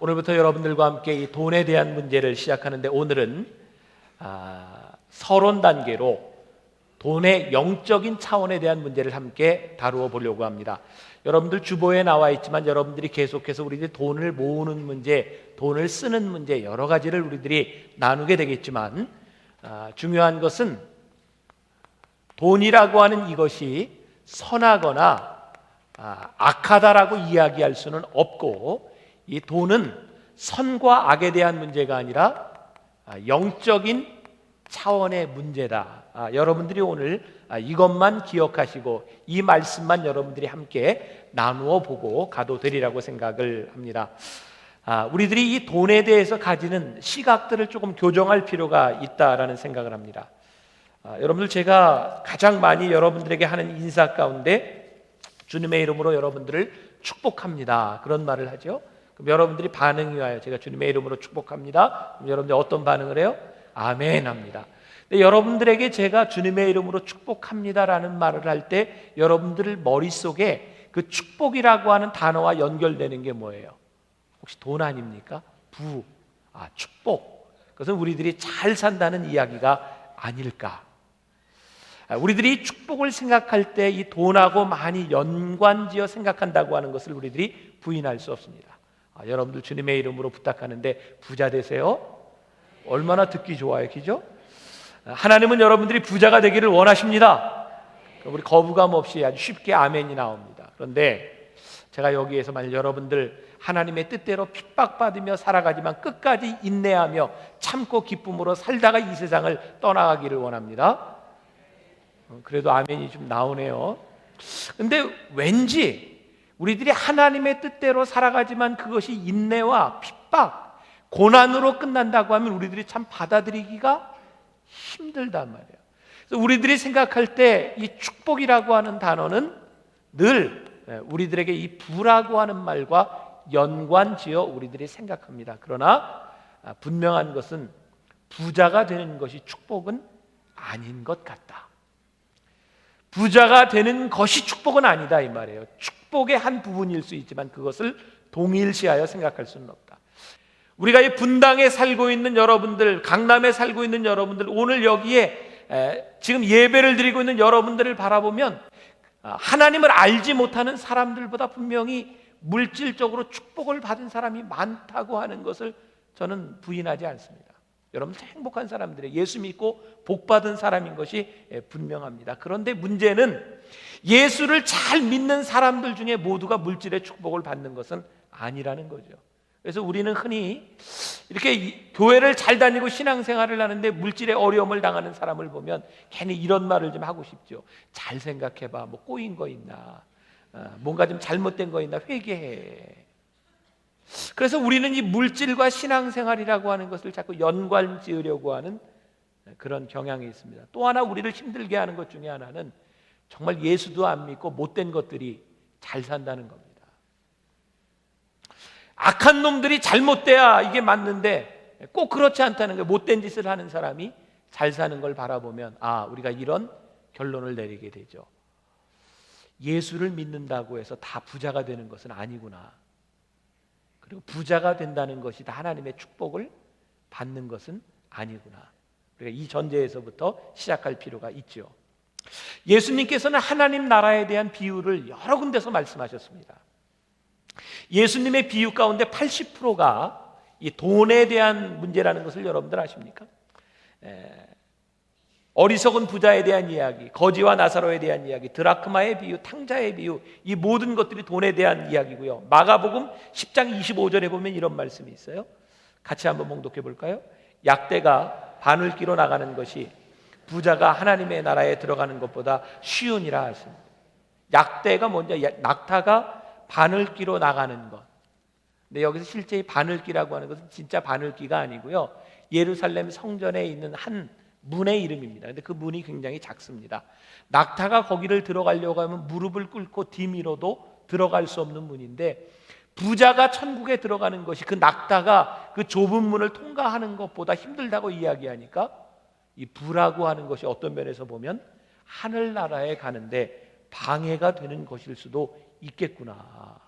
오늘부터 여러분들과 함께 이 돈에 대한 문제를 시작하는데 오늘은 서론 단계로 돈의 영적인 차원에 대한 문제를 함께 다루어 보려고 합니다. 여러분들 주보에 나와 있지만 여러분들이 계속해서 우리들이 돈을 모으는 문제, 돈을 쓰는 문제 여러 가지를 우리들이 나누게 되겠지만 중요한 것은 돈이라고 하는 이것이 선하거나 악하다라고 이야기할 수는 없고, 이 돈은 선과 악에 대한 문제가 아니라 영적인 차원의 문제다. 여러분들이 오늘 이것만 기억하시고 이 말씀만 여러분들이 함께 나누어 보고 가도 되리라고 생각을 합니다. 우리들이 이 돈에 대해서 가지는 시각들을 조금 교정할 필요가 있다라는 생각을 합니다. 여러분들, 제가 가장 많이 여러분들에게 하는 인사 가운데 주님의 이름으로 여러분들을 축복합니다, 그런 말을 하죠. 그럼 여러분들이 반응이 와요. 제가 주님의 이름으로 축복합니다. 그럼 여러분들 어떤 반응을 해요? 아멘 합니다. 근데 여러분들에게 제가 주님의 이름으로 축복합니다라는 말을 할 때 여러분들 머릿속에 그 축복이라고 하는 단어와 연결되는 게 뭐예요? 혹시 돈 아닙니까? 축복. 그것은 우리들이 잘 산다는 이야기가 아닐까? 우리들이 축복을 생각할 때 이 돈하고 많이 연관지어 생각한다고 하는 것을 우리들이 부인할 수 없습니다. 여러분들 주님의 이름으로 부탁하는데 부자 되세요. 얼마나 듣기 좋아요, 그죠? 하나님은 여러분들이 부자가 되기를 원하십니다. 우리 거부감 없이 아주 쉽게 아멘이 나옵니다. 그런데 제가 여기에서 만약 여러분들 하나님의 뜻대로 핍박받으며 살아가지만 끝까지 인내하며 참고 기쁨으로 살다가 이 세상을 떠나가기를 원합니다. 그래도 아멘이 좀 나오네요. 근데 왠지 우리들이 하나님의 뜻대로 살아가지만 그것이 인내와 핍박, 고난으로 끝난다고 하면 우리들이 참 받아들이기가 힘들단 말이에요. 그래서 우리들이 생각할 때 이 축복이라고 하는 단어는 늘 우리들에게 이 부라고 하는 말과 연관지어 우리들이 생각합니다. 그러나 분명한 것은 부자가 되는 것이 축복은 아닌 것 같다. 부자가 되는 것이 축복은 아니다, 이 말이에요. 축복의 한 부분일 수 있지만 그것을 동일시하여 생각할 수는 없다. 우리가 이 분당에 살고 있는 여러분들, 강남에 살고 있는 여러분들, 오늘 여기에 지금 예배를 드리고 있는 여러분들을 바라보면 하나님을 알지 못하는 사람들보다 분명히 물질적으로 축복을 받은 사람이 많다고 하는 것을 저는 부인하지 않습니다. 여러분들 행복한 사람들이에요. 예수 믿고 복 받은 사람인 것이 분명합니다. 그런데 문제는 예수를 잘 믿는 사람들 중에 모두가 물질의 축복을 받는 것은 아니라는 거죠. 그래서 우리는 흔히 이렇게 교회를 잘 다니고 신앙생활을 하는데 물질의 어려움을 당하는 사람을 보면 괜히 이런 말을 좀 하고 싶죠. 잘 생각해봐, 뭐 꼬인 거 있나, 뭔가 좀 잘못된 거 있나, 회개해. 그래서 우리는 이 물질과 신앙생활이라고 하는 것을 자꾸 연관 지으려고 하는 그런 경향이 있습니다. 또 하나 우리를 힘들게 하는 것 중에 하나는 정말 예수도 안 믿고 못된 것들이 잘 산다는 겁니다. 악한 놈들이 잘못돼야 이게 맞는데 꼭 그렇지 않다는 거예요. 못된 짓을 하는 사람이 잘 사는 걸 바라보면 우리가 이런 결론을 내리게 되죠. 예수를 믿는다고 해서 다 부자가 되는 것은 아니구나. 그리고 부자가 된다는 것이 다 하나님의 축복을 받는 것은 아니구나. 그러니까 이 전제에서부터 시작할 필요가 있죠. 예수님께서는 하나님 나라에 대한 비유를 여러 군데서 말씀하셨습니다. 예수님의 비유 가운데 80%가 이 돈에 대한 문제라는 것을 여러분들 아십니까? 어리석은 부자에 대한 이야기, 거지와 나사로에 대한 이야기, 드라크마의 비유, 탕자의 비유, 이 모든 것들이 돈에 대한 이야기고요. 마가복음 10장 25절에 보면 이런 말씀이 있어요. 같이 한번 봉독해 볼까요? 약대가 바늘 끼러 나가는 것이 부자가 하나님의 나라에 들어가는 것보다 쉬우니라 하십니다. 약대가 뭔지, 낙타가 바늘 끼러 나가는 것. 근데 여기서 실제 이 바늘기라고 하는 것은 진짜 바늘기가 아니고요, 예루살렘 성전에 있는 한 문의 이름입니다. 근데 그 문이 굉장히 작습니다. 낙타가 거기를 들어가려고 하면 무릎을 꿇고 뒤밀어도 들어갈 수 없는 문인데, 부자가 천국에 들어가는 것이 그 낙타가 그 좁은 문을 통과하는 것보다 힘들다고 이야기하니까 이 부라고 하는 것이 어떤 면에서 보면 하늘나라에 가는데 방해가 되는 것일 수도 있겠구나.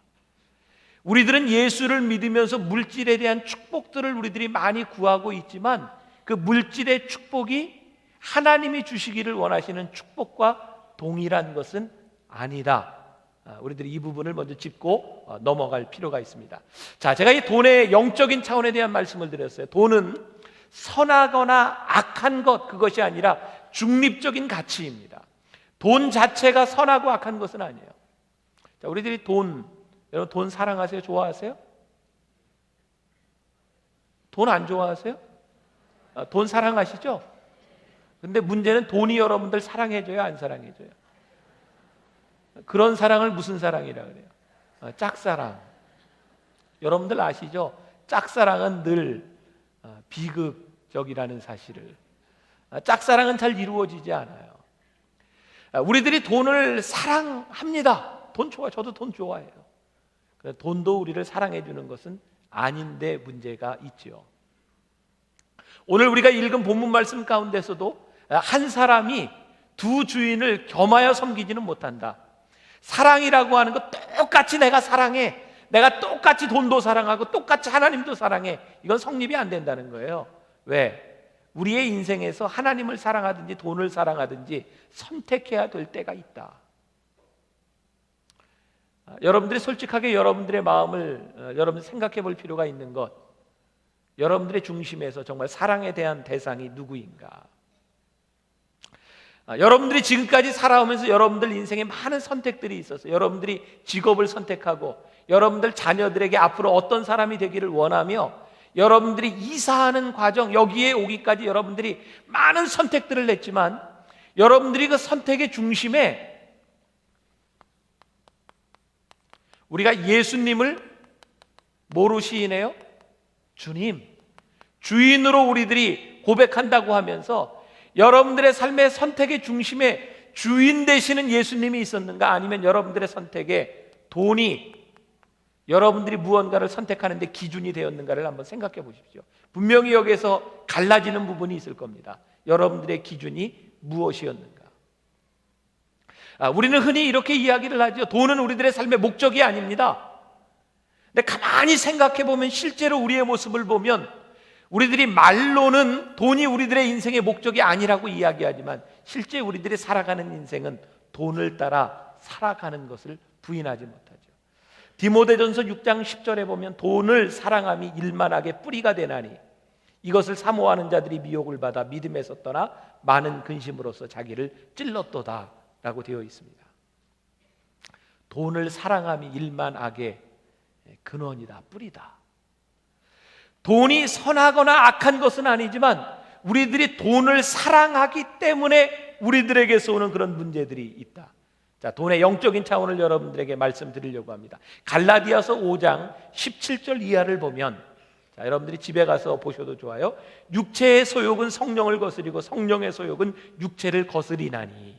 우리들은 예수를 믿으면서 물질에 대한 축복들을 우리들이 많이 구하고 있지만 그 물질의 축복이 하나님이 주시기를 원하시는 축복과 동일한 것은 아니다. 우리들이 이 부분을 먼저 짚고 넘어갈 필요가 있습니다. 자, 제가 이 돈의 영적인 차원에 대한 말씀을 드렸어요. 돈은 선하거나 악한 것, 그것이 아니라 중립적인 가치입니다. 돈 자체가 선하고 악한 것은 아니에요. 자, 우리들이 여러분 돈 사랑하세요? 좋아하세요? 돈 안 좋아하세요? 돈 사랑하시죠? 근데 문제는 돈이 여러분들 사랑해줘요? 안 사랑해줘요? 그런 사랑을 무슨 사랑이라 그래요? 짝사랑. 여러분들 아시죠? 짝사랑은 늘 비극적이라는 사실을. 짝사랑은 잘 이루어지지 않아요. 우리들이 돈을 사랑합니다. 돈 좋아, 저도 돈 좋아해요. 돈도 우리를 사랑해 주는 것은 아닌데 문제가 있죠. 오늘 우리가 읽은 본문 말씀 가운데서도 한 사람이 두 주인을 겸하여 섬기지는 못한다. 사랑이라고 하는 것, 똑같이 내가 사랑해, 내가 똑같이 돈도 사랑하고 똑같이 하나님도 사랑해, 이건 성립이 안 된다는 거예요. 왜? 우리의 인생에서 하나님을 사랑하든지 돈을 사랑하든지 선택해야 될 때가 있다. 여러분들이 솔직하게 여러분들의 마음을 여러분 생각해 볼 필요가 있는 것, 여러분들의 중심에서 정말 사랑에 대한 대상이 누구인가? 여러분들이 지금까지 살아오면서 여러분들 인생에 많은 선택들이 있었어요. 여러분들이 직업을 선택하고 여러분들 자녀들에게 앞으로 어떤 사람이 되기를 원하며 여러분들이 이사하는 과정, 여기에 오기까지 여러분들이 많은 선택들을 냈지만 여러분들이 그 선택의 중심에 우리가 예수님을 뭐로 시인해요? 주님, 주인으로 우리들이 고백한다고 하면서 여러분들의 삶의 선택의 중심에 주인 되시는 예수님이 있었는가? 아니면 여러분들의 선택에 돈이 여러분들이 무언가를 선택하는 데 기준이 되었는가를 한번 생각해 보십시오. 분명히 여기에서 갈라지는 부분이 있을 겁니다. 여러분들의 기준이 무엇이었는가? 우리는 흔히 이렇게 이야기를 하죠. 돈은 우리들의 삶의 목적이 아닙니다. 근데 가만히 생각해 보면 실제로 우리의 모습을 보면 우리들이 말로는 돈이 우리들의 인생의 목적이 아니라고 이야기하지만 실제 우리들이 살아가는 인생은 돈을 따라 살아가는 것을 부인하지 못하죠. 디모데전서 6장 10절에 보면 돈을 사랑함이 일만하게 뿌리가 되나니 이것을 사모하는 자들이 미혹을 받아 믿음에서 떠나 많은 근심으로써 자기를 찔렀도다 라고 되어 있습니다. 돈을 사랑함이 일만악의 근원이다, 뿌리다. 돈이 선하거나 악한 것은 아니지만 우리들이 돈을 사랑하기 때문에 우리들에게서 오는 그런 문제들이 있다. 자, 돈의 영적인 차원을 여러분들에게 말씀드리려고 합니다. 갈라디아서 5장 17절 이하를 보면, 자, 여러분들이 집에 가서 보셔도 좋아요. 육체의 소욕은 성령을 거스리고 성령의 소욕은 육체를 거스리나니.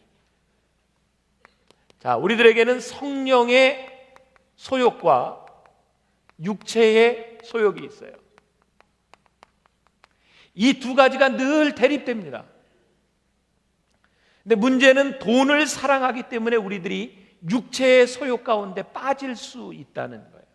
자, 우리들에게는 성령의 소욕과 육체의 소욕이 있어요. 이 두 가지가 늘 대립됩니다. 근데 문제는 돈을 사랑하기 때문에 우리들이 육체의 소욕 가운데 빠질 수 있다는 거예요.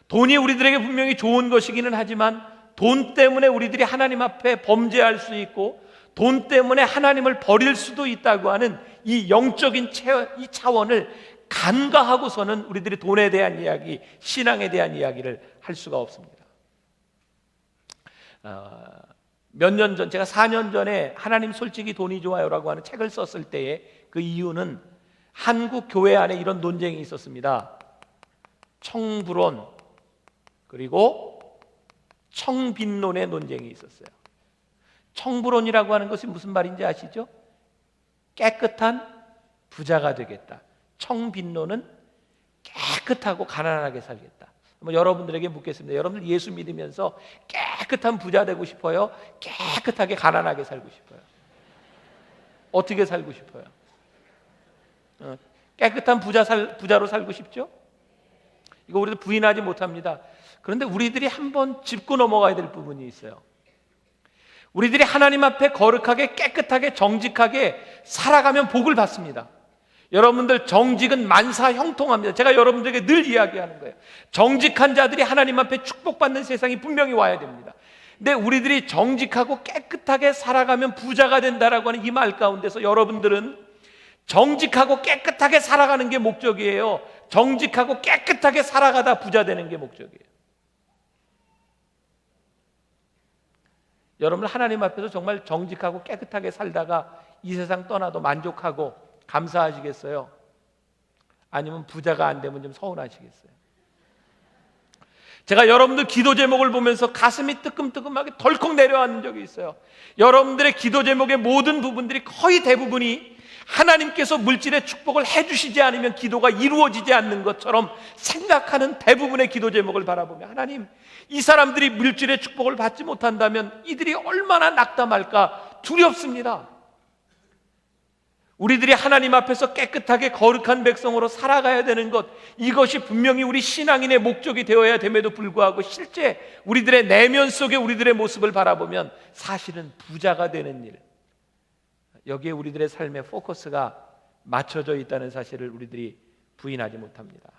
돈이 우리들에게 분명히 좋은 것이기는 하지만 돈 때문에 우리들이 하나님 앞에 범죄할 수 있고 돈 때문에 하나님을 버릴 수도 있다고 하는 이 영적인 이 차원을 간과하고서는 우리들이 돈에 대한 이야기, 신앙에 대한 이야기를 할 수가 없습니다. 몇 년 전, 제가 4년 전에 하나님 솔직히 돈이 좋아요라고 하는 책을 썼을 때의 그 이유는 한국 교회 안에 이런 논쟁이 있었습니다. 청불론 그리고 청빈론의 논쟁이 있었어요. 청불론이라고 하는 것이 무슨 말인지 아시죠? 깨끗한 부자가 되겠다. 청빈론은 깨끗하고 가난하게 살겠다. 여러분들에게 묻겠습니다. 여러분들 예수 믿으면서 깨끗한 부자 되고 싶어요? 깨끗하게 가난하게 살고 싶어요? 어떻게 살고 싶어요? 깨끗한 부자로 살고 싶죠? 이거 우리도 부인하지 못합니다. 그런데 우리들이 한번 짚고 넘어가야 될 부분이 있어요. 우리들이 하나님 앞에 거룩하게 깨끗하게 정직하게 살아가면 복을 받습니다. 여러분들 정직은 만사 형통합니다. 제가 여러분들에게 늘 이야기하는 거예요. 정직한 자들이 하나님 앞에 축복받는 세상이 분명히 와야 됩니다. 근데 우리들이 정직하고 깨끗하게 살아가면 부자가 된다라고 하는 이 말 가운데서 여러분들은 정직하고 깨끗하게 살아가는 게 목적이에요. 정직하고 깨끗하게 살아가다 부자 되는 게 목적이에요. 여러분 하나님 앞에서 정말 정직하고 깨끗하게 살다가 이 세상 떠나도 만족하고 감사하시겠어요? 아니면 부자가 안 되면 좀 서운하시겠어요? 제가 여러분들 기도 제목을 보면서 가슴이 뜨끔뜨끔하게 덜컥 내려앉는 적이 있어요. 여러분들의 기도 제목의 모든 부분들이 거의 대부분이 하나님께서 물질의 축복을 해주시지 않으면 기도가 이루어지지 않는 것처럼 생각하는 대부분의 기도 제목을 바라보며, 하나님, 이 사람들이 물질의 축복을 받지 못한다면 이들이 얼마나 낙담할까 두렵습니다. 우리들이 하나님 앞에서 깨끗하게 거룩한 백성으로 살아가야 되는 것, 이것이 분명히 우리 신앙인의 목적이 되어야 됨에도 불구하고 실제 우리들의 내면 속에 우리들의 모습을 바라보면 사실은 부자가 되는 일, 여기에 우리들의 삶의 포커스가 맞춰져 있다는 사실을 우리들이 부인하지 못합니다.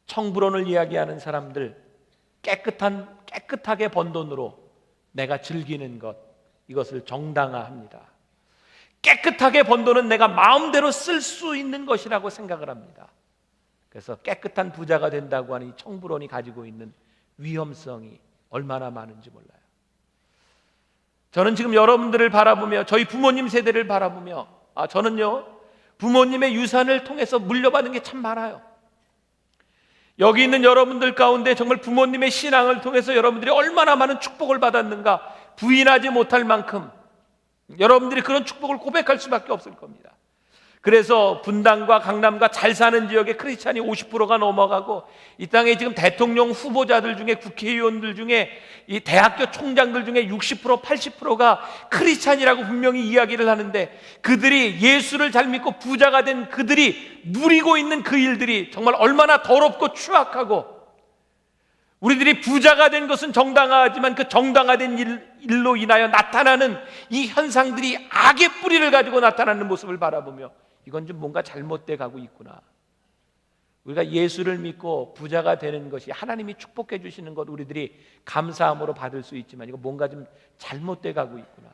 청불원을 이야기하는 사람들, 깨끗하게 번 돈으로 내가 즐기는 것, 이것을 정당화합니다. 깨끗하게 번 돈은 내가 마음대로 쓸 수 있는 것이라고 생각을 합니다. 그래서 깨끗한 부자가 된다고 하는 이 청불원이 가지고 있는 위험성이 얼마나 많은지 몰라요. 저는 지금 여러분들을 바라보며, 저희 부모님 세대를 바라보며, 저는요 부모님의 유산을 통해서 물려받은 게 참 많아요. 여기 있는 여러분들 가운데 정말 부모님의 신앙을 통해서 여러분들이 얼마나 많은 축복을 받았는가 부인하지 못할 만큼 여러분들이 그런 축복을 고백할 수밖에 없을 겁니다. 그래서 분당과 강남과 잘 사는 지역의 크리스찬이 50%가 넘어가고, 이 땅에 지금 대통령 후보자들 중에, 국회의원들 중에, 이 대학교 총장들 중에 60%, 80%가 크리스찬이라고 분명히 이야기를 하는데, 그들이 예수를 잘 믿고 부자가 된 그들이 누리고 있는 그 일들이 정말 얼마나 더럽고 추악하고, 우리들이 부자가 된 것은 정당화하지만 그 정당화된 일로 인하여 나타나는 이 현상들이 악의 뿌리를 가지고 나타나는 모습을 바라보며, 이건 좀 뭔가 잘못돼 가고 있구나. 우리가 예수를 믿고 부자가 되는 것이 하나님이 축복해 주시는 것, 우리들이 감사함으로 받을 수 있지만 이거 뭔가 좀 잘못돼 가고 있구나.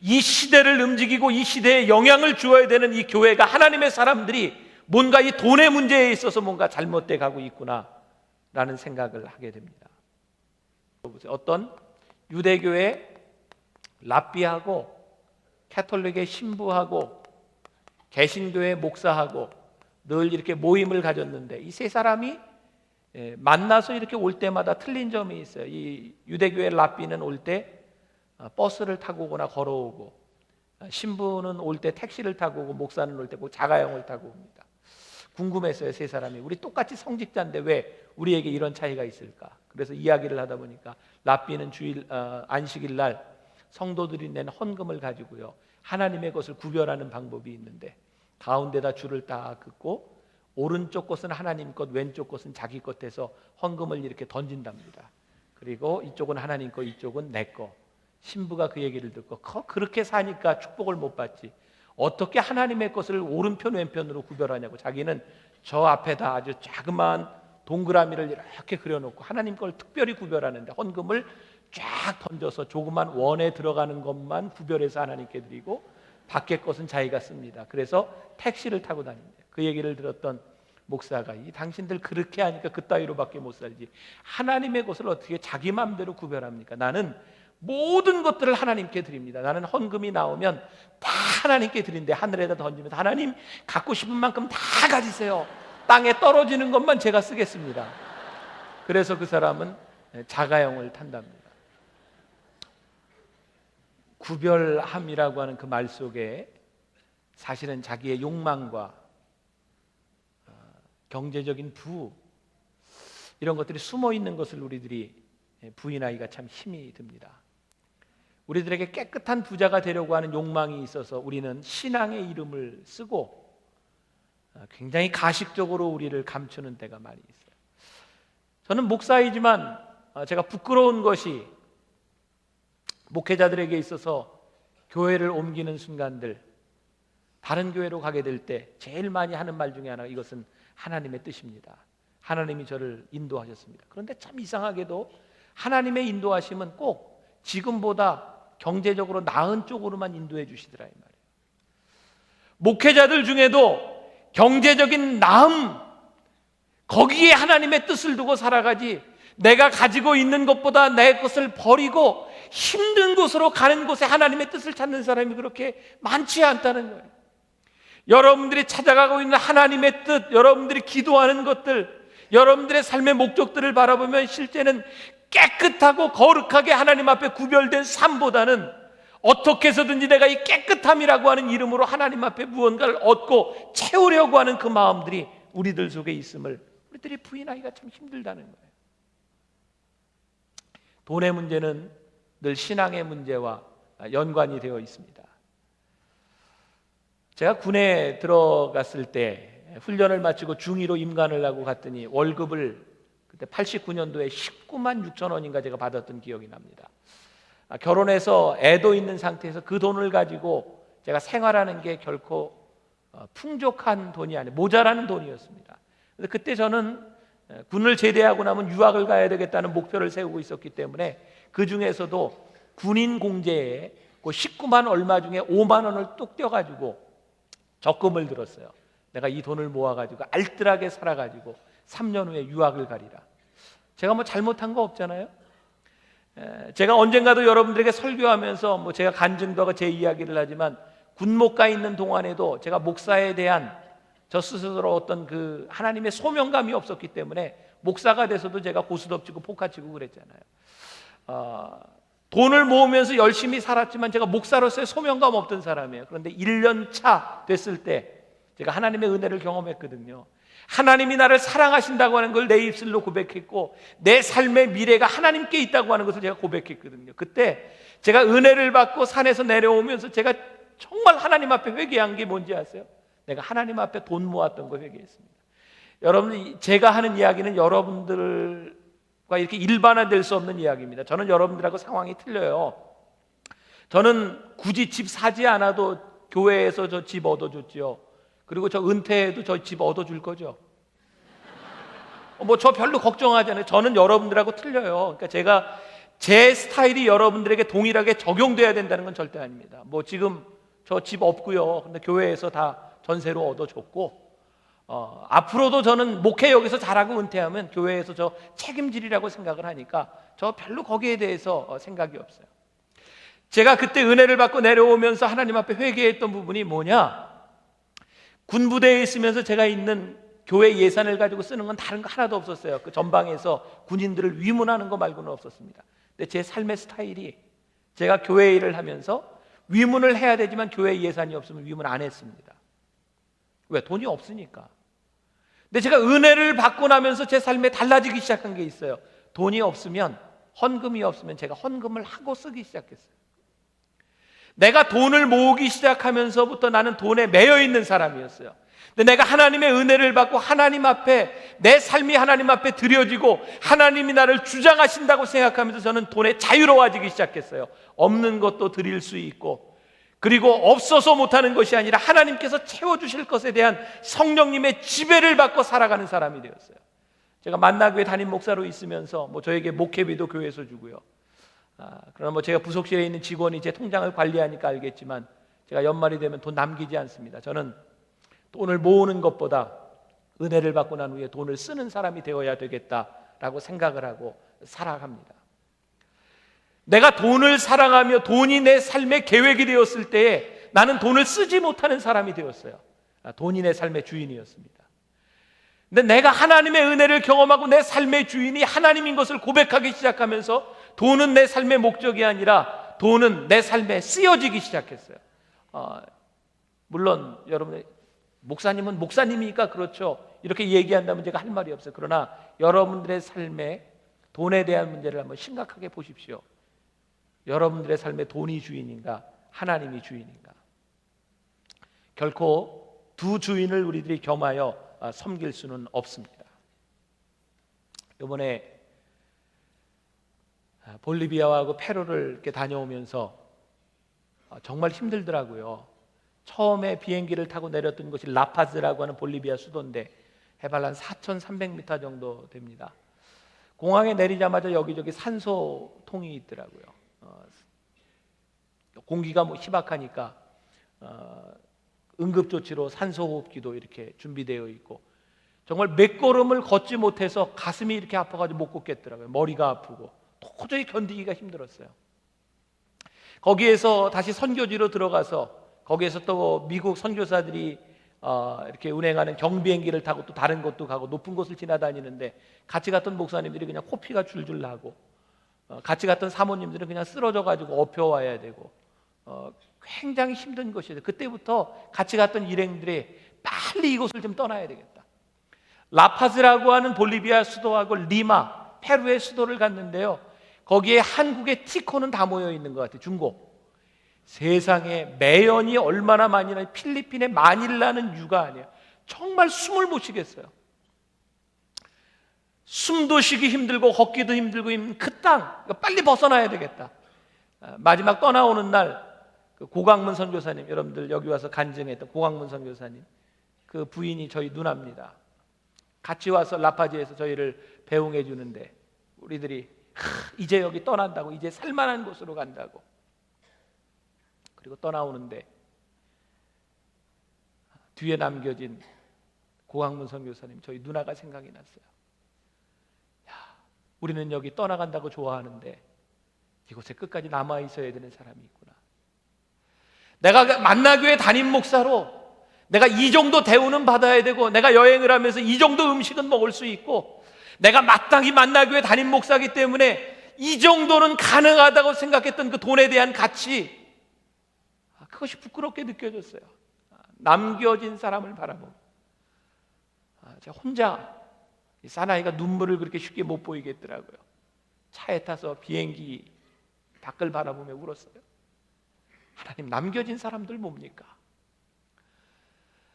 이 시대를 움직이고 이 시대에 영향을 주어야 되는 이 교회가, 하나님의 사람들이 뭔가 이 돈의 문제에 있어서 뭔가 잘못돼 가고 있구나 라는 생각을 하게 됩니다. 어떤 유대교의 랍비하고 캐톨릭의 신부하고 개신교의 목사하고 늘 이렇게 모임을 가졌는데, 이 세 사람이 만나서 이렇게 올 때마다 틀린 점이 있어요. 이 유대교의 랍비는 올 때 버스를 타고 오거나 걸어오고, 신부는 올 때 택시를 타고 오고, 목사는 올 때 꼭 자가용을 타고 옵니다. 궁금했어요. 세 사람이 우리 똑같이 성직자인데 왜 우리에게 이런 차이가 있을까? 그래서 이야기를 하다 보니까 랍비는 안식일 날 성도들이 낸 헌금을 가지고요, 하나님의 것을 구별하는 방법이 있는데, 가운데다 줄을 딱 긋고 오른쪽 것은 하나님 것, 왼쪽 것은 자기 것 해서 헌금을 이렇게 던진답니다. 그리고 이쪽은 하나님 것, 이쪽은 내 것. 신부가 그 얘기를 듣고 그렇게 사니까 축복을 못 받지, 어떻게 하나님의 것을 오른편 왼편으로 구별하냐고, 자기는 저 앞에다 아주 자그마한 동그라미를 이렇게 그려놓고 하나님 걸 특별히 구별하는데, 헌금을 쫙 던져서 조그만 원에 들어가는 것만 구별해서 하나님께 드리고 밖에 것은 자기가 씁니다. 그래서 택시를 타고 다닙니다. 그 얘기를 들었던 목사가, 이 당신들 그렇게 하니까 그따위로밖에 못 살지, 하나님의 것을 어떻게 자기 마음대로 구별합니까? 나는 모든 것들을 하나님께 드립니다. 나는 헌금이 나오면 다 하나님께 드린데, 하늘에다 던지면 하나님 갖고 싶은 만큼 다 가지세요. 땅에 떨어지는 것만 제가 쓰겠습니다. 그래서 그 사람은 자가용을 탄답니다. 구별함이라고 하는 그 말 속에 사실은 자기의 욕망과 경제적인 부, 이런 것들이 숨어 있는 것을 우리들이 부인하기가 참 힘이 듭니다. 우리들에게 깨끗한 부자가 되려고 하는 욕망이 있어서 우리는 신앙의 이름을 쓰고 굉장히 가식적으로 우리를 감추는 때가 많이 있어요. 저는 목사이지만 제가 부끄러운 것이, 목회자들에게 있어서 교회를 옮기는 순간들, 다른 교회로 가게 될 때 제일 많이 하는 말 중에 하나가 이것은 하나님의 뜻입니다. 하나님이 저를 인도하셨습니다. 그런데 참 이상하게도 하나님의 인도하심은 꼭 지금보다 경제적으로 나은 쪽으로만 인도해 주시더라 이 말이에요. 목회자들 중에도 경제적인 나음, 거기에 하나님의 뜻을 두고 살아가지, 내가 가지고 있는 것보다 내 것을 버리고 힘든 곳으로 가는 곳에 하나님의 뜻을 찾는 사람이 그렇게 많지 않다는 거예요. 여러분들이 찾아가고 있는 하나님의 뜻, 여러분들이 기도하는 것들, 여러분들의 삶의 목적들을 바라보면 실제는 깨끗하고 거룩하게 하나님 앞에 구별된 삶보다는 어떻게 해서든지 내가 이 깨끗함이라고 하는 이름으로 하나님 앞에 무언가를 얻고 채우려고 하는 그 마음들이 우리들 속에 있음을 우리들이 부인하기가 참 힘들다는 거예요. 돈의 문제는 늘 신앙의 문제와 연관이 되어 있습니다. 제가 군에 들어갔을 때 훈련을 마치고 중위로 임관을 하고 갔더니 월급을 그때 89년도에 19만 6천 원인가 제가 받았던 기억이 납니다. 결혼해서 애도 있는 상태에서 그 돈을 가지고 제가 생활하는 게 결코 풍족한 돈이 아니에요. 모자라는 돈이었습니다. 그때 저는 군을 제대하고 나면 유학을 가야 되겠다는 목표를 세우고 있었기 때문에 그 중에서도 군인 공제에 그 19만 얼마 중에 5만 원을 뚝 떼어가지고 적금을 들었어요. 내가 이 돈을 모아가지고 알뜰하게 살아가지고 3년 후에 유학을 가리라. 제가 뭐 잘못한 거 없잖아요. 제가 언젠가도 여러분들에게 설교하면서 뭐 제가 간증도 하고 제 이야기를 하지만 군목 가 있는 동안에도 제가 목사에 대한 저 스스로 어떤 그 하나님의 소명감이 없었기 때문에 목사가 돼서도 제가 고스톱치고 포카치고 그랬잖아요. 돈을 모으면서 열심히 살았지만 제가 목사로서의 소명감 없던 사람이에요. 그런데 1년 차 됐을 때 제가 하나님의 은혜를 경험했거든요. 하나님이 나를 사랑하신다고 하는 걸 내 입술로 고백했고 내 삶의 미래가 하나님께 있다고 하는 것을 제가 고백했거든요. 그때 제가 은혜를 받고 산에서 내려오면서 제가 정말 하나님 앞에 회개한 게 뭔지 아세요? 내가 하나님 앞에 돈 모았던 거 회개했습니다. 여러분, 제가 하는 이야기는 여러분들과 이렇게 일반화될 수 없는 이야기입니다. 저는 여러분들하고 상황이 틀려요. 저는 굳이 집 사지 않아도 교회에서 저 집 얻어줬지요. 그리고 저 은퇴해도 저 집 얻어줄 거죠. 뭐 저 별로 걱정하지 않아요. 저는 여러분들하고 틀려요. 그러니까 제가 제 스타일이 여러분들에게 동일하게 적용돼야 된다는 건 절대 아닙니다. 뭐 지금 저 집 없고요. 근데 교회에서 다 전세로 얻어줬고 앞으로도 저는 목회역에서 잘하고 은퇴하면 교회에서 저 책임지리라고 생각을 하니까 저 별로 거기에 대해서 생각이 없어요. 제가 그때 은혜를 받고 내려오면서 하나님 앞에 회개했던 부분이 뭐냐? 군부대에 있으면서 제가 있는 교회 예산을 가지고 쓰는 건 다른 거 하나도 없었어요. 그 전방에서 군인들을 위문하는 거 말고는 없었습니다. 근데 제 삶의 스타일이 제가 교회 일을 하면서 위문을 해야 되지만 교회 예산이 없으면 위문 안 했습니다. 왜? 돈이 없으니까. 근데 제가 은혜를 받고 나면서 제 삶에 달라지기 시작한 게 있어요. 돈이 없으면, 헌금이 없으면 제가 헌금을 하고 쓰기 시작했어요. 내가 돈을 모으기 시작하면서부터 나는 돈에 매여 있는 사람이었어요. 근데 내가 하나님의 은혜를 받고 하나님 앞에 내 삶이 하나님 앞에 드려지고 하나님이 나를 주장하신다고 생각하면서 저는 돈에 자유로워지기 시작했어요. 없는 것도 드릴 수 있고, 그리고 없어서 못하는 것이 아니라 하나님께서 채워주실 것에 대한 성령님의 지배를 받고 살아가는 사람이 되었어요. 제가 만나교회 담임 목사로 있으면서 뭐 저에게 목회비도 교회에서 주고요. 그러나 뭐 제가 부속실에 있는 직원이 제 통장을 관리하니까 알겠지만 제가 연말이 되면 돈 남기지 않습니다. 저는 돈을 모으는 것보다 은혜를 받고 난 후에 돈을 쓰는 사람이 되어야 되겠다라고 생각을 하고 살아갑니다. 내가 돈을 사랑하며 돈이 내 삶의 계획이 되었을 때에 나는 돈을 쓰지 못하는 사람이 되었어요. 돈이 내 삶의 주인이었습니다. 근데 내가 하나님의 은혜를 경험하고 내 삶의 주인이 하나님인 것을 고백하기 시작하면서 돈은 내 삶의 목적이 아니라 돈은 내 삶에 쓰여지기 시작했어요. 물론 여러분, 목사님은 목사님이니까 그렇죠, 이렇게 얘기한다면 제가 할 말이 없어요. 그러나 여러분들의 삶에 돈에 대한 문제를 한번 심각하게 보십시오. 여러분들의 삶에 돈이 주인인가 하나님이 주인인가? 결코 두 주인을 우리들이 겸하여 섬길 수는 없습니다. 이번에 볼리비아하고 페루를 이렇게 다녀오면서 정말 힘들더라고요. 처음에 비행기를 타고 내렸던 곳이 라파즈라고 하는 볼리비아 수도인데 해발 한 4,300m 정도 됩니다. 공항에 내리자마자 여기저기 산소통이 있더라고요. 공기가 희박하니까 응급조치로 산소호흡기도 이렇게 준비되어 있고, 정말 몇 걸음을 걷지 못해서 가슴이 이렇게 아파가지고 못 걷겠더라고요. 머리가 아프고 도저히 견디기가 힘들었어요. 거기에서 다시 선교지로 들어가서 거기에서 또 미국 선교사들이 이렇게 운행하는 경비행기를 타고 또 다른 곳도 가고 높은 곳을 지나다니는데, 같이 갔던 목사님들이 그냥 코피가 줄줄 나고 같이 갔던 사모님들은 그냥 쓰러져 가지고 업혀와야 되고 굉장히 힘든 것이죠. 그때부터 같이 갔던 일행들이 빨리 이곳을 좀 떠나야 되겠다. 라파즈라고 하는 볼리비아 수도하고 리마, 페루의 수도를 갔는데요, 거기에 한국의 티코는 다 모여 있는 것 같아요. 중고. 세상에 매연이 얼마나 많이 나요. 필리핀의 마닐라는 유가 아니에요. 정말 숨을 못 쉬겠어요. 숨도 쉬기 힘들고 걷기도 힘들고 힘든 그 땅, 빨리 벗어나야 되겠다. 마지막 떠나오는 날 고강문 선교사님, 여러분들 여기 와서 간증했던 고강문 선교사님, 그 부인이 저희 누나입니다. 같이 와서 라파지에서 저희를 배웅해 주는데, 우리들이 이제 여기 떠난다고, 이제 살만한 곳으로 간다고, 그리고 떠나오는데 뒤에 남겨진 고강문 선교사님, 저희 누나가 생각이 났어요. 우리는 여기 떠나간다고 좋아하는데 이곳에 끝까지 남아 있어야 되는 사람이 있구나. 내가 만나교회 담임 목사로 내가 이 정도 대우는 받아야 되고, 내가 여행을 하면서 이 정도 음식은 먹을 수 있고, 내가 마땅히 만나교회 담임 목사이기 때문에 이 정도는 가능하다고 생각했던 그 돈에 대한 가치, 그것이 부끄럽게 느껴졌어요. 남겨진 사람을 바라보고 제가 혼자, 사나이가 눈물을 그렇게 쉽게 못 보이겠더라고요. 차에 타서 비행기 밖을 바라보며 울었어요. 하나님, 남겨진 사람들 뭡니까?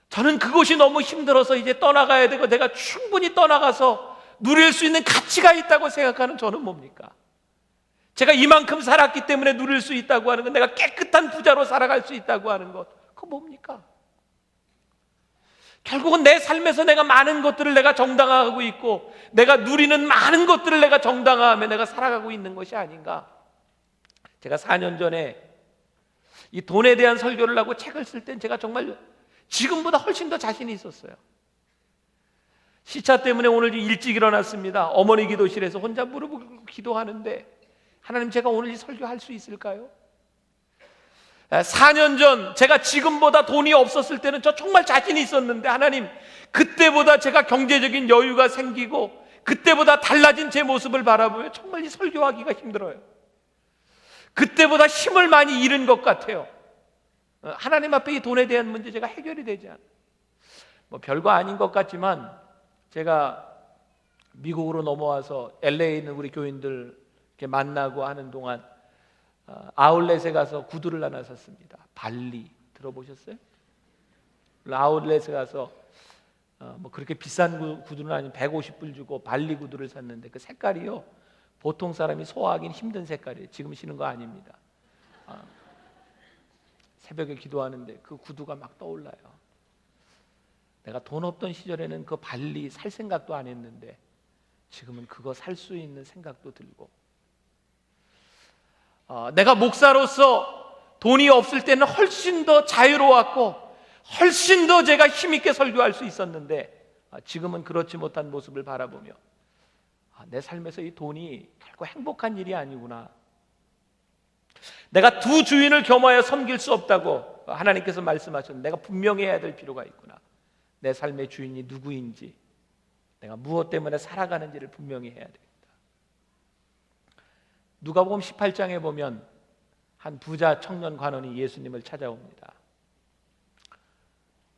저는 그것이 너무 힘들어서 이제 떠나가야 되고, 내가 충분히 떠나가서 누릴 수 있는 가치가 있다고 생각하는 저는 뭡니까? 제가 이만큼 살았기 때문에 누릴 수 있다고 하는 것, 내가 깨끗한 부자로 살아갈 수 있다고 하는 것, 그거 뭡니까? 결국은 내 삶에서 내가 많은 것들을 내가 정당화하고 있고, 내가 누리는 많은 것들을 내가 정당화하며 내가 살아가고 있는 것이 아닌가. 제가 4년 전에 이 돈에 대한 설교를 하고 책을 쓸 땐 제가 정말 지금보다 훨씬 더 자신이 있었어요. 시차 때문에 오늘 일찍 일어났습니다. 어머니 기도실에서 혼자 무릎을 꿇고 기도하는데, 하나님, 제가 오늘 이 설교할 수 있을까요? 4년 전 제가 지금보다 돈이 없었을 때는 저 정말 자신이 있었는데, 하나님, 그때보다 제가 경제적인 여유가 생기고 그때보다 달라진 제 모습을 바라보며 정말 이 설교하기가 힘들어요. 그때보다 힘을 많이 잃은 것 같아요. 하나님 앞에 이 돈에 대한 문제 제가 해결이 되지 않아요. 별거 아닌 것 같지만, 제가 미국으로 넘어와서 LA에 있는 우리 교인들 이렇게 만나고 하는 동안 아울렛에 가서 구두를 하나 샀습니다. 발리 들어보셨어요? 아울렛에 가서 그렇게 비싼 구두는 아닌 150불 주고 발리 구두를 샀는데, 그 색깔이요, 보통 사람이 소화하기는 힘든 색깔이에요. 지금 신은 거 아닙니다. 새벽에 기도하는데 그 구두가 막 떠올라요. 내가 돈 없던 시절에는 그 발리 살 생각도 안 했는데, 지금은 그거 살 수 있는 생각도 들고, 내가 목사로서 돈이 없을 때는 훨씬 더 자유로웠고 훨씬 더 제가 힘있게 설교할 수 있었는데, 지금은 그렇지 못한 모습을 바라보며 내 삶에서 이 돈이 결코 행복한 일이 아니구나. 내가 두 주인을 겸하여 섬길 수 없다고 하나님께서 말씀하셨는데, 내가 분명히 해야 될 필요가 있구나. 내 삶의 주인이 누구인지, 내가 무엇 때문에 살아가는지를 분명히 해야 되겠다. 누가복음 18장에 보면 한 부자 청년 관원이 예수님을 찾아옵니다.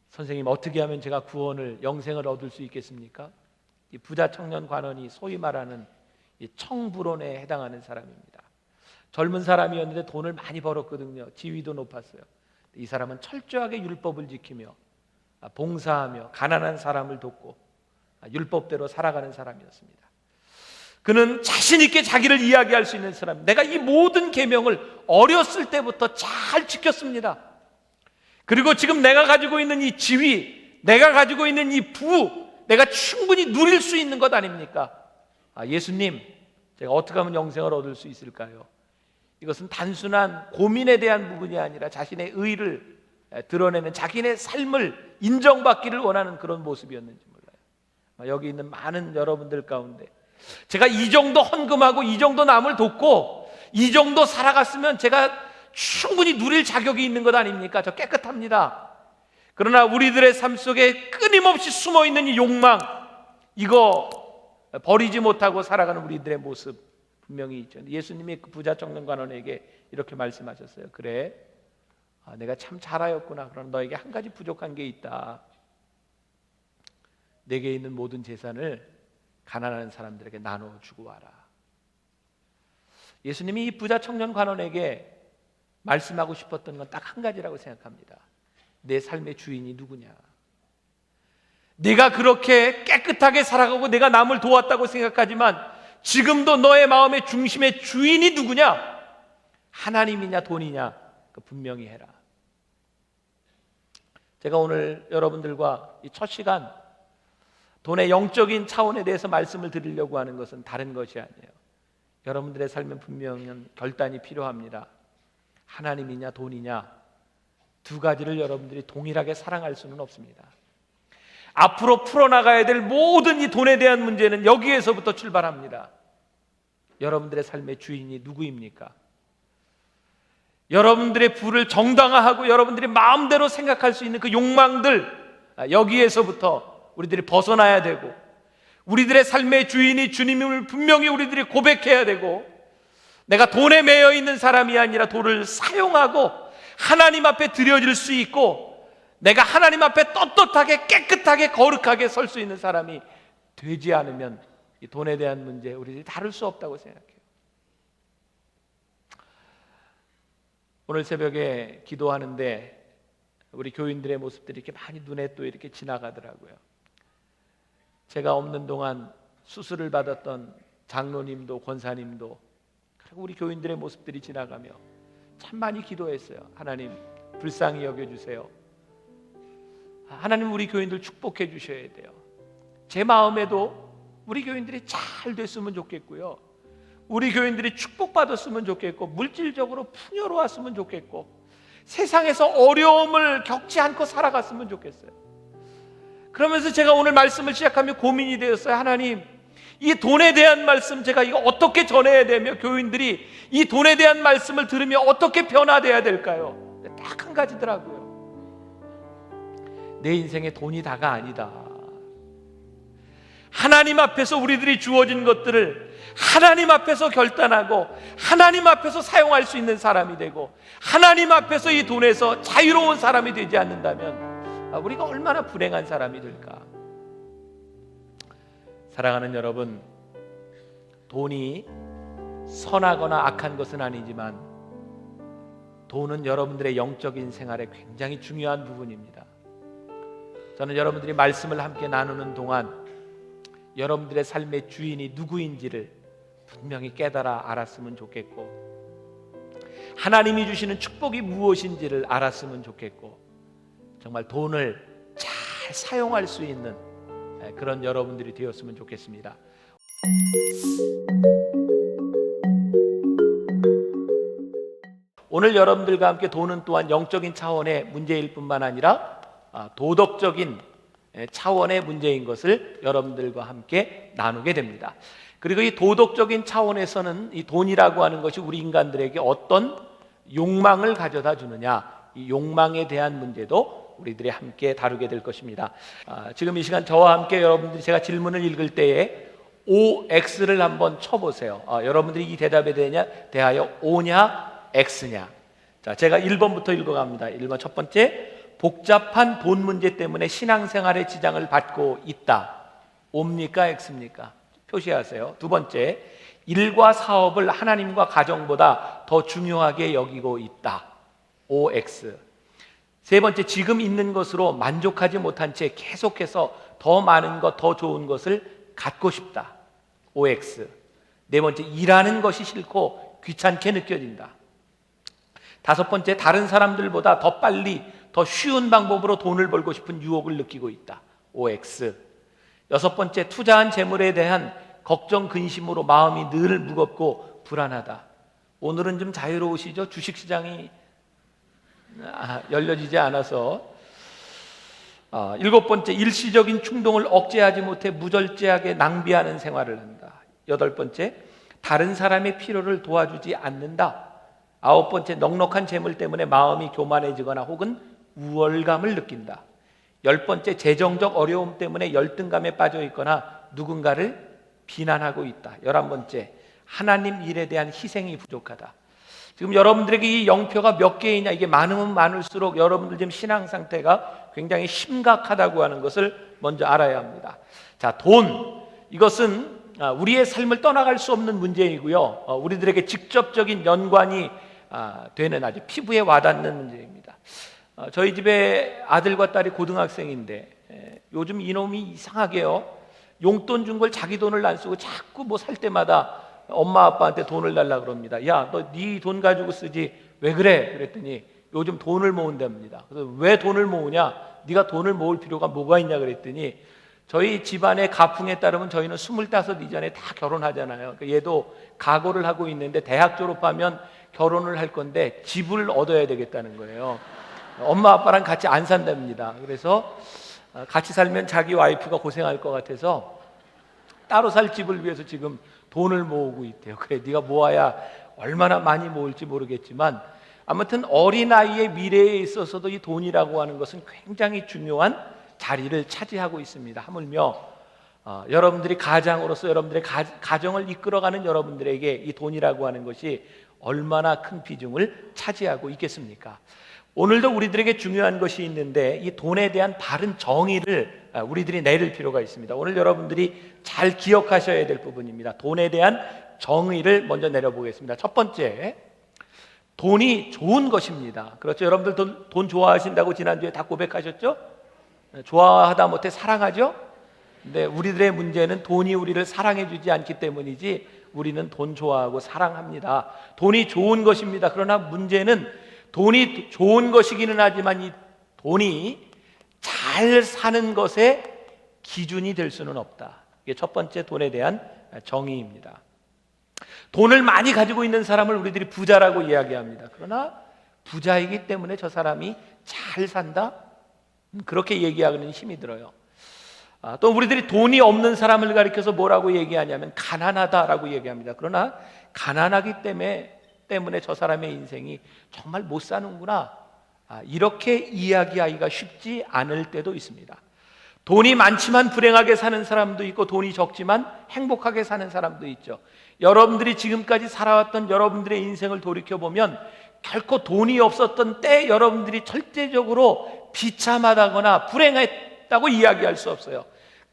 선생님, 어떻게 하면 제가 구원을, 영생을 얻을 수 있겠습니까? 이 부자 청년 관원이 소위 말하는 이 청부론에 해당하는 사람입니다. 젊은 사람이었는데 돈을 많이 벌었거든요. 지위도 높았어요. 이 사람은 철저하게 율법을 지키며 봉사하며 가난한 사람을 돕고 율법대로 살아가는 사람이었습니다. 그는 자신 있게 자기를 이야기할 수 있는 사람. 내가 이 모든 계명을 어렸을 때부터 잘 지켰습니다. 그리고 지금 내가 가지고 있는 이 지위, 내가 가지고 있는 이 부, 내가 충분히 누릴 수 있는 것 아닙니까? 예수님, 제가 어떻게 하면 영생을 얻을 수 있을까요? 이것은 단순한 고민에 대한 부분이 아니라 자신의 의를 드러내는, 자기의 삶을 인정받기를 원하는 그런 모습이었는지 몰라요. 여기 있는 많은 여러분들 가운데 제가 이 정도 헌금하고 이 정도 남을 돕고 이 정도 살아갔으면 제가 충분히 누릴 자격이 있는 것 아닙니까? 저 깨끗합니다. 그러나 우리들의 삶 속에 끊임없이 숨어있는 이 욕망, 이거 버리지 못하고 살아가는 우리들의 모습 분명히 있죠. 예수님이 그 부자 청년 관원에게 이렇게 말씀하셨어요. 그래, 내가 참 잘하였구나. 그러나 너에게 한 가지 부족한 게 있다. 내게 있는 모든 재산을 가난한 사람들에게 나눠주고 와라. 예수님이 이 부자 청년 관원에게 말씀하고 싶었던 건 딱 한 가지라고 생각합니다. 내 삶의 주인이 누구냐? 내가 그렇게 깨끗하게 살아가고 내가 남을 도왔다고 생각하지만 지금도 너의 마음의 중심의 주인이 누구냐? 하나님이냐 돈이냐? 분명히 해라. 제가 오늘 여러분들과 이 첫 시간 돈의 영적인 차원에 대해서 말씀을 드리려고 하는 것은 다른 것이 아니에요. 여러분들의 삶은 분명한 결단이 필요합니다. 하나님이냐 돈이냐, 두 가지를 여러분들이 동일하게 사랑할 수는 없습니다. 앞으로 풀어나가야 될 모든 이 돈에 대한 문제는 여기에서부터 출발합니다. 여러분들의 삶의 주인이 누구입니까? 여러분들의 부를 정당화하고 여러분들이 마음대로 생각할 수 있는 그 욕망들, 여기에서부터 우리들이 벗어나야 되고, 우리들의 삶의 주인이 주님임을 분명히 우리들이 고백해야 되고, 내가 돈에 매여 있는 사람이 아니라 돈을 사용하고 하나님 앞에 드려질 수 있고, 내가 하나님 앞에 떳떳하게 깨끗하게 거룩하게 설 수 있는 사람이 되지 않으면 이 돈에 대한 문제 우리들이 다룰 수 없다고 생각해요. 오늘 새벽에 기도하는데 우리 교인들의 모습들이 이렇게 많이 눈에 또 이렇게 지나가더라고요. 제가 없는 동안 수술을 받았던 장로님도 권사님도, 그리고 우리 교인들의 모습들이 지나가며 참 많이 기도했어요. 하나님 불쌍히 여겨주세요. 하나님 우리 교인들 축복해 주셔야 돼요. 제 마음에도 우리 교인들이 잘 됐으면 좋겠고요, 우리 교인들이 축복받았으면 좋겠고, 물질적으로 풍요로웠으면 좋겠고, 세상에서 어려움을 겪지 않고 살아갔으면 좋겠어요. 그러면서 제가 오늘 말씀을 시작하며 고민이 되었어요. 하나님, 이 돈에 대한 말씀 제가 이거 어떻게 전해야 되며 교인들이 이 돈에 대한 말씀을 들으며 어떻게 변화돼야 될까요? 딱 한 가지더라고요. 내 인생에 돈이 다가 아니다. 하나님 앞에서 우리들이 주어진 것들을 하나님 앞에서 결단하고 하나님 앞에서 사용할 수 있는 사람이 되고, 하나님 앞에서 이 돈에서 자유로운 사람이 되지 않는다면 우리가 얼마나 불행한 사람이 될까. 사랑하는 여러분, 돈이 선하거나 악한 것은 아니지만 돈은 여러분들의 영적인 생활에 굉장히 중요한 부분입니다. 저는 여러분들이 말씀을 함께 나누는 동안 여러분들의 삶의 주인이 누구인지를 분명히 깨달아 알았으면 좋겠고, 하나님이 주시는 축복이 무엇인지를 알았으면 좋겠고, 정말 돈을 잘 사용할 수 있는 그런 여러분들이 되었으면 좋겠습니다. 오늘 여러분들과 함께 돈은 또한 영적인 차원의 문제일 뿐만 아니라 도덕적인 차원의 문제인 것을 여러분들과 함께 나누게 됩니다. 그리고 이 도덕적인 차원에서는 이 돈이라고 하는 것이 우리 인간들에게 어떤 욕망을 가져다 주느냐, 이 욕망에 대한 문제도 우리들이 함께 다루게 될 것입니다. 지금 이 시간 저와 함께 여러분들이 제가 질문을 읽을 때에 OX를 한번 쳐보세요. 여러분들이 이 대답에 대하여 O냐 X냐. 자, 제가 1번부터 읽어갑니다. 1번 첫 번째, 복잡한 돈 문제 때문에 신앙생활에 지장을 받고 있다. O입니까 X입니까? 표시하세요. 두 번째, 일과 사업을 하나님과 가정보다 더 중요하게 여기고 있다. OX. 세 번째, 지금 있는 것으로 만족하지 못한 채 계속해서 더 많은 것, 더 좋은 것을 갖고 싶다. OX. 네 번째, 일하는 것이 싫고 귀찮게 느껴진다. 다섯 번째, 다른 사람들보다 더 빨리 더 쉬운 방법으로 돈을 벌고 싶은 유혹을 느끼고 있다. OX. 여섯 번째, 투자한 재물에 대한 걱정, 근심으로 마음이 늘 무겁고 불안하다. 오늘은 좀 자유로우시죠? 주식시장이 열려지지 않아서. 일곱 번째, 일시적인 충동을 억제하지 못해 무절제하게 낭비하는 생활을 한다. 여덟 번째, 다른 사람의 필요를 도와주지 않는다. 아홉 번째, 넉넉한 재물 때문에 마음이 교만해지거나 혹은 우월감을 느낀다. 열 번째, 재정적 어려움 때문에 열등감에 빠져 있거나 누군가를 비난하고 있다. 11번째, 하나님 일에 대한 희생이 부족하다. 지금 여러분들에게 이 영표가 몇 개이냐, 이게 많으면 많을수록 여러분들 지금 신앙 상태가 굉장히 심각하다고 하는 것을 먼저 알아야 합니다. 자, 돈, 이것은 우리의 삶을 떠나갈 수 없는 문제이고요, 우리들에게 직접적인 연관이 되는 아주 피부에 와닿는 문제입니다. 저희 집에 아들과 딸이 고등학생인데 요즘 이놈이 이상하게요, 용돈 준 걸 자기 돈을 안 쓰고 자꾸 뭐 살 때마다 엄마 아빠한테 돈을 달라 그럽니다. 야, 너 네 돈 가지고 쓰지 왜 그래? 그랬더니 요즘 돈을 모은답니다. 그래서 왜 돈을 모으냐? 네가 돈을 모을 필요가 뭐가 있냐 그랬더니 저희 집안의 가풍에 따르면 저희는 25 이전에 다 결혼하잖아요. 그러니까 얘도 각오를 하고 있는데 대학 졸업하면 결혼을 할 건데 집을 얻어야 되겠다는 거예요. 엄마 아빠랑 같이 안 산답니다. 그래서 같이 살면 자기 와이프가 고생할 것 같아서 따로 살 집을 위해서 지금 돈을 모으고 있대요. 그래, 네가 모아야 얼마나 많이 모을지 모르겠지만 아무튼 어린아이의 미래에 있어서도 이 돈이라고 하는 것은 굉장히 중요한 자리를 차지하고 있습니다. 하물며 여러분들이 가장으로서 여러분들의 가정을 이끌어가는 여러분들에게 이 돈이라고 하는 것이 얼마나 큰 비중을 차지하고 있겠습니까? 오늘도 우리들에게 중요한 것이 있는데 이 돈에 대한 바른 정의를 우리들이 내릴 필요가 있습니다. 오늘 여러분들이 잘 기억하셔야 될 부분입니다. 돈에 대한 정의를 먼저 내려보겠습니다. 첫 번째, 돈이 좋은 것입니다. 그렇죠? 여러분들 돈 좋아하신다고 지난주에 다 고백하셨죠? 좋아하다 못해 사랑하죠? 근데 우리들의 문제는 돈이 우리를 사랑해 주지 않기 때문이지 우리는 돈 좋아하고 사랑합니다. 돈이 좋은 것입니다. 그러나 문제는 돈이 좋은 것이기는 하지만 이 돈이 잘 사는 것의 기준이 될 수는 없다. 이게 첫 번째 돈에 대한 정의입니다. 돈을 많이 가지고 있는 사람을 우리들이 부자라고 이야기합니다. 그러나 부자이기 때문에 저 사람이 잘 산다? 그렇게 얘기하기는 힘이 들어요. 또 우리들이 돈이 없는 사람을 가리켜서 뭐라고 얘기하냐면 가난하다라고 얘기합니다. 그러나 가난하기 때문에 저 사람의 인생이 정말 못 사는구나, 이렇게 이야기하기가 쉽지 않을 때도 있습니다. 돈이 많지만 불행하게 사는 사람도 있고 돈이 적지만 행복하게 사는 사람도 있죠. 여러분들이 지금까지 살아왔던 여러분들의 인생을 돌이켜보면 결코 돈이 없었던 때 여러분들이 절대적으로 비참하다거나 불행했다고 이야기할 수 없어요.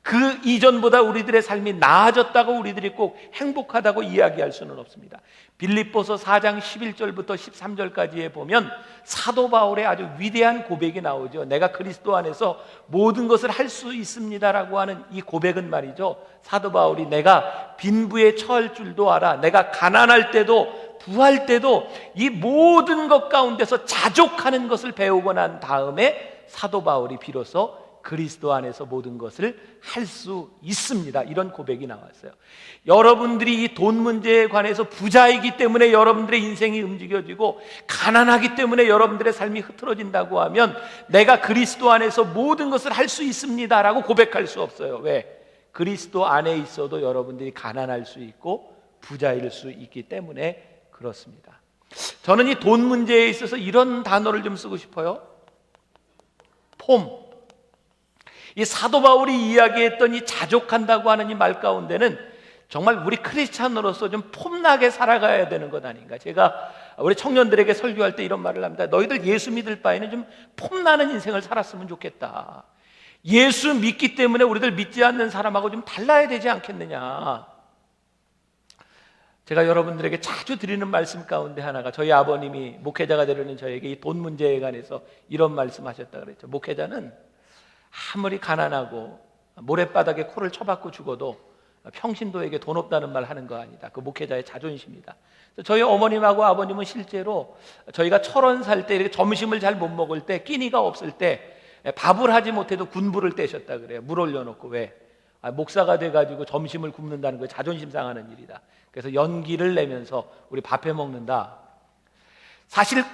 그 이전보다 우리들의 삶이 나아졌다고 우리들이 꼭 행복하다고 이야기할 수는 없습니다. 빌립보서 4장 11절부터 13절까지에 보면 사도 바울의 아주 위대한 고백이 나오죠. 내가 그리스도 안에서 모든 것을 할 수 있습니다라고 하는 이 고백은 말이죠, 사도 바울이 내가 빈부에 처할 줄도 알아, 내가 가난할 때도 부할 때도 이 모든 것 가운데서 자족하는 것을 배우고 난 다음에 사도 바울이 비로소 그리스도 안에서 모든 것을 할 수 있습니다, 이런 고백이 나왔어요. 여러분들이 이 돈 문제에 관해서 부자이기 때문에 여러분들의 인생이 움직여지고 가난하기 때문에 여러분들의 삶이 흐트러진다고 하면 내가 그리스도 안에서 모든 것을 할 수 있습니다라고 고백할 수 없어요. 왜? 그리스도 안에 있어도 여러분들이 가난할 수 있고 부자일 수 있기 때문에 그렇습니다. 저는 이 돈 문제에 있어서 이런 단어를 좀 쓰고 싶어요. 폼. 이 사도 바울이 이야기했던 이 자족한다고 하는 이 말 가운데는 정말 우리 크리스찬으로서 좀 폼나게 살아가야 되는 것 아닌가. 제가 우리 청년들에게 설교할 때 이런 말을 합니다. 너희들 예수 믿을 바에는 좀 폼나는 인생을 살았으면 좋겠다. 예수 믿기 때문에 우리들 믿지 않는 사람하고 좀 달라야 되지 않겠느냐. 제가 여러분들에게 자주 드리는 말씀 가운데 하나가, 저희 아버님이 목회자가 되려는 저에게 이 돈 문제에 관해서 이런 말씀하셨다 그랬죠. 목회자는 아무리 가난하고 모래바닥에 코를 쳐박고 죽어도 평신도에게 돈 없다는 말 하는 거 아니다. 그 목회자의 자존심이다. 저희 어머님하고 아버님은 실제로 저희가 철원 살 때 이렇게 점심을 잘 못 먹을 때, 끼니가 없을 때 밥을 하지 못해도 군부를 떼셨다 그래요. 물 올려놓고. 왜? 목사가 돼가지고 점심을 굶는다는 거 자존심 상하는 일이다. 그래서 연기를 내면서 우리 밥해 먹는다. 사실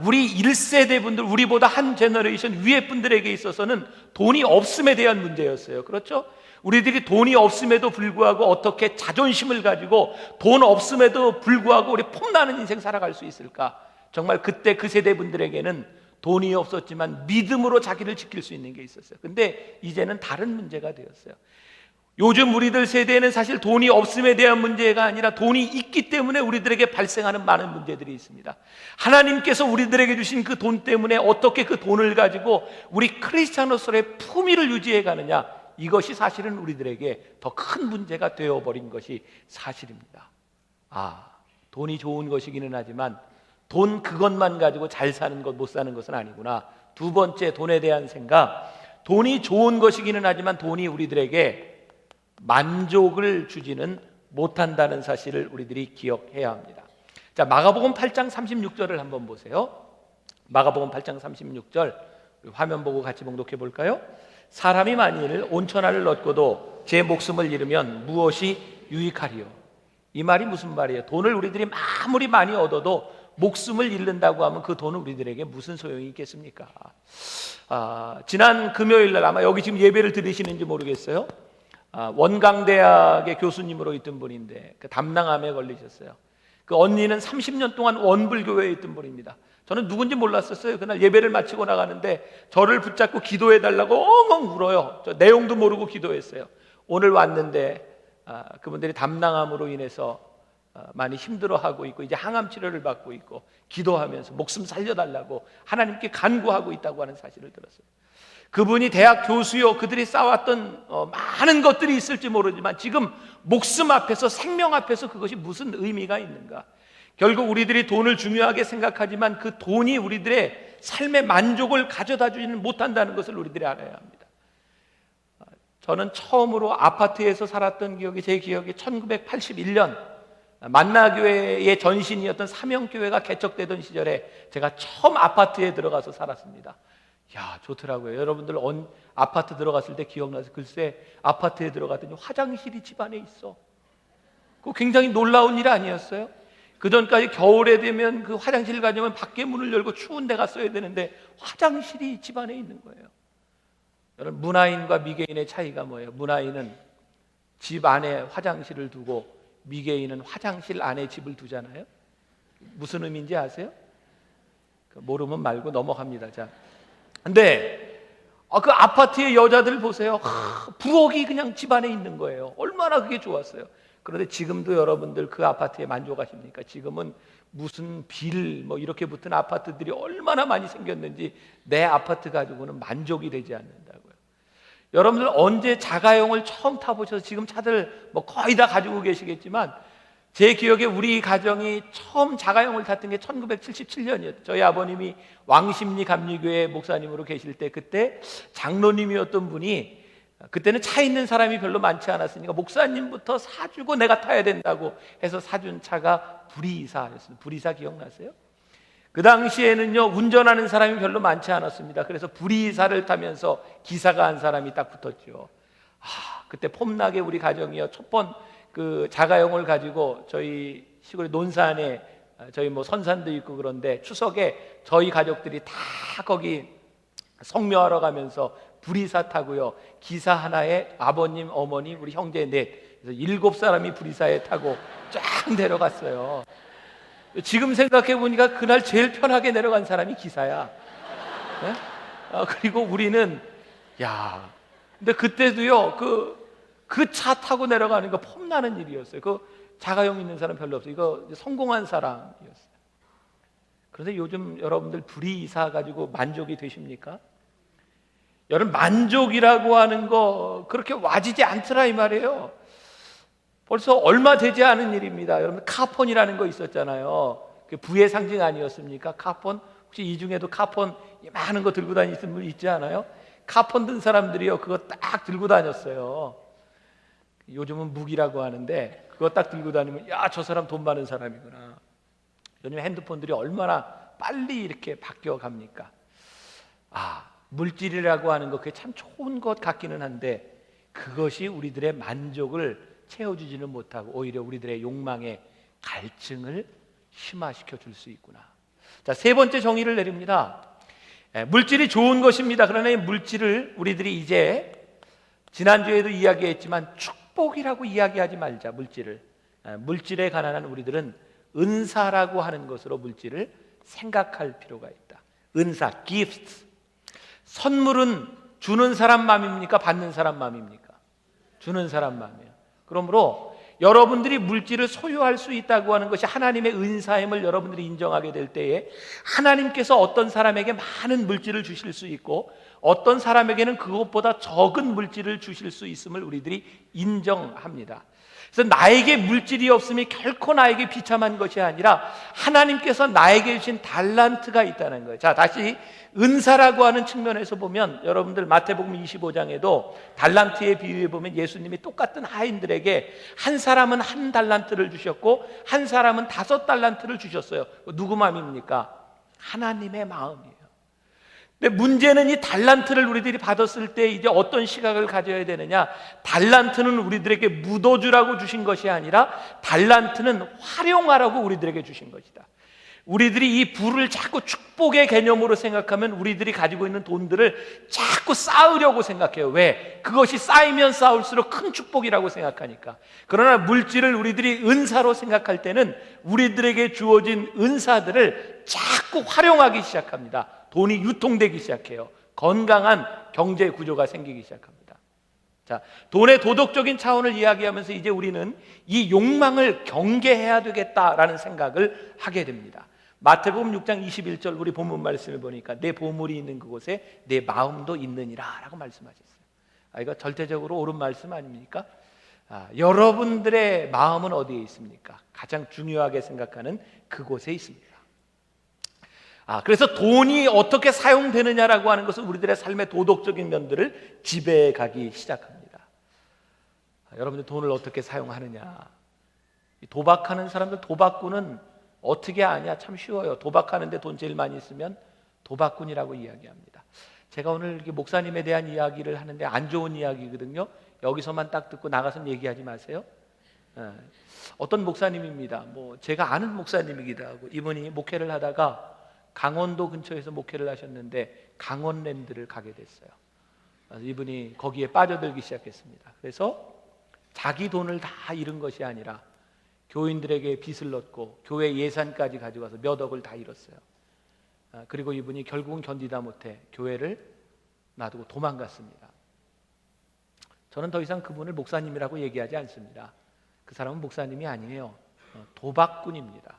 우리 1세대 분들, 우리보다 한 제너레이션 위에 분들에게 있어서는 돈이 없음에 대한 문제였어요. 그렇죠? 우리들이 돈이 없음에도 불구하고 어떻게 자존심을 가지고 돈 없음에도 불구하고 우리 폼나는 인생 살아갈 수 있을까? 정말 그때 그 세대 분들에게는 돈이 없었지만 믿음으로 자기를 지킬 수 있는 게 있었어요. 근데 이제는 다른 문제가 되었어요. 요즘 우리들 세대에는 사실 돈이 없음에 대한 문제가 아니라 돈이 있기 때문에 우리들에게 발생하는 많은 문제들이 있습니다. 하나님께서 우리들에게 주신 그 돈 때문에 어떻게 그 돈을 가지고 우리 크리스찬으로서의 품위를 유지해 가느냐, 이것이 사실은 우리들에게 더 큰 문제가 되어버린 것이 사실입니다. 돈이 좋은 것이기는 하지만 돈 그것만 가지고 잘 사는 것, 못 사는 것은 아니구나. 두 번째, 돈에 대한 생각. 돈이 좋은 것이기는 하지만 돈이 우리들에게 만족을 주지는 못한다는 사실을 우리들이 기억해야 합니다. 자, 마가복음 8장 36절을 한번 보세요. 마가복음 8장 36절 화면 보고 같이 봉독해 볼까요? 사람이 만일 온천하를 얻고도 제 목숨을 잃으면 무엇이 유익하리요? 이 말이 무슨 말이에요? 돈을 우리들이 아무리 많이 얻어도 목숨을 잃는다고 하면 그 돈은 우리들에게 무슨 소용이 있겠습니까? 지난 금요일 날, 아마 여기 지금 예배를 들으시는지 모르겠어요. 원광대학의 교수님으로 있던 분인데 그 담낭암에 걸리셨어요. 그 언니는 30년 동안 원불교회에 있던 분입니다. 저는 누군지 몰랐었어요. 그날 예배를 마치고 나가는데 저를 붙잡고 기도해달라고 엉엉 울어요. 저 내용도 모르고 기도했어요. 오늘 왔는데 그분들이 담낭암으로 인해서 많이 힘들어하고 있고 이제 항암 치료를 받고 있고 기도하면서 목숨 살려달라고 하나님께 간구하고 있다고 하는 사실을 들었어요. 그분이 대학 교수요, 그들이 쌓았던 많은 것들이 있을지 모르지만 지금 목숨 앞에서, 생명 앞에서 그것이 무슨 의미가 있는가? 결국 우리들이 돈을 중요하게 생각하지만 그 돈이 우리들의 삶의 만족을 가져다 주지는 못한다는 것을 우리들이 알아야 합니다. 저는 처음으로 아파트에서 살았던 기억이, 제 기억이 1981년 만나교회의 전신이었던 사명교회가 개척되던 시절에 제가 처음 아파트에 들어가서 살았습니다. 야, 좋더라고요. 여러분들 아파트 들어갔을 때 기억나세요? 글쎄, 아파트에 들어갔더니 화장실이 집안에 있어. 그거 굉장히 놀라운 일 아니었어요? 그 전까지 겨울에 되면 그 화장실 가려면 밖에 문을 열고 추운 데 갔어야 되는데 화장실이 집안에 있는 거예요. 여러분, 문화인과 미개인의 차이가 뭐예요? 문화인은 집 안에 화장실을 두고 미개인은 화장실 안에 집을 두잖아요. 무슨 의미인지 아세요? 모르면 말고 넘어갑니다. 자, 근데 그 아파트의 여자들 보세요. 부엌이 그냥 집안에 있는 거예요. 얼마나 그게 좋았어요. 그런데 지금도 여러분들 그 아파트에 만족하십니까? 지금은 무슨 빌 이렇게 붙은 아파트들이 얼마나 많이 생겼는지 내 아파트 가지고는 만족이 되지 않는다고요. 여러분들 언제 자가용을 처음 타보셔서 지금 차들 거의 다 가지고 계시겠지만 제 기억에 우리 가정이 처음 자가용을 탔던 게 1977년이었어요. 저희 아버님이 왕십리 감리교회 목사님으로 계실 때 그때 장로님이었던 분이, 그때는 차 있는 사람이 별로 많지 않았으니까 목사님부터 사주고 내가 타야 된다고 해서 사준 차가 불이사였어요. 불이사 기억나세요? 그 당시에는요, 운전하는 사람이 별로 많지 않았습니다. 그래서 불이사를 타면서 기사가 한 사람이 딱 붙었죠. 그때 폼나게 우리 가정이요, 첫 번 그 자가용을 가지고 저희 시골의 논산에 저희 선산도 있고 그런데 추석에 저희 가족들이 다 거기 성묘하러 가면서 불이사 타고요, 기사 하나에 아버님, 어머니, 우리 형제 넷, 그래서 7사람이 불이사에 타고 쫙 내려갔어요. 지금 생각해 보니까 그날 제일 편하게 내려간 사람이 기사야. 네? 그리고 우리는 근데 그때도요, 그 차 타고 내려가는 거 폼나는 일이었어요. 그 자가용 있는 사람 별로 없어요. 이거 성공한 사람이었어요. 그런데 요즘 여러분들 불이사 가지고 만족이 되십니까? 여러분, 만족이라고 하는 거 그렇게 와지지 않더라 이 말이에요. 벌써 얼마 되지 않은 일입니다. 여러분, 카폰이라는 거 있었잖아요. 그 부의 상징 아니었습니까? 카폰. 혹시 이 중에도 카폰 많은 거 들고 다니시는 분 있지 않아요? 카폰 든 사람들이요, 그거 딱 들고 다녔어요. 요즘은 무기라고 하는데 그거 딱 들고 다니면 야, 저 사람 돈 많은 사람이구나. 요즘 핸드폰들이 얼마나 빨리 이렇게 바뀌어 갑니까? 물질이라고 하는 거 그게 참 좋은 것 같기는 한데 그것이 우리들의 만족을 채워주지는 못하고 오히려 우리들의 욕망의 갈증을 심화시켜 줄 수 있구나. 자, 세 번째 정의를 내립니다. 물질이 좋은 것입니다. 그러나 이 물질을 우리들이 이제 지난주에도 이야기했지만 축복이라고 이야기하지 말자. 물질에 관한 우리들은 은사라고 하는 것으로 물질을 생각할 필요가 있다. 은사, gifts. 선물은 주는 사람 마음입니까? 받는 사람 마음입니까? 주는 사람 마음이에요. 그러므로 여러분들이 물질을 소유할 수 있다고 하는 것이 하나님의 은사임을 여러분들이 인정하게 될 때에 하나님께서 어떤 사람에게 많은 물질을 주실 수 있고 어떤 사람에게는 그것보다 적은 물질을 주실 수 있음을 우리들이 인정합니다. 그래서 나에게 물질이 없음이 결코 나에게 비참한 것이 아니라 하나님께서 나에게 주신 달란트가 있다는 거예요. 자, 다시 은사라고 하는 측면에서 보면 여러분들 마태복음 25장에도 달란트의 비유에 보면 예수님이 똑같은 하인들에게 한 사람은 1달란트를 주셨고 한 사람은 5달란트를 주셨어요. 누구 마음입니까? 하나님의 마음이에요. 근데 문제는 이 달란트를 우리들이 받았을 때 이제 어떤 시각을 가져야 되느냐? 달란트는 우리들에게 묻어주라고 주신 것이 아니라 달란트는 활용하라고 우리들에게 주신 것이다. 우리들이 이 부를 자꾸 축복의 개념으로 생각하면 우리들이 가지고 있는 돈들을 자꾸 쌓으려고 생각해요. 왜? 그것이 쌓이면 쌓을수록 큰 축복이라고 생각하니까. 그러나 물질을 우리들이 은사로 생각할 때는 우리들에게 주어진 은사들을 자꾸 활용하기 시작합니다. 돈이 유통되기 시작해요. 건강한 경제 구조가 생기기 시작합니다. 자, 돈의 도덕적인 차원을 이야기하면서 이제 우리는 이 욕망을 경계해야 되겠다라는 생각을 하게 됩니다. 마태복음 6장 21절 우리 본문 말씀을 보니까 내 보물이 있는 그곳에 내 마음도 있느니라 라고 말씀하셨어요. 이거 절대적으로 옳은 말씀 아닙니까? 여러분들의 마음은 어디에 있습니까? 가장 중요하게 생각하는 그곳에 있습니다. 그래서 돈이 어떻게 사용되느냐라고 하는 것은 우리들의 삶의 도덕적인 면들을 지배해 가기 시작합니다. 여러분들 돈을 어떻게 사용하느냐? 도박하는 사람들 도박꾼은 어떻게 아냐? 참 쉬워요. 도박하는데 돈 제일 많이 쓰면 도박꾼이라고 이야기합니다. 제가 오늘 이렇게 목사님에 대한 이야기를 하는데 안 좋은 이야기거든요. 여기서만 딱 듣고 나가서는 얘기하지 마세요. 어떤 목사님입니다. 제가 아는 목사님이기도 하고 이분이 목회를 하다가 강원도 근처에서 목회를 하셨는데 강원랜드를 가게 됐어요. 이분이 거기에 빠져들기 시작했습니다. 그래서 자기 돈을 다 잃은 것이 아니라 교인들에게 빚을 넣고 교회 예산까지 가져가서 몇 억을 다 잃었어요. 그리고 이분이 결국은 견디다 못해 교회를 놔두고 도망갔습니다. 저는 더 이상 그분을 목사님이라고 얘기하지 않습니다. 그 사람은 목사님이 아니에요. 도박꾼입니다.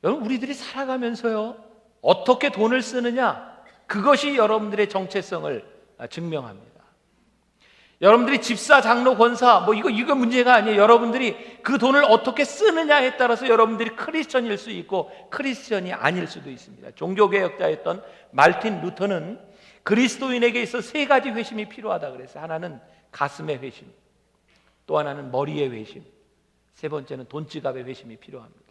여러분, 우리들이 살아가면서요, 어떻게 돈을 쓰느냐, 그것이 여러분들의 정체성을 증명합니다. 여러분들이 집사, 장로, 권사, 이거 문제가 아니에요. 여러분들이 그 돈을 어떻게 쓰느냐에 따라서 여러분들이 크리스천일 수 있고 크리스천이 아닐 수도 있습니다. 종교개혁자였던 말틴 루터는 그리스도인에게 있어 3가지 회심이 필요하다 그랬어요. 하나는 가슴의 회심, 또 하나는 머리의 회심, 세 번째는 돈지갑의 회심이 필요합니다.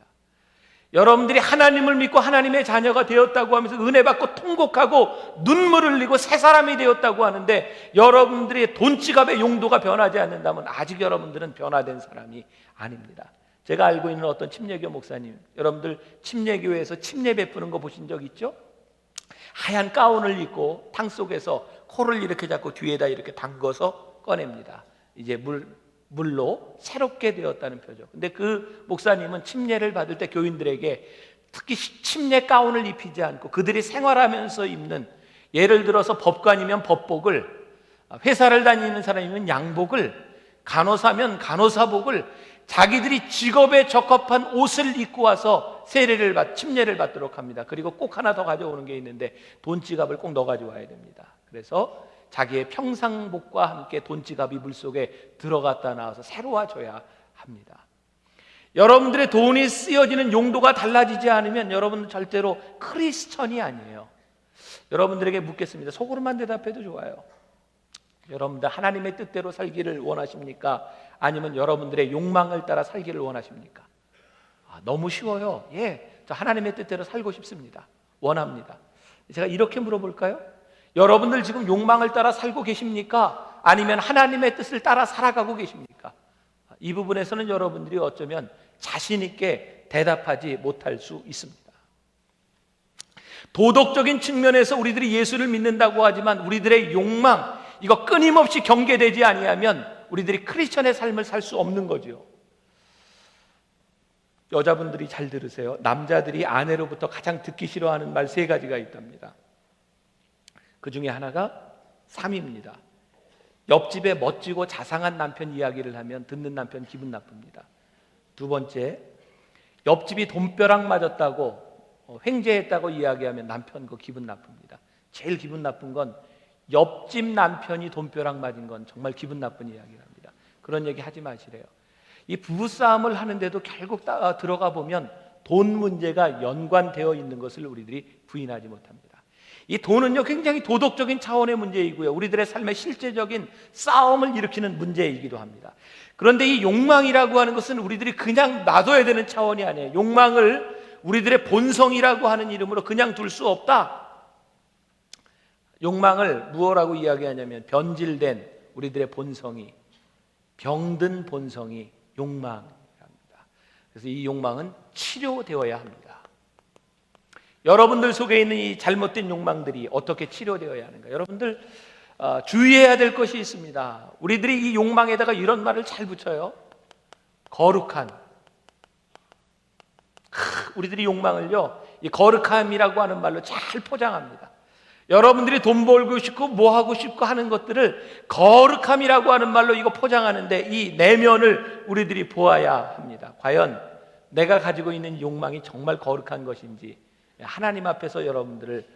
여러분들이 하나님을 믿고 하나님의 자녀가 되었다고 하면서 은혜 받고 통곡하고 눈물을 흘리고 새 사람이 되었다고 하는데 여러분들의 돈지갑의 용도가 변하지 않는다면 아직 여러분들은 변화된 사람이 아닙니다. 제가 알고 있는 어떤 침례교 목사님, 여러분들 침례교회에서 침례 베푸는 거 보신 적 있죠? 하얀 가운을 입고 탕 속에서 코를 이렇게 잡고 뒤에다 이렇게 담궈서 꺼냅니다. 이제 물로 새롭게 되었다는 표죠. 근데 그 목사님은 침례를 받을 때 교인들에게 특히 침례 가운을 입히지 않고 그들이 생활하면서 입는, 예를 들어서 법관이면 법복을, 회사를 다니는 사람이면 양복을, 간호사면 간호사복을, 자기들이 직업에 적합한 옷을 입고 와서 침례를 받도록 합니다. 그리고 꼭 하나 더 가져오는 게 있는데 돈지갑을 꼭 넣어 가져와야 됩니다. 그래서 자기의 평상복과 함께 돈지갑이 물속에 들어갔다 나와서 새로워져야 합니다. 여러분들의 돈이 쓰여지는 용도가 달라지지 않으면 여러분은 절대로 크리스천이 아니에요. 여러분들에게 묻겠습니다. 속으로만 대답해도 좋아요. 여러분들 하나님의 뜻대로 살기를 원하십니까? 아니면 여러분들의 욕망을 따라 살기를 원하십니까? 너무 쉬워요. 저 하나님의 뜻대로 살고 싶습니다. 원합니다. 제가 이렇게 물어볼까요? 여러분들 지금 욕망을 따라 살고 계십니까? 아니면 하나님의 뜻을 따라 살아가고 계십니까? 이 부분에서는 여러분들이 어쩌면 자신 있게 대답하지 못할 수 있습니다. 도덕적인 측면에서 우리들이 예수를 믿는다고 하지만 우리들의 욕망, 이거 끊임없이 경계되지 아니하면 우리들이 크리스천의 삶을 살 수 없는 거죠. 여자분들이 잘 들으세요. 남자들이 아내로부터 가장 듣기 싫어하는 말 3가지가 있답니다. 그 중에 하나가 3입니다. 옆집에 멋지고 자상한 남편 이야기를 하면 듣는 남편 기분 나쁩니다. 2번째, 옆집이 돈벼락 맞았다고 횡재했다고 이야기하면 남편 그 기분 나쁩니다. 제일 기분 나쁜 건 옆집 남편이 돈벼락 맞은 건 정말 기분 나쁜 이야기랍니다. 그런 얘기 하지 마시래요. 이 부부싸움을 하는데도 결국 들어가 보면 돈 문제가 연관되어 있는 것을 우리들이 부인하지 못합니다. 이 돈은요 굉장히 도덕적인 차원의 문제이고요, 우리들의 삶의 실제적인 싸움을 일으키는 문제이기도 합니다. 그런데 이 욕망이라고 하는 것은 우리들이 그냥 놔둬야 되는 차원이 아니에요. 욕망을 우리들의 본성이라고 하는 이름으로 그냥 둘 수 없다. 욕망을 무엇라고 이야기하냐면 변질된 우리들의 본성이, 병든 본성이 욕망이랍니다. 그래서 이 욕망은 치료되어야 합니다. 여러분들 속에 있는 이 잘못된 욕망들이 어떻게 치료되어야 하는가? 여러분들 주의해야 될 것이 있습니다. 우리들이 이 욕망에다가 이런 말을 잘 붙여요. 거룩한. 우리들이 욕망을요, 이 거룩함이라고 하는 말로 잘 포장합니다. 여러분들이 돈 벌고 싶고 뭐 하고 싶고 하는 것들을 거룩함이라고 하는 말로 이거 포장하는데 이 내면을 우리들이 보아야 합니다. 과연 내가 가지고 있는 욕망이 정말 거룩한 것인지 하나님 앞에서 여러분들을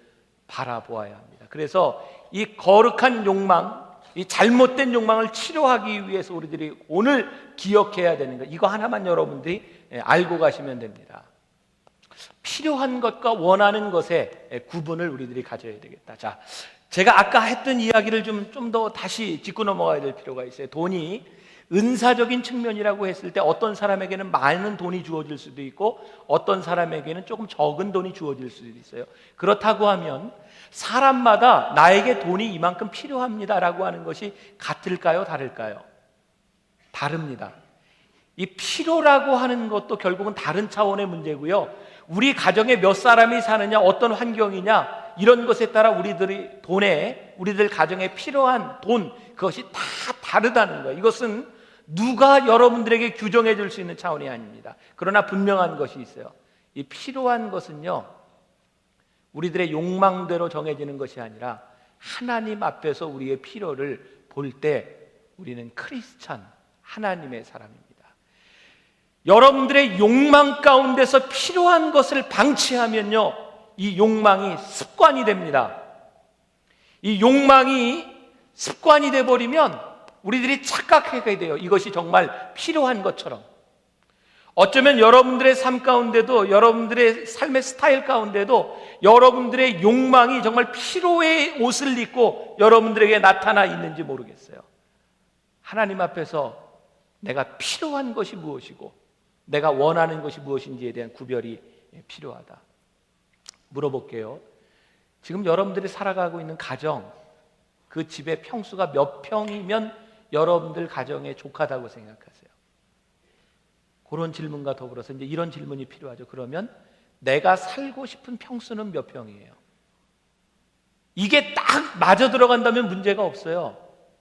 바라보아야 합니다. 그래서 이 거룩한 욕망, 이 잘못된 욕망을 치료하기 위해서 우리들이 오늘 기억해야 되는 것, 이거 하나만 여러분들이 알고 가시면 됩니다. 필요한 것과 원하는 것의 구분을 우리들이 가져야 되겠다. 자, 제가 아까 했던 이야기를 좀 더 다시 짚고 넘어가야 될 필요가 있어요. 돈이 은사적인 측면이라고 했을 때 어떤 사람에게는 많은 돈이 주어질 수도 있고 어떤 사람에게는 조금 적은 돈이 주어질 수도 있어요. 그렇다고 하면 사람마다 나에게 돈이 이만큼 필요합니다라고 하는 것이 같을까요? 다를까요? 다릅니다. 이 필요라고 하는 것도 결국은 다른 차원의 문제고요, 우리 가정에 몇 사람이 사느냐, 어떤 환경이냐, 이런 것에 따라 우리들 가정에 필요한 돈, 그것이 다 다르다는 거예요. 이것은 누가 여러분들에게 규정해 줄 수 있는 차원이 아닙니다. 그러나 분명한 것이 있어요. 이 필요한 것은요, 우리들의 욕망대로 정해지는 것이 아니라 하나님 앞에서 우리의 필요를 볼 때 우리는 크리스찬, 하나님의 사람입니다. 여러분들의 욕망 가운데서 필요한 것을 방치하면요, 이 욕망이 습관이 됩니다. 이 욕망이 습관이 돼버리면 우리들이 착각하게 돼요. 이것이 정말 필요한 것처럼. 어쩌면 여러분들의 삶 가운데도, 여러분들의 삶의 스타일 가운데도 여러분들의 욕망이 정말 필요의 옷을 입고 여러분들에게 나타나 있는지 모르겠어요. 하나님 앞에서 내가 필요한 것이 무엇이고 내가 원하는 것이 무엇인지에 대한 구별이 필요하다. 물어볼게요. 지금 여러분들이 살아가고 있는 가정, 그 집의 평수가 몇 평이면 여러분들 가정에 족하다고 생각하세요? 그런 질문과 더불어서 이제 이런 질문이 필요하죠. 그러면 내가 살고 싶은 평수는 몇 평이에요? 이게 딱 맞아 들어간다면 문제가 없어요.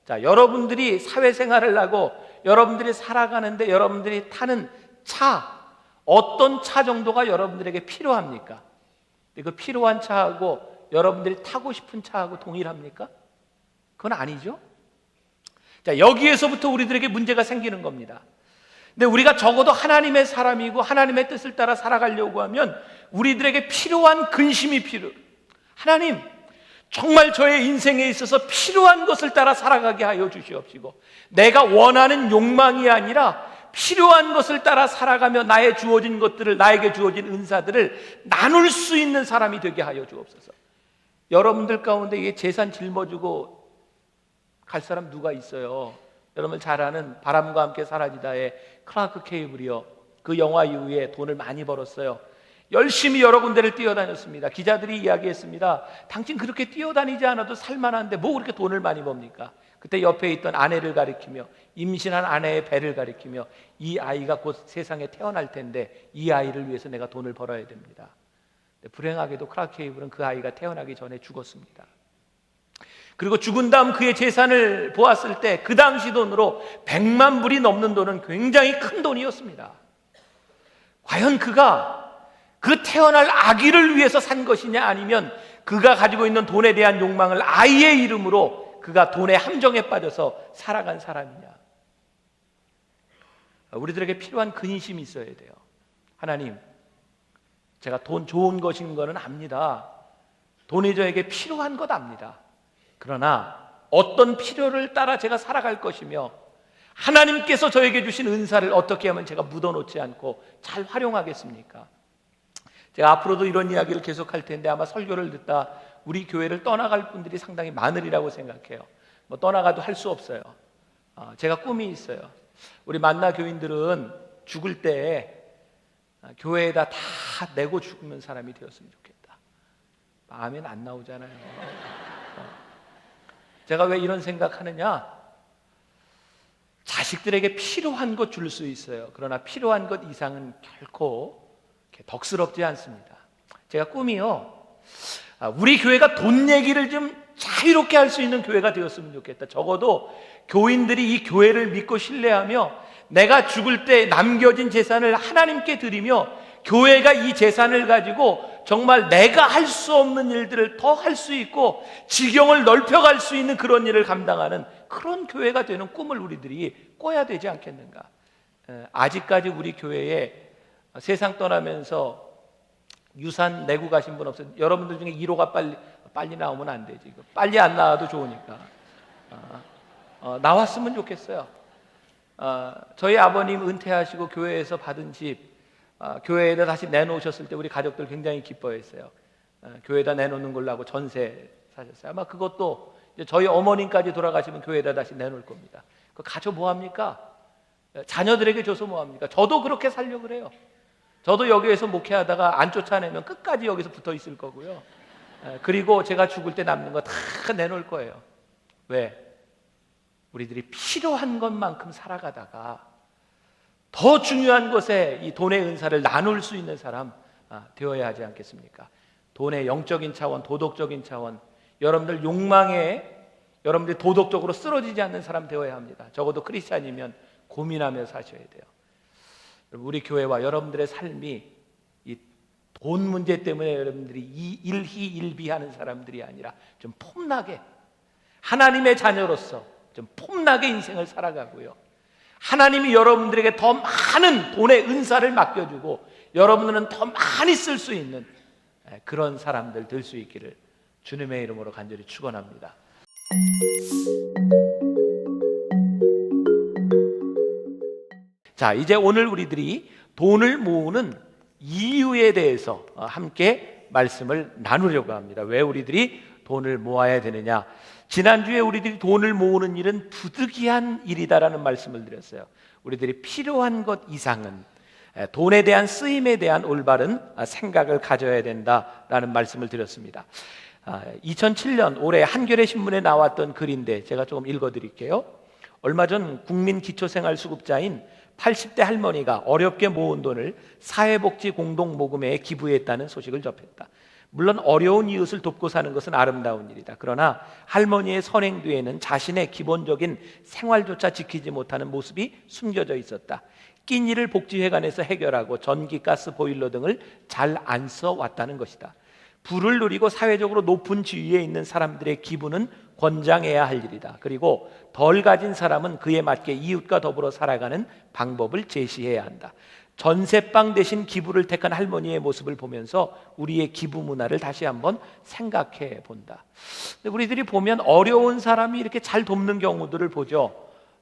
자, 여러분들이 사회생활을 하고 여러분들이 살아가는데 여러분들이 타는 차, 어떤 차 정도가 여러분들에게 필요합니까? 그 필요한 차하고 여러분들이 타고 싶은 차하고 동일합니까? 그건 아니죠. 자, 여기에서부터 우리들에게 문제가 생기는 겁니다. 근데 우리가 적어도 하나님의 사람이고 하나님의 뜻을 따라 살아가려고 하면 우리들에게 필요한 근심이 하나님, 정말 저의 인생에 있어서 필요한 것을 따라 살아가게 하여 주시옵시고, 내가 원하는 욕망이 아니라 필요한 것을 따라 살아가며 나의 주어진 것들을, 나에게 주어진 은사들을 나눌 수 있는 사람이 되게 하여 주옵소서. 여러분들 가운데 이게 재산 짊어지고 갈 사람 누가 있어요? 여러분 잘 아는 바람과 함께 사라지다의 클라크 케이블이요, 그 영화 이후에 돈을 많이 벌었어요. 열심히 여러 군데를 뛰어다녔습니다. 기자들이 이야기했습니다. 당신 그렇게 뛰어다니지 않아도 살만한데 뭐 그렇게 돈을 많이 법니까? 그때 옆에 있던 아내를 가리키며, 임신한 아내의 배를 가리키며, 이 아이가 곧 세상에 태어날 텐데 이 아이를 위해서 내가 돈을 벌어야 됩니다. 불행하게도 클라크 케이블은 그 아이가 태어나기 전에 죽었습니다. 그리고 죽은 다음 그의 재산을 보았을 때 그 당시 돈으로 100만 불이 넘는 돈은 굉장히 큰 돈이었습니다. 과연 그가 그 태어날 아기를 위해서 산 것이냐, 아니면 그가 가지고 있는 돈에 대한 욕망을 아이의 이름으로 그가 돈의 함정에 빠져서 살아간 사람이냐. 우리들에게 필요한 근심이 있어야 돼요. 하나님, 제가 돈 좋은 것인 거는 압니다. 돈이 저에게 필요한 것 압니다. 그러나 어떤 필요를 따라 제가 살아갈 것이며, 하나님께서 저에게 주신 은사를 어떻게 하면 제가 묻어놓지 않고 잘 활용하겠습니까? 제가 앞으로도 이런 이야기를 계속할 텐데 아마 설교를 듣다 우리 교회를 떠나갈 분들이 상당히 많으리라고 생각해요. 뭐 떠나가도 할 수 없어요. 제가 꿈이 있어요. 우리 만나 교인들은 죽을 때 교회에다 다 내고 죽는 사람이 되었으면 좋겠다. 아멘 안 나오잖아요. 제가 왜 이런 생각하느냐? 자식들에게 필요한 것 줄 수 있어요. 그러나 필요한 것 이상은 결코 덕스럽지 않습니다. 제가 꿈이요, 우리 교회가 돈 얘기를 좀 자유롭게 할 수 있는 교회가 되었으면 좋겠다. 적어도 교인들이 이 교회를 믿고 신뢰하며 내가 죽을 때 남겨진 재산을 하나님께 드리며 교회가 이 재산을 가지고 정말 내가 할 수 없는 일들을 더 할 수 있고 지경을 넓혀갈 수 있는 그런 일을 감당하는 그런 교회가 되는 꿈을 우리들이 꿔야 되지 않겠는가. 아직까지 우리 교회에 세상 떠나면서 유산 내고 가신 분 없어요? 여러분들 중에 1호가 빨리 나오면 안 되지. 빨리 안 나와도 좋으니까 나왔으면 좋겠어요. 저희 아버님 은퇴하시고 교회에서 받은 집 교회에다 다시 내놓으셨을 때 우리 가족들 굉장히 기뻐했어요. 교회에다 내놓는 걸로 하고 전세 사셨어요. 아마 그것도 이제 저희 어머님까지 돌아가시면 교회에다 다시 내놓을 겁니다. 그거 가져 뭐합니까? 자녀들에게 줘서 뭐합니까? 저도 그렇게 살려고 그래요. 저도 여기에서 목회하다가 안 쫓아내면 끝까지 여기서 붙어 있을 거고요. 그리고 제가 죽을 때 남는 거 다 내놓을 거예요. 왜? 우리들이 필요한 것만큼 살아가다가 더 중요한 것에 이 돈의 은사를 나눌 수 있는 사람 되어야 하지 않겠습니까? 돈의 영적인 차원, 도덕적인 차원, 여러분들 욕망에 여러분들이 도덕적으로 쓰러지지 않는 사람 되어야 합니다. 적어도 크리스찬이면 고민하며 사셔야 돼요. 우리 교회와 여러분들의 삶이 이 돈 문제 때문에 여러분들이 일희일비하는 사람들이 아니라 좀 폼나게 하나님의 자녀로서 좀 폼나게 인생을 살아가고요, 하나님이 여러분들에게 더 많은 돈의 은사를 맡겨주고 여러분들은 더 많이 쓸 수 있는 그런 사람들 될 수 있기를 주님의 이름으로 간절히 축원합니다. 자, 이제 오늘 우리들이 돈을 모으는 이유에 대해서 함께 말씀을 나누려고 합니다. 왜 우리들이 돈을 모아야 되느냐? 지난주에 우리들이 돈을 모으는 일은 부득이한 일이다라는 말씀을 드렸어요. 우리들이 필요한 것 이상은 돈에 대한 쓰임에 대한 올바른 생각을 가져야 된다라는 말씀을 드렸습니다. 2007년 올해 한겨레 신문에 나왔던 글인데 제가 조금 읽어드릴게요. 얼마 전 국민기초생활수급자인 80대 할머니가 어렵게 모은 돈을 사회복지 공동모금회에 기부했다는 소식을 접했다. 물론 어려운 이웃을 돕고 사는 것은 아름다운 일이다. 그러나 할머니의 선행 뒤에는 자신의 기본적인 생활조차 지키지 못하는 모습이 숨겨져 있었다. 끼니를 복지회관에서 해결하고 전기, 가스, 보일러 등을 잘 안 써왔다는 것이다. 부를 누리고 사회적으로 높은 지위에 있는 사람들의 기부는 권장해야 할 일이다. 그리고 덜 가진 사람은 그에 맞게 이웃과 더불어 살아가는 방법을 제시해야 한다. 전세방 대신 기부를 택한 할머니의 모습을 보면서 우리의 기부 문화를 다시 한번 생각해 본다. 우리들이 보면 어려운 사람이 이렇게 잘 돕는 경우들을 보죠.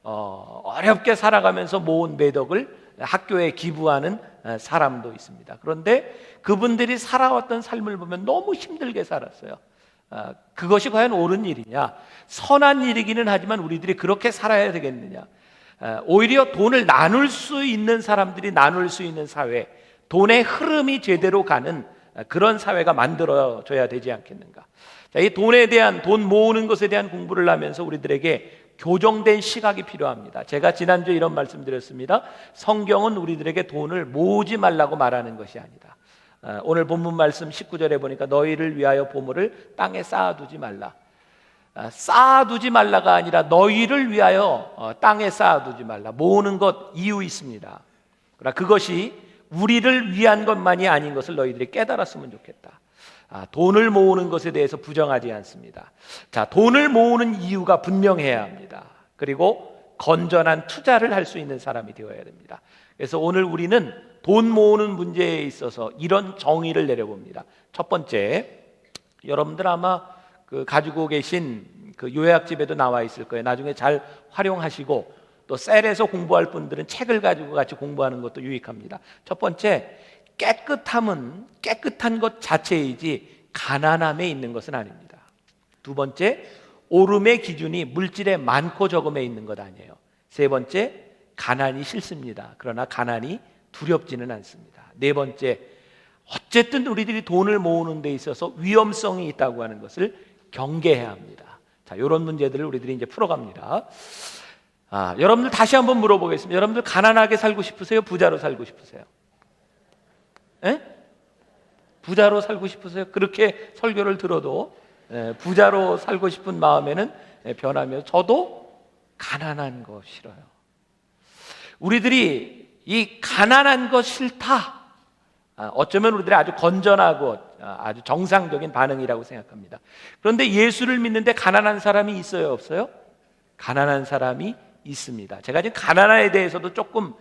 어렵게 살아가면서 모은 매덕을 학교에 기부하는 사람도 있습니다. 그런데 그분들이 살아왔던 삶을 보면 너무 힘들게 살았어요. 그것이 과연 옳은 일이냐? 선한 일이기는 하지만 우리들이 그렇게 살아야 되겠느냐? 오히려 돈을 나눌 수 있는 사람들이 나눌 수 있는 사회, 돈의 흐름이 제대로 가는 그런 사회가 만들어져야 되지 않겠는가? 자, 이 돈에 대한, 돈 모으는 것에 대한 공부를 하면서 우리들에게 교정된 시각이 필요합니다. 제가 지난주에 이런 말씀 드렸습니다. 성경은 우리들에게 돈을 모으지 말라고 말하는 것이 아니다. 오늘 본문 말씀 19절에 보니까 너희를 위하여 보물을 땅에 쌓아두지 말라. 쌓아두지 말라가 아니라 너희를 위하여 땅에 쌓아두지 말라. 모으는 것 이유 있습니다. 그러나 그것이 우리를 위한 것만이 아닌 것을 너희들이 깨달았으면 좋겠다. 돈을 모으는 것에 대해서 부정하지 않습니다. 자, 돈을 모으는 이유가 분명해야 합니다. 그리고 건전한 투자를 할 수 있는 사람이 되어야 됩니다. 그래서 오늘 우리는 돈 모으는 문제에 있어서 이런 정의를 내려봅니다. 첫 번째, 여러분들 아마 가지고 계신 그 요약집에도 나와 있을 거예요. 나중에 잘 활용하시고 또 셀에서 공부할 분들은 책을 가지고 같이 공부하는 것도 유익합니다. 첫 번째, 깨끗함은 깨끗한 것 자체이지 가난함에 있는 것은 아닙니다. 두 번째, 오름의 기준이 물질의 많고 적음에 있는 것 아니에요. 세 번째, 가난이 싫습니다. 그러나 가난이 두렵지는 않습니다. 네 번째, 어쨌든 우리들이 돈을 모으는 데 있어서 위험성이 있다고 하는 것을 경계해야 합니다. 자, 이런 문제들을 우리들이 이제 풀어갑니다. 여러분들 다시 한번 물어보겠습니다. 여러분들 가난하게 살고 싶으세요? 부자로 살고 싶으세요? 에? 부자로 살고 싶으세요? 그렇게 설교를 들어도 부자로 살고 싶은 마음에는 변하며 저도 가난한 거 싫어요. 우리들이 이 가난한 거 싫다, 어쩌면 우리들이 아주 건전하고 아주 정상적인 반응이라고 생각합니다. 그런데 예수를 믿는데 가난한 사람이 있어요, 없어요? 가난한 사람이 있습니다. 제가 지금 가난에 대해서도 조금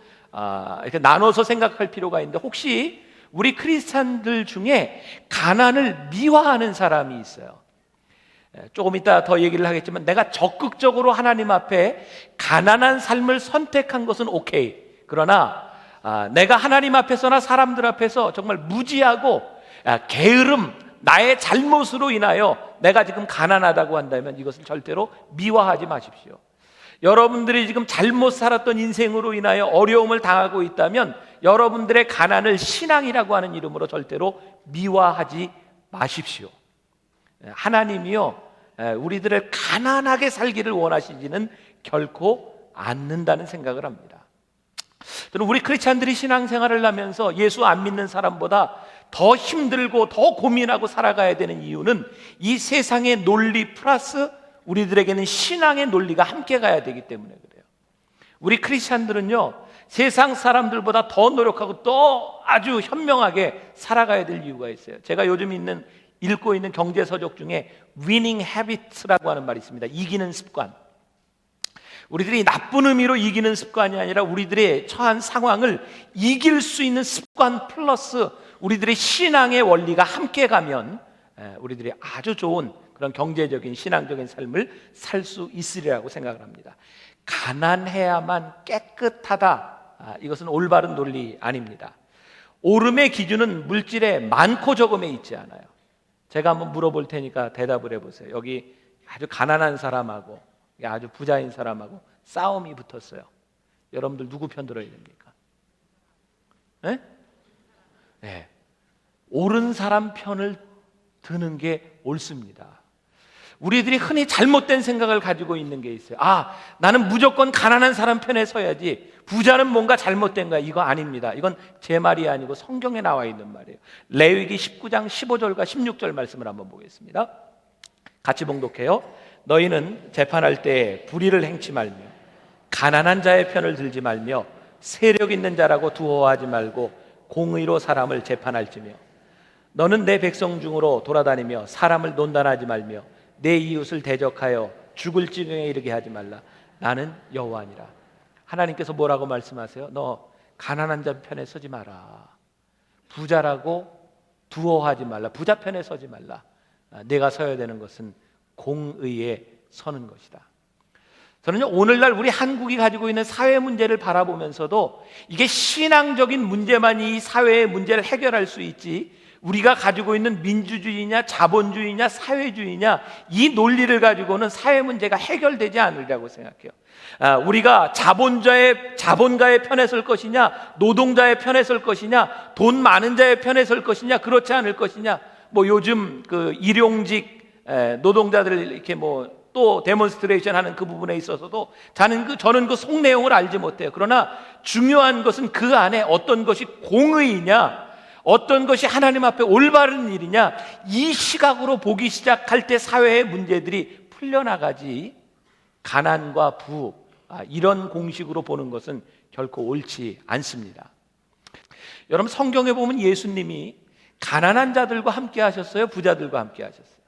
이렇게 나눠서 생각할 필요가 있는데, 혹시 우리 크리스찬들 중에 가난을 미화하는 사람이 있어요. 조금 이따 더 얘기를 하겠지만, 내가 적극적으로 하나님 앞에 가난한 삶을 선택한 것은 오케이. 그러나 내가 하나님 앞에서나 사람들 앞에서 정말 무지하고 게으름, 나의 잘못으로 인하여 내가 지금 가난하다고 한다면 이것을 절대로 미화하지 마십시오. 여러분들이 지금 잘못 살았던 인생으로 인하여 어려움을 당하고 있다면 여러분들의 가난을 신앙이라고 하는 이름으로 절대로 미화하지 마십시오. 하나님이요, 우리들을 가난하게 살기를 원하시지는 결코 않는다는 생각을 합니다. 저는 우리 크리스찬들이 신앙생활을 하면서 예수 안 믿는 사람보다 더 힘들고 더 고민하고 살아가야 되는 이유는 이 세상의 논리 플러스 우리들에게는 신앙의 논리가 함께 가야 되기 때문에 그래요. 우리 크리스찬들은요, 세상 사람들보다 더 노력하고 또 아주 현명하게 살아가야 될 이유가 있어요. 제가 요즘 읽고 있는 경제 서적 중에 winning habits라고 하는 말이 있습니다. 이기는 습관. 우리들이 나쁜 의미로 이기는 습관이 아니라 우리들의 처한 상황을 이길 수 있는 습관 플러스 우리들의 신앙의 원리가 함께 가면 우리들이 아주 좋은 그런 경제적인 신앙적인 삶을 살 수 있으리라고 생각을 합니다. 가난해야만 깨끗하다, 이것은 올바른 논리 아닙니다. 오름의 기준은 물질의 많고 적음에 있지 않아요. 제가 한번 물어볼 테니까 대답을 해보세요. 여기 아주 가난한 사람하고 아주 부자인 사람하고 싸움이 붙었어요. 여러분들 누구 편 들어야 됩니까? 네? 네. 옳은 사람 편을 드는 게 옳습니다. 우리들이 흔히 잘못된 생각을 가지고 있는 게 있어요. 나는 무조건 가난한 사람 편에 서야지, 부자는 뭔가 잘못된 거야. 이거 아닙니다. 이건 제 말이 아니고 성경에 나와 있는 말이에요. 레위기 19장 15절과 16절 말씀을 한번 보겠습니다. 같이 봉독해요. 너희는 재판할 때 불의를 행치 말며 가난한 자의 편을 들지 말며 세력 있는 자라고 두어하지 말고 공의로 사람을 재판할지며 너는 내 백성 중으로 돌아다니며 사람을 논단하지 말며 내 이웃을 대적하여 죽을 지경에 이르게 하지 말라. 나는 여호와니라. 하나님께서 뭐라고 말씀하세요? 너 가난한 자 편에 서지 마라. 부자라고 두어하지 말라. 부자 편에 서지 말라. 내가 서야 되는 것은 공의에 서는 것이다. 저는요, 오늘날 우리 한국이 가지고 있는 사회 문제를 바라보면서도 이게 신앙적인 문제만이 이 사회의 문제를 해결할 수 있지, 우리가 가지고 있는 민주주의냐 자본주의냐 사회주의냐, 이 논리를 가지고는 사회 문제가 해결되지 않으리라고 생각해요. 우리가 자본가의 편에 설 것이냐, 노동자의 편에 설 것이냐, 돈 많은 자의 편에 설 것이냐, 그렇지 않을 것이냐. 뭐 요즘 그 일용직 노동자들 이렇게 뭐 또 데몬스트레이션 하는 그 부분에 있어서도 저는 그 속 내용을 알지 못해요. 그러나 중요한 것은 그 안에 어떤 것이 공의냐, 어떤 것이 하나님 앞에 올바른 일이냐, 이 시각으로 보기 시작할 때 사회의 문제들이 풀려나가지, 가난과 부, 이런 공식으로 보는 것은 결코 옳지 않습니다. 여러분, 성경에 보면 예수님이 가난한 자들과 함께 하셨어요? 부자들과 함께 하셨어요?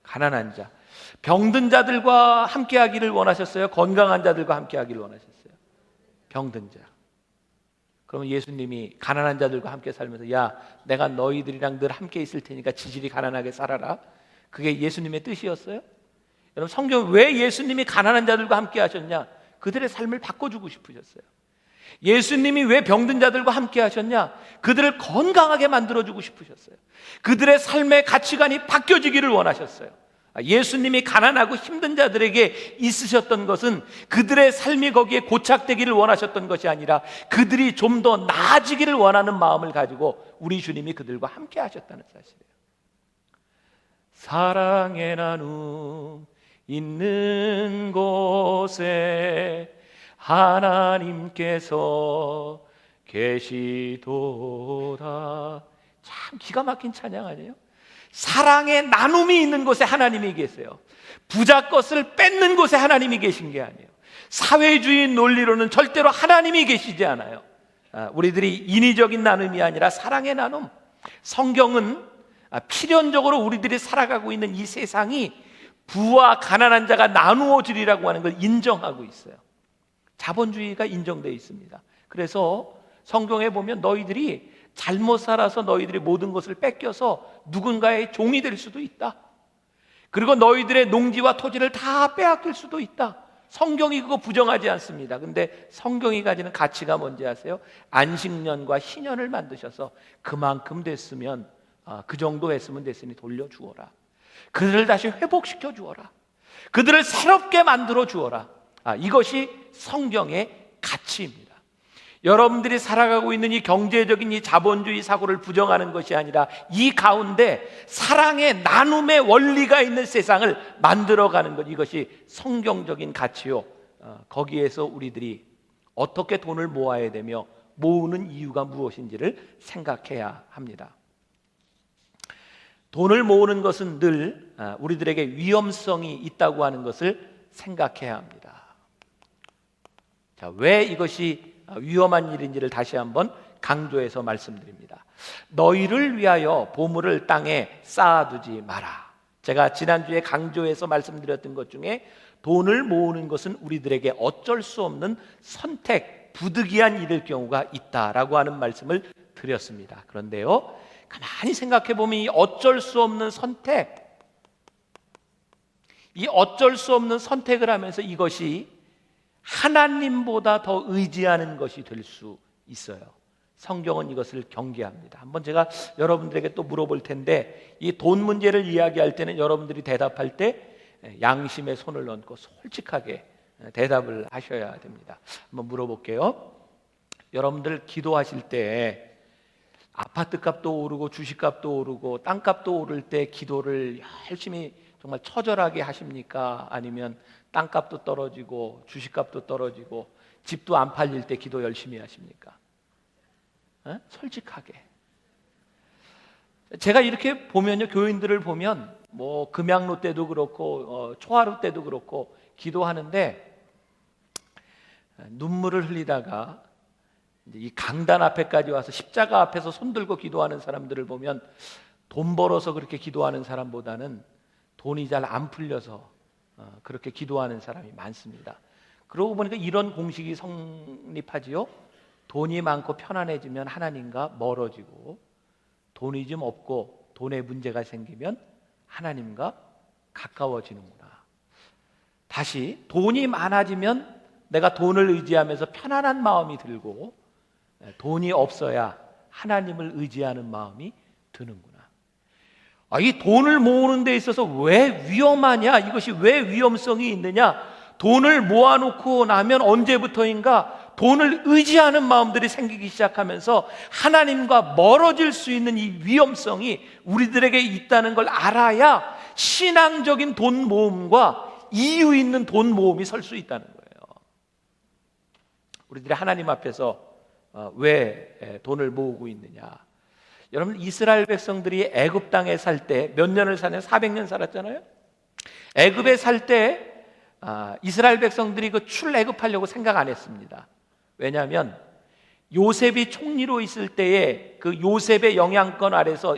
가난한 자, 병든 자들과 함께 하기를 원하셨어요? 건강한 자들과 함께 하기를 원하셨어요? 병든 자. 그러면 예수님이 가난한 자들과 함께 살면서, 야, 내가 너희들이랑 늘 함께 있을 테니까 지질이 가난하게 살아라, 그게 예수님의 뜻이었어요? 여러분, 성경 왜 예수님이 가난한 자들과 함께 하셨냐? 그들의 삶을 바꿔주고 싶으셨어요. 예수님이 왜 병든 자들과 함께 하셨냐? 그들을 건강하게 만들어주고 싶으셨어요. 그들의 삶의 가치관이 바뀌어지기를 원하셨어요. 예수님이 가난하고 힘든 자들에게 있으셨던 것은 그들의 삶이 거기에 고착되기를 원하셨던 것이 아니라 그들이 좀 더 나아지기를 원하는 마음을 가지고 우리 주님이 그들과 함께 하셨다는 사실이에요. 사랑의 나눔 있는 곳에 하나님께서 계시도다. 참 기가 막힌 찬양 아니에요? 사랑의 나눔이 있는 곳에 하나님이 계세요. 부자 것을 뺏는 곳에 하나님이 계신 게 아니에요. 사회주의 논리로는 절대로 하나님이 계시지 않아요. 우리들이 인위적인 나눔이 아니라 사랑의 나눔. 성경은 필연적으로 우리들이 살아가고 있는 이 세상이 부와 가난한 자가 나누어지리라고 하는 걸 인정하고 있어요. 자본주의가 인정되어 있습니다. 그래서 성경에 보면 너희들이 잘못 살아서 너희들이 모든 것을 뺏겨서 누군가의 종이 될 수도 있다. 그리고 너희들의 농지와 토지를 다 빼앗길 수도 있다. 성경이 그거 부정하지 않습니다. 근데 성경이 가지는 가치가 뭔지 아세요? 안식년과 희년을 만드셔서 그만큼 됐으면, 그 정도 했으면 됐으니 돌려주어라. 그들을 다시 회복시켜 주어라. 그들을 새롭게 만들어 주어라. 이것이 성경의 가치입니다. 여러분들이 살아가고 있는 이 경제적인 이 자본주의 사고를 부정하는 것이 아니라 이 가운데 사랑의 나눔의 원리가 있는 세상을 만들어가는 것, 이것이 성경적인 가치요. 거기에서 우리들이 어떻게 돈을 모아야 되며 모으는 이유가 무엇인지를 생각해야 합니다. 돈을 모으는 것은 늘 우리들에게 위험성이 있다고 하는 것을 생각해야 합니다. 자, 왜 이것이 위험한 일인지를 다시 한번 강조해서 말씀드립니다. 너희를 위하여 보물을 땅에 쌓아두지 마라. 제가 지난주에 강조해서 말씀드렸던 것 중에 돈을 모으는 것은 우리들에게 어쩔 수 없는 선택, 부득이한 일일 경우가 있다라고 하는 말씀을 드렸습니다. 그런데요, 가만히 생각해 보면 이 어쩔 수 없는 선택, 이 어쩔 수 없는 선택을 하면서 이것이 하나님보다 더 의지하는 것이 될 수 있어요. 성경은 이것을 경계합니다. 한번 제가 여러분들에게 또 물어볼 텐데, 이 돈 문제를 이야기할 때는 여러분들이 대답할 때 양심에 손을 얹고 솔직하게 대답을 하셔야 됩니다. 한번 물어볼게요. 여러분들 기도하실 때 아파트 값도 오르고 주식값도 오르고 땅값도 오를 때 기도를 열심히 정말 처절하게 하십니까? 아니면 땅값도 떨어지고 주식값도 떨어지고 집도 안 팔릴 때 기도 열심히 하십니까? 솔직하게. 제가 이렇게 보면요, 교인들을 보면 뭐 금양로 때도 그렇고 초하루 때도 그렇고 기도하는데 눈물을 흘리다가 이 강단 앞에까지 와서 십자가 앞에서 손들고 기도하는 사람들을 보면 돈 벌어서 그렇게 기도하는 사람보다는 돈이 잘 안 풀려서 그렇게 기도하는 사람이 많습니다. 그러고 보니까 이런 공식이 성립하지요. 돈이 많고 편안해지면 하나님과 멀어지고, 돈이 좀 없고 돈에 문제가 생기면 하나님과 가까워지는구나. 다시 돈이 많아지면 내가 돈을 의지하면서 편안한 마음이 들고, 돈이 없어야 하나님을 의지하는 마음이 드는구나. 이 돈을 모으는 데 있어서 왜 위험하냐? 이것이 왜 위험성이 있느냐? 돈을 모아놓고 나면 언제부터인가 돈을 의지하는 마음들이 생기기 시작하면서 하나님과 멀어질 수 있는 이 위험성이 우리들에게 있다는 걸 알아야 신앙적인 돈 모음과 이유 있는 돈 모음이 설 수 있다는 거예요. 우리들이 하나님 앞에서 왜 돈을 모으고 있느냐? 여러분, 이스라엘 백성들이 애굽 땅에 살 때 몇 년을 사냐? 400년 살았잖아요. 애굽에 살 때 이스라엘 백성들이 그 출애굽하려고 생각 안 했습니다. 왜냐하면 요셉이 총리로 있을 때에 그 요셉의 영향권 아래서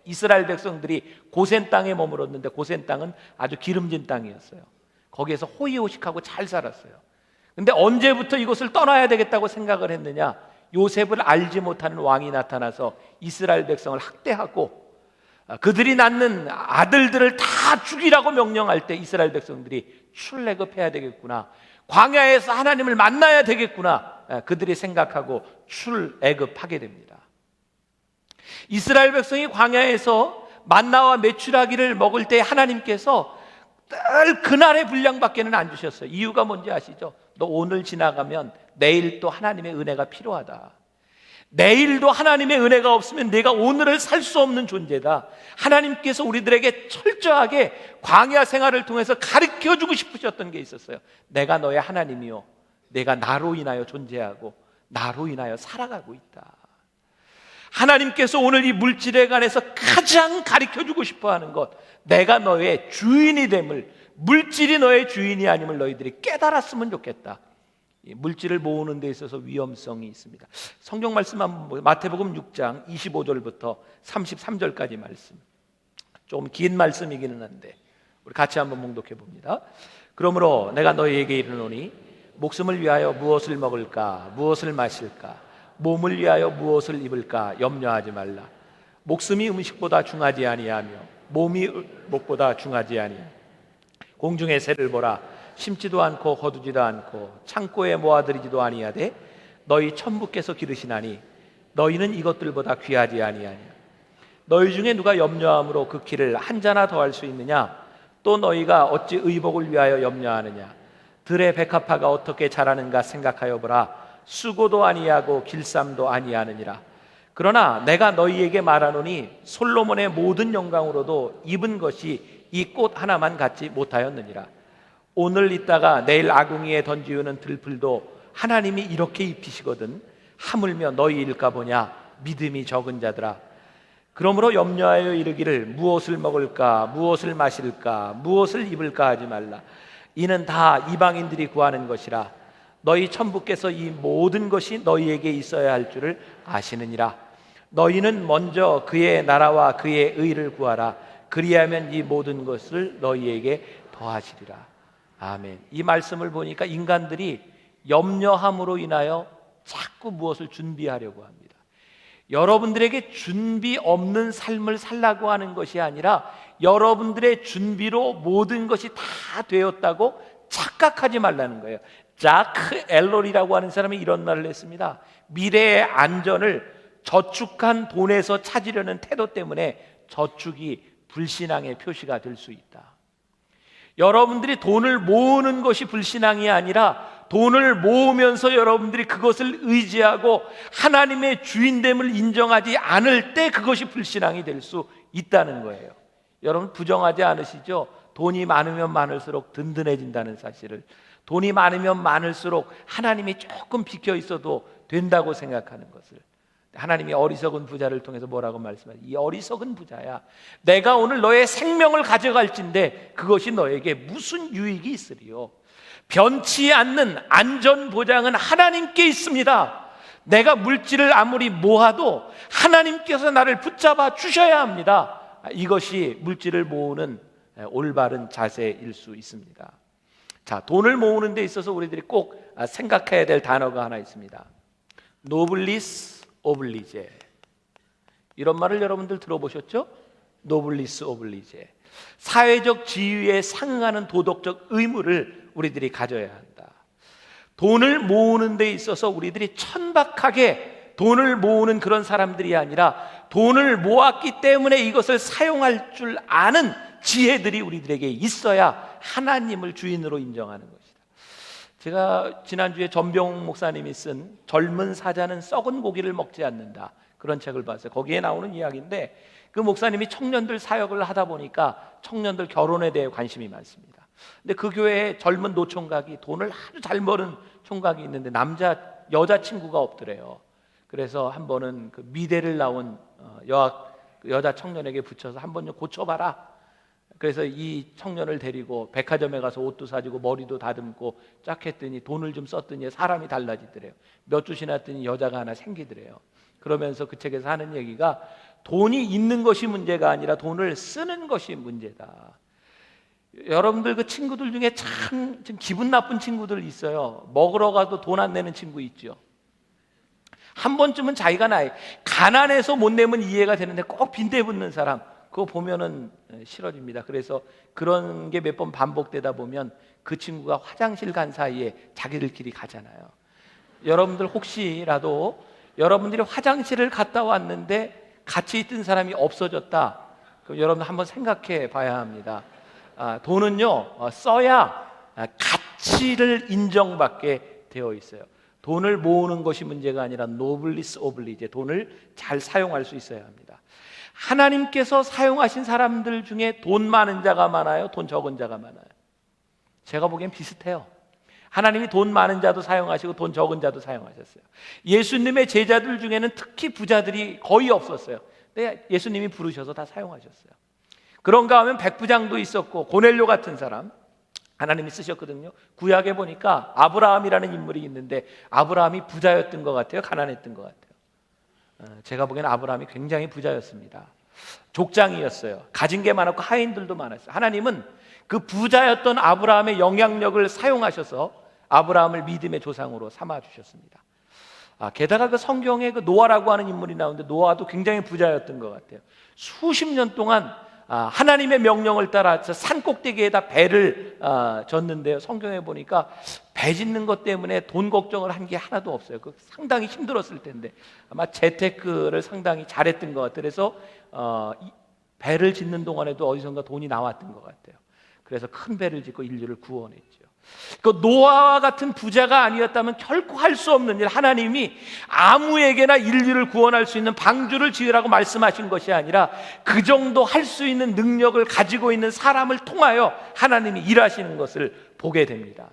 이스라엘 백성들이 고센 땅에 머물었는데, 고센 땅은 아주 기름진 땅이었어요. 거기에서 호의호식하고 잘 살았어요. 근데 언제부터 이것을 떠나야 되겠다고 생각을 했느냐? 요셉을 알지 못하는 왕이 나타나서 이스라엘 백성을 학대하고 그들이 낳는 아들들을 다 죽이라고 명령할 때 이스라엘 백성들이 출애굽해야 되겠구나, 광야에서 하나님을 만나야 되겠구나, 그들이 생각하고 출애굽하게 됩니다. 이스라엘 백성이 광야에서 만나와 메추라기를 먹을 때 하나님께서 늘 그날의 분량밖에는 안 주셨어요. 이유가 뭔지 아시죠? 너 오늘 지나가면 내일 또 하나님의 은혜가 필요하다. 내일도 하나님의 은혜가 없으면 내가 오늘을 살 수 없는 존재다. 하나님께서 우리들에게 철저하게 광야 생활을 통해서 가르쳐주고 싶으셨던 게 있었어요. 내가 너의 하나님이요, 내가 나로 인하여 존재하고 나로 인하여 살아가고 있다. 하나님께서 오늘 이 물질에 관해서 가장 가르쳐주고 싶어하는 것, 내가 너의 주인이 됨을, 물질이 너의 주인이 아님을 너희들이 깨달았으면 좋겠다. 물질을 모으는 데 있어서 위험성이 있습니다. 성경 말씀 한번, 마태복음 6장 25절부터 33절까지 말씀, 좀 긴 말씀이기는 한데 우리 같이 한번 봉독해 봅니다. 그러므로 내가 너희에게 이르노니 목숨을 위하여 무엇을 먹을까, 무엇을 마실까, 몸을 위하여 무엇을 입을까 염려하지 말라. 목숨이 음식보다 중하지 아니하며 몸이 목보다 중하지 아니하며. 공중의 새를 보라. 심지도 않고 거두지도 않고 창고에 모아들이지도 아니하되 너희 천부께서 기르시나니 너희는 이것들보다 귀하지 아니하냐. 너희 중에 누가 염려함으로 그 키를 한 자나 더할 수 있느냐? 또 너희가 어찌 의복을 위하여 염려하느냐? 들의 백합화가 어떻게 자라는가 생각하여 보라. 수고도 아니하고 길쌈도 아니하느니라. 그러나 내가 너희에게 말하노니 솔로몬의 모든 영광으로도 입은 것이 이 꽃 하나만 갖지 못하였느니라. 오늘 있다가 내일 아궁이에 던지우는 들풀도 하나님이 이렇게 입히시거든. 하물며 너희일까 보냐, 믿음이 적은 자들아. 그러므로 염려하여 이르기를 무엇을 먹을까, 무엇을 마실까, 무엇을 입을까 하지 말라. 이는 다 이방인들이 구하는 것이라. 너희 천부께서 이 모든 것이 너희에게 있어야 할 줄을 아시느니라. 너희는 먼저 그의 나라와 그의 의를 구하라. 그리하면 이 모든 것을 너희에게 더하시리라. 아멘. 이 말씀을 보니까 인간들이 염려함으로 인하여 자꾸 무엇을 준비하려고 합니다. 여러분들에게 준비 없는 삶을 살라고 하는 것이 아니라 여러분들의 준비로 모든 것이 다 되었다고 착각하지 말라는 거예요. 자크 엘롤이라고 하는 사람이 이런 말을 했습니다. 미래의 안전을 저축한 돈에서 찾으려는 태도 때문에 저축이 불신앙의 표시가 될 수 있다. 여러분들이 돈을 모으는 것이 불신앙이 아니라 돈을 모으면서 여러분들이 그것을 의지하고 하나님의 주인됨을 인정하지 않을 때 그것이 불신앙이 될 수 있다는 거예요. 여러분 부정하지 않으시죠? 돈이 많으면 많을수록 든든해진다는 사실을. 돈이 많으면 많을수록 하나님이 조금 비켜 있어도 된다고 생각하는 것을. 하나님이 어리석은 부자를 통해서 뭐라고 말씀하세요? 이 어리석은 부자야, 내가 오늘 너의 생명을 가져갈진데 그것이 너에게 무슨 유익이 있으리요? 변치 않는 안전보장은 하나님께 있습니다. 내가 물질을 아무리 모아도 하나님께서 나를 붙잡아 주셔야 합니다. 이것이 물질을 모으는 올바른 자세일 수 있습니다. 자, 돈을 모으는 데 있어서 우리들이 꼭 생각해야 될 단어가 하나 있습니다. 노블리스 오블리제. 이런 말을 여러분들 들어보셨죠? 노블리스 오블리제. 사회적 지위에 상응하는 도덕적 의무를 우리들이 가져야 한다. 돈을 모으는 데 있어서 우리들이 천박하게 돈을 모으는 그런 사람들이 아니라 돈을 모았기 때문에 이것을 사용할 줄 아는 지혜들이 우리들에게 있어야 하나님을 주인으로 인정하는 것이다. 제가 지난주에 전병 목사님이 쓴 젊은 사자는 썩은 고기를 먹지 않는다, 그런 책을 봤어요. 거기에 나오는 이야기인데, 그 목사님이 청년들 사역을 하다 보니까 청년들 결혼에 대해 관심이 많습니다. 근데 그 교회에 젊은 노총각이, 돈을 아주 잘 버는 총각이 있는데 여자친구가 없더래요. 그래서 한 번은 그 미대를 나온 여자 청년에게 붙여서 한 번 좀 고쳐봐라. 그래서 이 청년을 데리고 백화점에 가서 옷도 사주고 머리도 다듬고 쫙 했더니 돈을 좀 썼더니 사람이 달라지더래요. 몇 주 지났더니 여자가 하나 생기더래요. 그러면서 그 책에서 하는 얘기가, 돈이 있는 것이 문제가 아니라 돈을 쓰는 것이 문제다. 여러분들 그 친구들 중에 참 좀 기분 나쁜 친구들 있어요. 먹으러 가도 돈 안 내는 친구 있죠. 한 번쯤은 자기가 가난해서 못 내면 이해가 되는데 꼭 빈대 붙는 사람, 그거 보면은 싫어집니다. 그래서 그런 게 몇 번 반복되다 보면 그 친구가 화장실 간 사이에 자기들끼리 가잖아요. 여러분들 혹시라도 여러분들이 화장실을 갔다 왔는데 같이 있던 사람이 없어졌다, 그럼 여러분 한번 생각해 봐야 합니다. 돈은요, 써야 가치를 인정받게 되어 있어요. 돈을 모으는 것이 문제가 아니라 노블리스 오블리제, 돈을 잘 사용할 수 있어야 합니다. 하나님께서 사용하신 사람들 중에 돈 많은 자가 많아요, 돈 적은 자가 많아요? 제가 보기엔 비슷해요. 하나님이 돈 많은 자도 사용하시고 돈 적은 자도 사용하셨어요. 예수님의 제자들 중에는 특히 부자들이 거의 없었어요. 근데 예수님이 부르셔서 다 사용하셨어요. 그런가 하면 백부장도 있었고 고넬료 같은 사람 하나님이 쓰셨거든요. 구약에 보니까 아브라함이라는 인물이 있는데 아브라함이 부자였던 것 같아요, 가난했던 것 같아요? 제가 보기에는 아브라함이 굉장히 부자였습니다. 족장이었어요. 가진 게 많았고 하인들도 많았어요. 하나님은 그 부자였던 아브라함의 영향력을 사용하셔서 아브라함을 믿음의 조상으로 삼아 주셨습니다. 게다가 그 성경에 그 노아라고 하는 인물이 나오는데 노아도 굉장히 부자였던 것 같아요. 수십 년 동안 하나님의 명령을 따라 산 꼭대기에다 배를 졌는데요, 성경에 보니까 배 짓는 것 때문에 돈 걱정을 한 게 하나도 없어요. 그 상당히 힘들었을 텐데 아마 재테크를 상당히 잘했던 것 같아요. 그래서 배를 짓는 동안에도 어디선가 돈이 나왔던 것 같아요. 그래서 큰 배를 짓고 인류를 구원했죠. 그 노아와 같은 부자가 아니었다면 결코 할 수 없는 일, 하나님이 아무에게나 인류를 구원할 수 있는 방주를 지으라고 말씀하신 것이 아니라 그 정도 할 수 있는 능력을 가지고 있는 사람을 통하여 하나님이 일하시는 것을 보게 됩니다.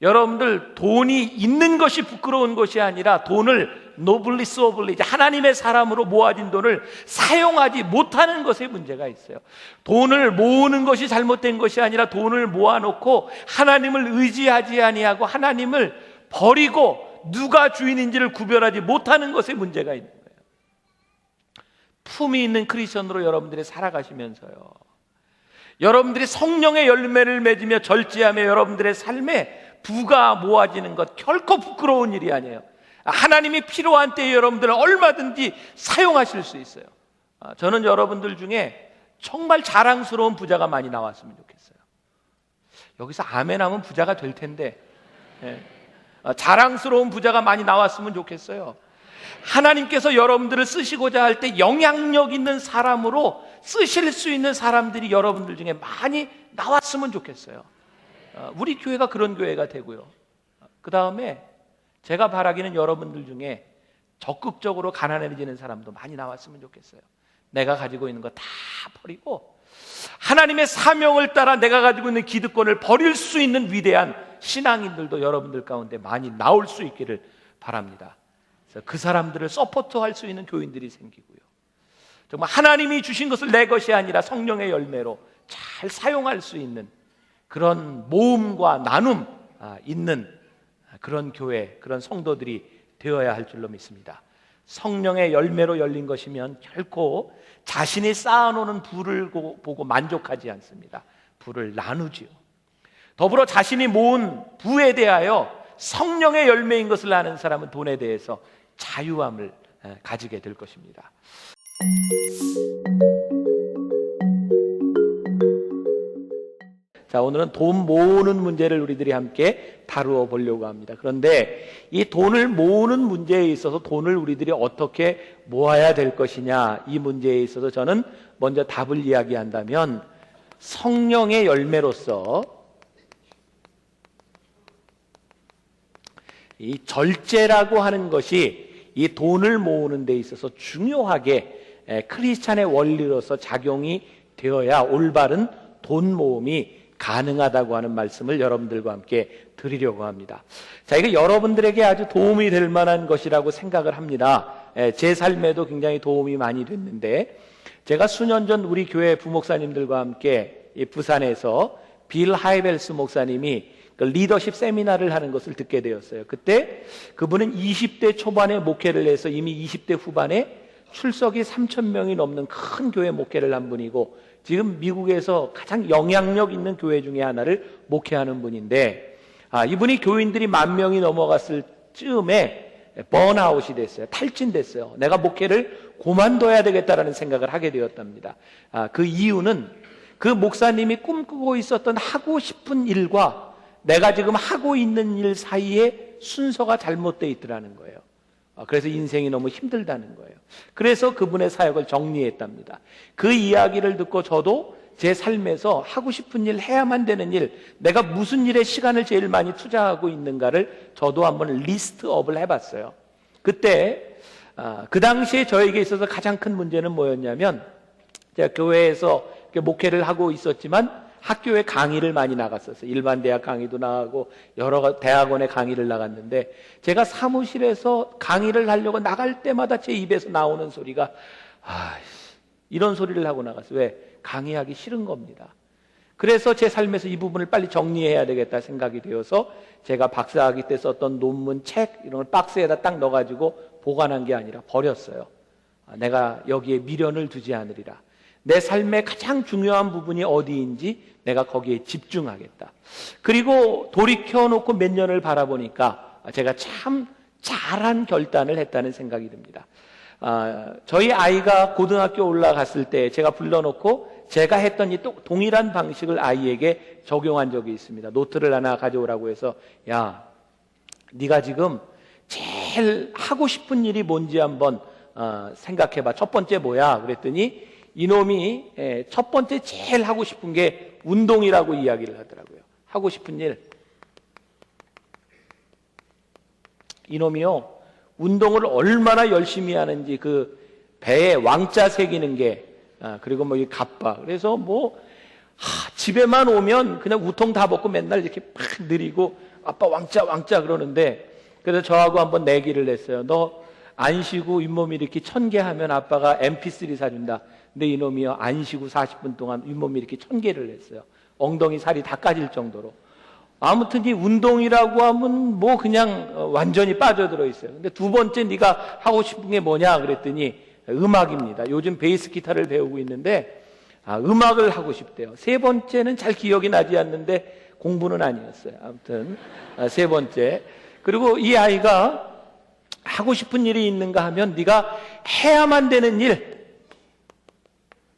여러분들, 돈이 있는 것이 부끄러운 것이 아니라 돈을 노블리스 오블리지, 하나님의 사람으로 모아진 돈을 사용하지 못하는 것에 문제가 있어요. 돈을 모으는 것이 잘못된 것이 아니라 돈을 모아놓고 하나님을 의지하지 아니하고 하나님을 버리고 누가 주인인지를 구별하지 못하는 것에 문제가 있는 거예요. 품이 있는 크리스천으로 여러분들이 살아가시면서요, 여러분들이 성령의 열매를 맺으며 절제하며 여러분들의 삶에 부가 모아지는 것 결코 부끄러운 일이 아니에요. 하나님이 필요한 때에 여러분들은 얼마든지 사용하실 수 있어요. 저는 여러분들 중에 정말 자랑스러운 부자가 많이 나왔으면 좋겠어요. 여기서 아멘하면 부자가 될 텐데, 자랑스러운 부자가 많이 나왔으면 좋겠어요. 하나님께서 여러분들을 쓰시고자 할 때 영향력 있는 사람으로 쓰실 수 있는 사람들이 여러분들 중에 많이 나왔으면 좋겠어요. 우리 교회가 그런 교회가 되고요. 그 다음에 제가 바라기는 여러분들 중에 적극적으로 가난해지는 사람도 많이 나왔으면 좋겠어요. 내가 가지고 있는 거 다 버리고 하나님의 사명을 따라 내가 가지고 있는 기득권을 버릴 수 있는 위대한 신앙인들도 여러분들 가운데 많이 나올 수 있기를 바랍니다. 그래서 그 사람들을 서포트할 수 있는 교인들이 생기고요, 정말 하나님이 주신 것을 내 것이 아니라 성령의 열매로 잘 사용할 수 있는 그런 모음과 나눔 있는 그런 교회, 그런 성도들이 되어야 할 줄로 믿습니다. 성령의 열매로 열린 것이면 결코 자신이 쌓아놓은 부를 보고 만족하지 않습니다. 부를 나누지요. 더불어 자신이 모은 부에 대하여 성령의 열매인 것을 아는 사람은 돈에 대해서 자유함을 가지게 될 것입니다. 자, 오늘은 돈 모으는 문제를 우리들이 함께 다루어 보려고 합니다. 그런데 이 돈을 모으는 문제에 있어서 돈을 우리들이 어떻게 모아야 될 것이냐, 이 문제에 있어서 저는 먼저 답을 이야기한다면 성령의 열매로서 이 절제라고 하는 것이 이 돈을 모으는 데 있어서 중요하게 크리스찬의 원리로서 작용이 되어야 올바른 돈 모음이 가능하다고 하는 말씀을 여러분들과 함께 드리려고 합니다. 자, 이거 여러분들에게 아주 도움이 될 만한 것이라고 생각을 합니다. 제 삶에도 굉장히 도움이 많이 됐는데, 제가 수년 전 우리 교회 부목사님들과 함께 부산에서 빌 하이벨스 목사님이 그 리더십 세미나를 하는 것을 듣게 되었어요. 그때 그분은 20대 초반에 목회를 해서 이미 20대 후반에 출석이 3,000명이 넘는 큰 교회 목회를 한 분이고, 지금 미국에서 가장 영향력 있는 교회 중에 하나를 목회하는 분인데, 이분이 교인들이 10,000명이 넘어갔을 즈음에 번아웃이 됐어요. 탈진됐어요. 내가 목회를 그만둬야 되겠다라는 생각을 하게 되었답니다. 그 이유는 그 목사님이 꿈꾸고 있었던 하고 싶은 일과 내가 지금 하고 있는 일 사이에 순서가 잘못되어 있더라는 거예요. 그래서 인생이 너무 힘들다는 거예요. 그래서 그분의 사역을 정리했답니다. 그 이야기를 듣고 저도 제 삶에서 하고 싶은 일, 해야만 되는 일, 내가 무슨 일에 시간을 제일 많이 투자하고 있는가를 저도 한번 리스트업을 해봤어요. 그때 그 당시에 저에게 있어서 가장 큰 문제는 뭐였냐면, 제가 교회에서 목회를 하고 있었지만 학교에 강의를 많이 나갔었어요. 일반 대학 강의도 나가고 여러 대학원에 강의를 나갔는데, 제가 사무실에서 강의를 하려고 나갈 때마다 제 입에서 나오는 소리가 이런 소리를 하고 나갔어요. 왜? 강의하기 싫은 겁니다. 그래서 제 삶에서 이 부분을 빨리 정리해야 되겠다 생각이 되어서 제가 박사학위 때 썼던 논문, 책 이런 걸 박스에다 딱 넣어가지고 보관한 게 아니라 버렸어요. 내가 여기에 미련을 두지 않으리라. 내 삶의 가장 중요한 부분이 어디인지 내가 거기에 집중하겠다. 그리고 돌이켜놓고 몇 년을 바라보니까 제가 참 잘한 결단을 했다는 생각이 듭니다. 저희 아이가 고등학교 올라갔을 때 제가 불러놓고 제가 했던 이 동일한 방식을 아이에게 적용한 적이 있습니다. 노트를 하나 가져오라고 해서, 야, 네가 지금 제일 하고 싶은 일이 뭔지 한번 생각해봐. 첫 번째 뭐야? 그랬더니 이놈이 첫 번째 제일 하고 싶은 게 운동이라고 이야기를 하더라고요. 하고 싶은 일. 이놈이요, 운동을 얼마나 열심히 하는지 그 배에 왕자 새기는 게, 그리고 뭐 이 갑바. 그래서 집에만 오면 그냥 우통 다 벗고 맨날 이렇게 팍 느리고 아빠 왕자 왕자 그러는데, 그래서 저하고 한번 내기를 했어요. 너 안 쉬고 잇몸 일으키 1000개 하면 아빠가 MP3 사준다. 근데 이놈이요, 안 쉬고 40분 동안 잇몸 일으키 1000개를 했어요. 엉덩이 살이 다 까질 정도로. 아무튼 이 운동이라고 하면 그냥 완전히 빠져들어 있어요. 근데 두 번째 네가 하고 싶은 게 뭐냐 그랬더니 음악입니다. 요즘 베이스 기타를 배우고 있는데 음악을 하고 싶대요. 세 번째는 잘 기억이 나지 않는데 공부는 아니었어요. 아무튼 세 번째. 그리고 이 아이가 하고 싶은 일이 있는가 하면 네가 해야만 되는 일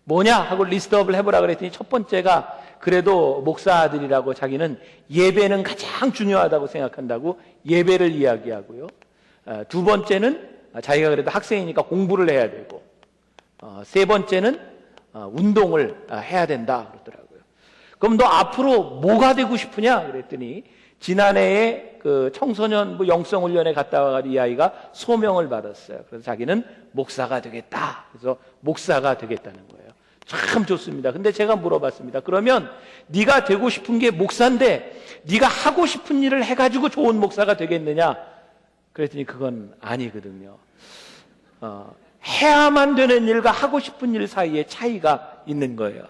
뭐냐 하고 리스트업을 해보라 그랬더니 첫 번째가 그래도 목사 아들이라고 자기는 예배는 가장 중요하다고 생각한다고 예배를 이야기하고요. 두 번째는 자기가 그래도 학생이니까 공부를 해야 되고, 세 번째는 운동을 해야 된다 그러더라고요. 그럼 너 앞으로 뭐가 되고 싶으냐 그랬더니 지난해에 그 청소년 영성훈련에 갔다 와가지고 이 아이가 소명을 받았어요. 그래서 자기는 목사가 되겠다. 그래서 목사가 되겠다는 거예요. 참 좋습니다. 근데 제가 물어봤습니다. 그러면 네가 되고 싶은 게 목사인데 네가 하고 싶은 일을 해가지고 좋은 목사가 되겠느냐? 그랬더니 그건 아니거든요. 해야만 되는 일과 하고 싶은 일 사이에 차이가 있는 거예요.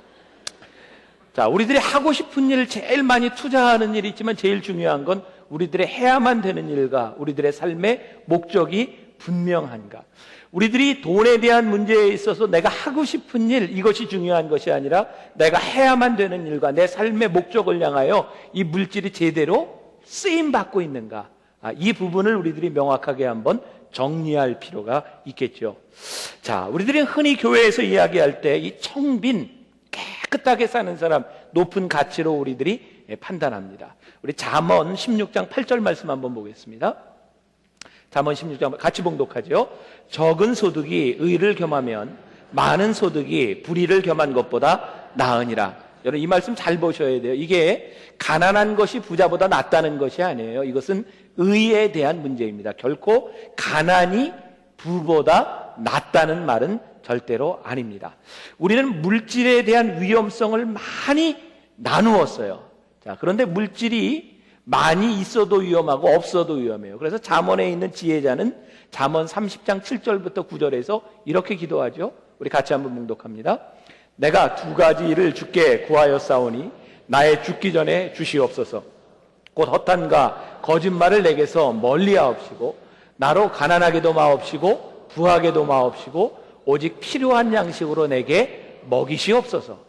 자, 우리들이 하고 싶은 일을 제일 많이 투자하는 일이 있지만 제일 중요한 건 우리들의 해야만 되는 일과 우리들의 삶의 목적이 분명한가. 우리들이 돈에 대한 문제에 있어서 내가 하고 싶은 일, 이것이 중요한 것이 아니라 내가 해야만 되는 일과 내 삶의 목적을 향하여 이 물질이 제대로 쓰임받고 있는가. 이 부분을 우리들이 명확하게 한번 정리할 필요가 있겠죠. 자, 우리들이 흔히 교회에서 이야기할 때 이 청빈, 깨끗하게 사는 사람, 높은 가치로 우리들이 판단합니다. 우리 잠언 16장 8절 말씀 한번 보겠습니다. 잠언 16장 같이 봉독하죠. 적은 소득이 의를 겸하면 많은 소득이 불의를 겸한 것보다 나으니라. 여러분 이 말씀 잘 보셔야 돼요. 이게 가난한 것이 부자보다 낫다는 것이 아니에요. 이것은 의에 대한 문제입니다. 결코 가난이 부보다 낫다는 말은 절대로 아닙니다. 우리는 물질에 대한 위험성을 많이 나누었어요. 자, 그런데 물질이 많이 있어도 위험하고 없어도 위험해요. 그래서 잠언에 있는 지혜자는 잠언 30장 7절부터 9절에서 이렇게 기도하죠. 우리 같이 한번 봉독합니다. 내가 두 가지 일을 주께 구하였사오니 나의 죽기 전에 주시옵소서. 곧 허탄과 거짓말을 내게서 멀리하옵시고 나로 가난하게도 마옵시고 부하게도 마옵시고 오직 필요한 양식으로 내게 먹이시옵소서.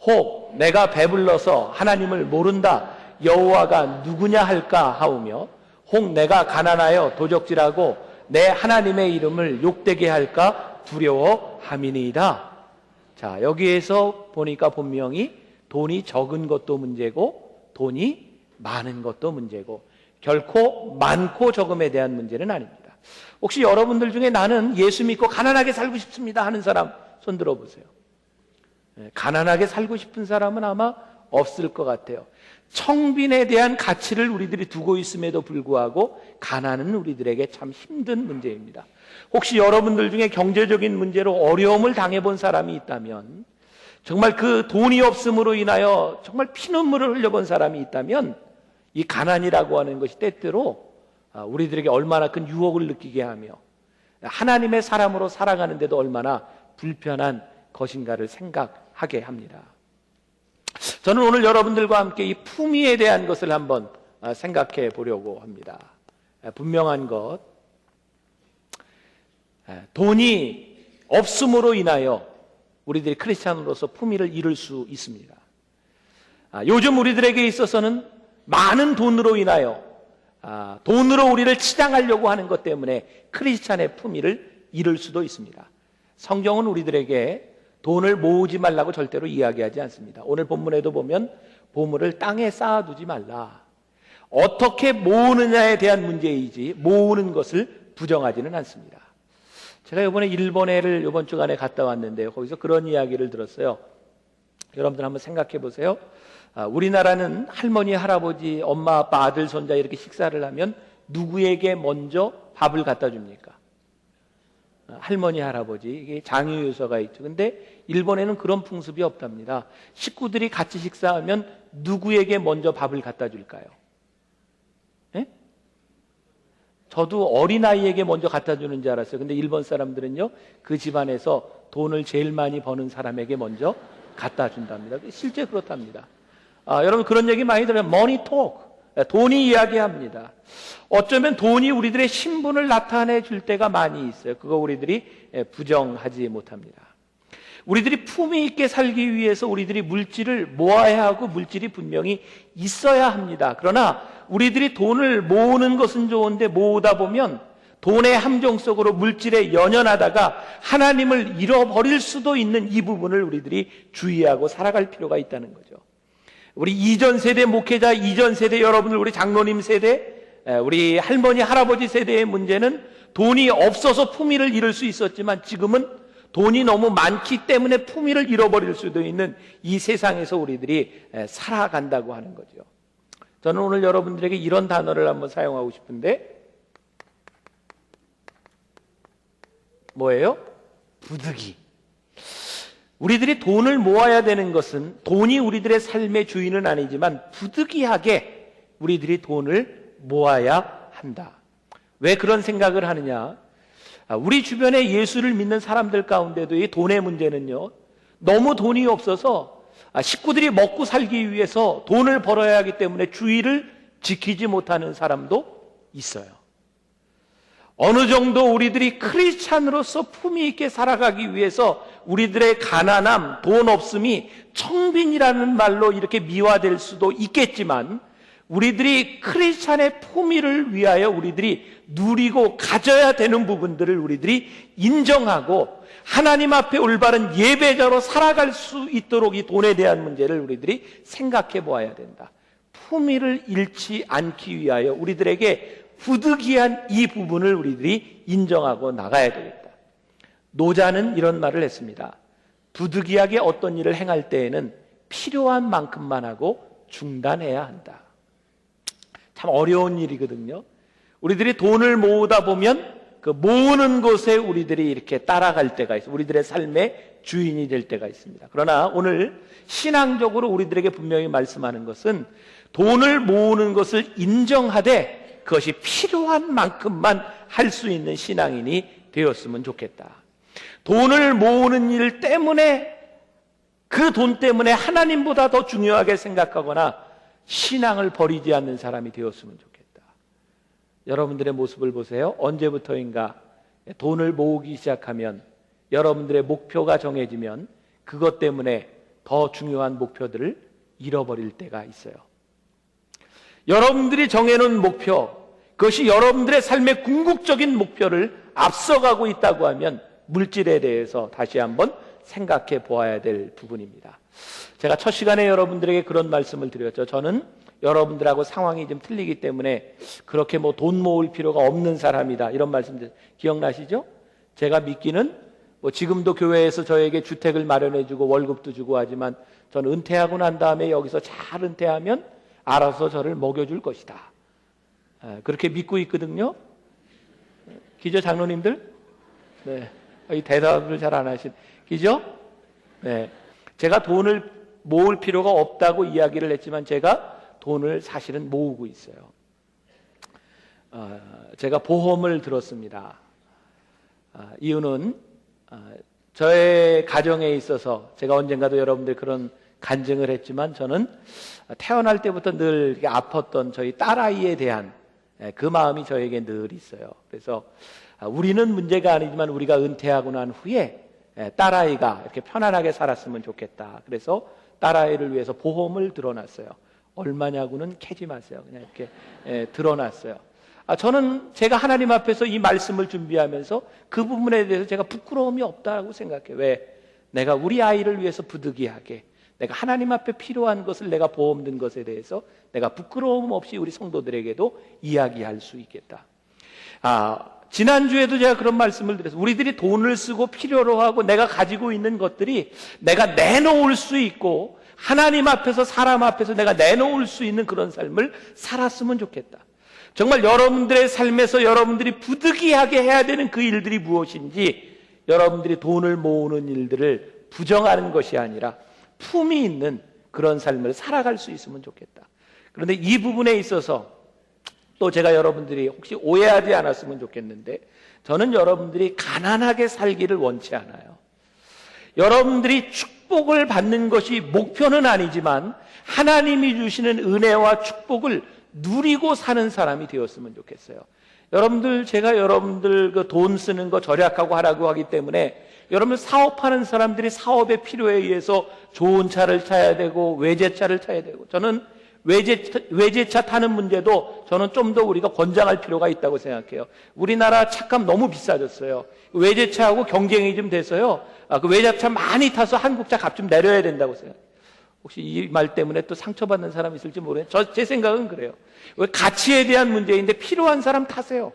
혹 내가 배불러서 하나님을 모른다 여호와가 누구냐 할까 하오며 혹 내가 가난하여 도적질하고 내 하나님의 이름을 욕되게 할까 두려워함이니이다. 자, 여기에서 보니까 분명히 돈이 적은 것도 문제고 돈이 많은 것도 문제고 결코 많고 적음에 대한 문제는 아닙니다. 혹시 여러분들 중에 나는 예수 믿고 가난하게 살고 싶습니다 하는 사람 손 들어보세요. 가난하게 살고 싶은 사람은 아마 없을 것 같아요. 청빈에 대한 가치를 우리들이 두고 있음에도 불구하고 가난은 우리들에게 참 힘든 문제입니다. 혹시 여러분들 중에 경제적인 문제로 어려움을 당해본 사람이 있다면, 정말 그 돈이 없음으로 인하여 정말 피눈물을 흘려본 사람이 있다면, 이 가난이라고 하는 것이 때때로 우리들에게 얼마나 큰 유혹을 느끼게 하며 하나님의 사람으로 살아가는데도 얼마나 불편한 것인가를 생각하게 합니다. 저는 오늘 여러분들과 함께 이 품위에 대한 것을 한번 생각해 보려고 합니다. 분명한 것, 돈이 없음으로 인하여 우리들이 크리스찬으로서 품위를 잃을 수 있습니다. 요즘 우리들에게 있어서는 많은 돈으로 인하여 돈으로 우리를 치장하려고 하는 것 때문에 크리스찬의 품위를 잃을 수도 있습니다. 성경은 우리들에게 돈을 모으지 말라고 절대로 이야기하지 않습니다. 오늘 본문에도 보면 보물을 땅에 쌓아두지 말라. 어떻게 모으느냐에 대한 문제이지 모으는 것을 부정하지는 않습니다. 제가 이번에 일본에를 이번 주간에 갔다 왔는데요. 거기서 그런 이야기를 들었어요. 여러분들 한번 생각해 보세요. 우리나라는 할머니, 할아버지, 엄마, 아빠, 아들, 손자 이렇게 식사를 하면 누구에게 먼저 밥을 갖다 줍니까? 할머니, 할아버지, 이게 장유유서가 있죠. 근데 일본에는 그런 풍습이 없답니다. 식구들이 같이 식사하면 누구에게 먼저 밥을 갖다 줄까요? 예? 저도 어린아이에게 먼저 갖다 주는 줄 알았어요. 근데 일본 사람들은요, 그 집안에서 돈을 제일 많이 버는 사람에게 먼저 갖다 준답니다. 실제 그렇답니다. 여러분 그런 얘기 많이 들어요. 머니 톡. 돈이 이야기합니다. 어쩌면 돈이 우리들의 신분을 나타내 줄 때가 많이 있어요. 그거 우리들이 부정하지 못합니다. 우리들이 품위 있게 살기 위해서 우리들이 물질을 모아야 하고 물질이 분명히 있어야 합니다. 그러나 우리들이 돈을 모으는 것은 좋은데 모으다 보면 돈의 함정 속으로 물질에 연연하다가 하나님을 잃어버릴 수도 있는 이 부분을 우리들이 주의하고 살아갈 필요가 있다는 거죠. 우리 이전 세대 목회자, 이전 세대 여러분들, 우리 장로님 세대, 우리 할머니, 할아버지 세대의 문제는 돈이 없어서 품위를 잃을 수 있었지만 지금은 돈이 너무 많기 때문에 품위를 잃어버릴 수도 있는 이 세상에서 우리들이 살아간다고 하는 거죠. 저는 오늘 여러분들에게 이런 단어를 한번 사용하고 싶은데 뭐예요? 부득이. 우리들이 돈을 모아야 되는 것은 돈이 우리들의 삶의 주인은 아니지만 부득이하게 우리들이 돈을 모아야 한다. 왜 그런 생각을 하느냐? 우리 주변에 예수를 믿는 사람들 가운데도 이 돈의 문제는요, 너무 돈이 없어서 식구들이 먹고 살기 위해서 돈을 벌어야 하기 때문에 주의를 지키지 못하는 사람도 있어요. 어느 정도 우리들이 크리스찬으로서 품위 있게 살아가기 위해서 우리들의 가난함, 돈 없음이 청빈이라는 말로 이렇게 미화될 수도 있겠지만 우리들이 크리스찬의 품위를 위하여 우리들이 누리고 가져야 되는 부분들을 우리들이 인정하고 하나님 앞에 올바른 예배자로 살아갈 수 있도록 이 돈에 대한 문제를 우리들이 생각해 보아야 된다. 품위를 잃지 않기 위하여 우리들에게 부득이한 이 부분을 우리들이 인정하고 나가야 되겠다. 노자는 이런 말을 했습니다. 부득이하게 어떤 일을 행할 때에는 필요한 만큼만 하고 중단해야 한다. 참 어려운 일이거든요. 우리들이 돈을 모으다 보면 그 모으는 것에 우리들이 이렇게 따라갈 때가 있어요. 우리들의 삶의 주인이 될 때가 있습니다. 그러나 오늘 신앙적으로 우리들에게 분명히 말씀하는 것은 돈을 모으는 것을 인정하되 그것이 필요한 만큼만 할 수 있는 신앙인이 되었으면 좋겠다. 돈을 모으는 일 때문에 그 돈 때문에 하나님보다 더 중요하게 생각하거나 신앙을 버리지 않는 사람이 되었으면 좋겠다. 여러분들의 모습을 보세요. 언제부터인가 돈을 모으기 시작하면 여러분들의 목표가 정해지면 그것 때문에 더 중요한 목표들을 잃어버릴 때가 있어요. 여러분들이 정해놓은 목표, 그것이 여러분들의 삶의 궁극적인 목표를 앞서가고 있다고 하면 물질에 대해서 다시 한번 생각해 보아야 될 부분입니다. 제가 첫 시간에 여러분들에게 그런 말씀을 드렸죠. 저는 여러분들하고 상황이 좀 틀리기 때문에 그렇게 뭐 돈 모을 필요가 없는 사람이다, 이런 말씀 기억나시죠? 제가 믿기는 뭐 지금도 교회에서 저에게 주택을 마련해 주고 월급도 주고 하지만 저는 은퇴하고 난 다음에 여기서 잘 은퇴하면 알아서 저를 먹여줄 것이다, 그렇게 믿고 있거든요. 기죠, 장로님들? 네, 이 대답을 잘 안 하신 기죠? 네, 제가 돈을 모을 필요가 없다고 이야기를 했지만 제가 돈을 사실은 모으고 있어요. 제가 보험을 들었습니다. 이유는 저의 가정에 있어서 제가 언젠가도 여러분들 그런 간증을 했지만 저는 태어날 때부터 늘 아팠던 저희 딸아이에 대한 그 마음이 저에게 늘 있어요. 그래서 우리는 문제가 아니지만 우리가 은퇴하고 난 후에 딸아이가 이렇게 편안하게 살았으면 좋겠다. 그래서 딸아이를 위해서 보험을 들어놨어요. 얼마냐고는 캐지 마세요. 그냥 이렇게 들어놨어요. 저는 제가 하나님 앞에서 이 말씀을 준비하면서 그 부분에 대해서 제가 부끄러움이 없다고 생각해요. 왜? 내가 우리 아이를 위해서 부득이하게 내가 하나님 앞에 필요한 것을 내가 보험 든 것에 대해서 내가 부끄러움 없이 우리 성도들에게도 이야기할 수 있겠다. 지난주에도 제가 그런 말씀을 드렸어요. 우리들이 돈을 쓰고 필요로 하고 내가 가지고 있는 것들이 내가 내놓을 수 있고 하나님 앞에서 사람 앞에서 내가 내놓을 수 있는 그런 삶을 살았으면 좋겠다. 정말 여러분들의 삶에서 여러분들이 부득이하게 해야 되는 그 일들이 무엇인지 여러분들이 돈을 모으는 일들을 부정하는 것이 아니라 품이 있는 그런 삶을 살아갈 수 있으면 좋겠다. 그런데 이 부분에 있어서 또 제가 여러분들이 혹시 오해하지 않았으면 좋겠는데 저는 여러분들이 가난하게 살기를 원치 않아요. 여러분들이 축복을 받는 것이 목표는 아니지만 하나님이 주시는 은혜와 축복을 누리고 사는 사람이 되었으면 좋겠어요. 여러분들, 제가 여러분들 그 돈 쓰는 거 절약하고 하라고 하기 때문에 여러분 사업하는 사람들이 사업의 필요에 의해서 좋은 차를 타야 되고 외제차를 타야 되고, 저는 외제차 타는 문제도 저는 좀 더 우리가 권장할 필요가 있다고 생각해요. 우리나라 차값 너무 비싸졌어요. 외제차하고 경쟁이 좀 돼서요. 그 외제차 많이 타서 한국차 값 좀 내려야 된다고 생각해요. 혹시 이 말 때문에 또 상처받는 사람이 있을지 모르겠어요. 제 생각은 그래요. 왜 가치에 대한 문제인데 필요한 사람 타세요.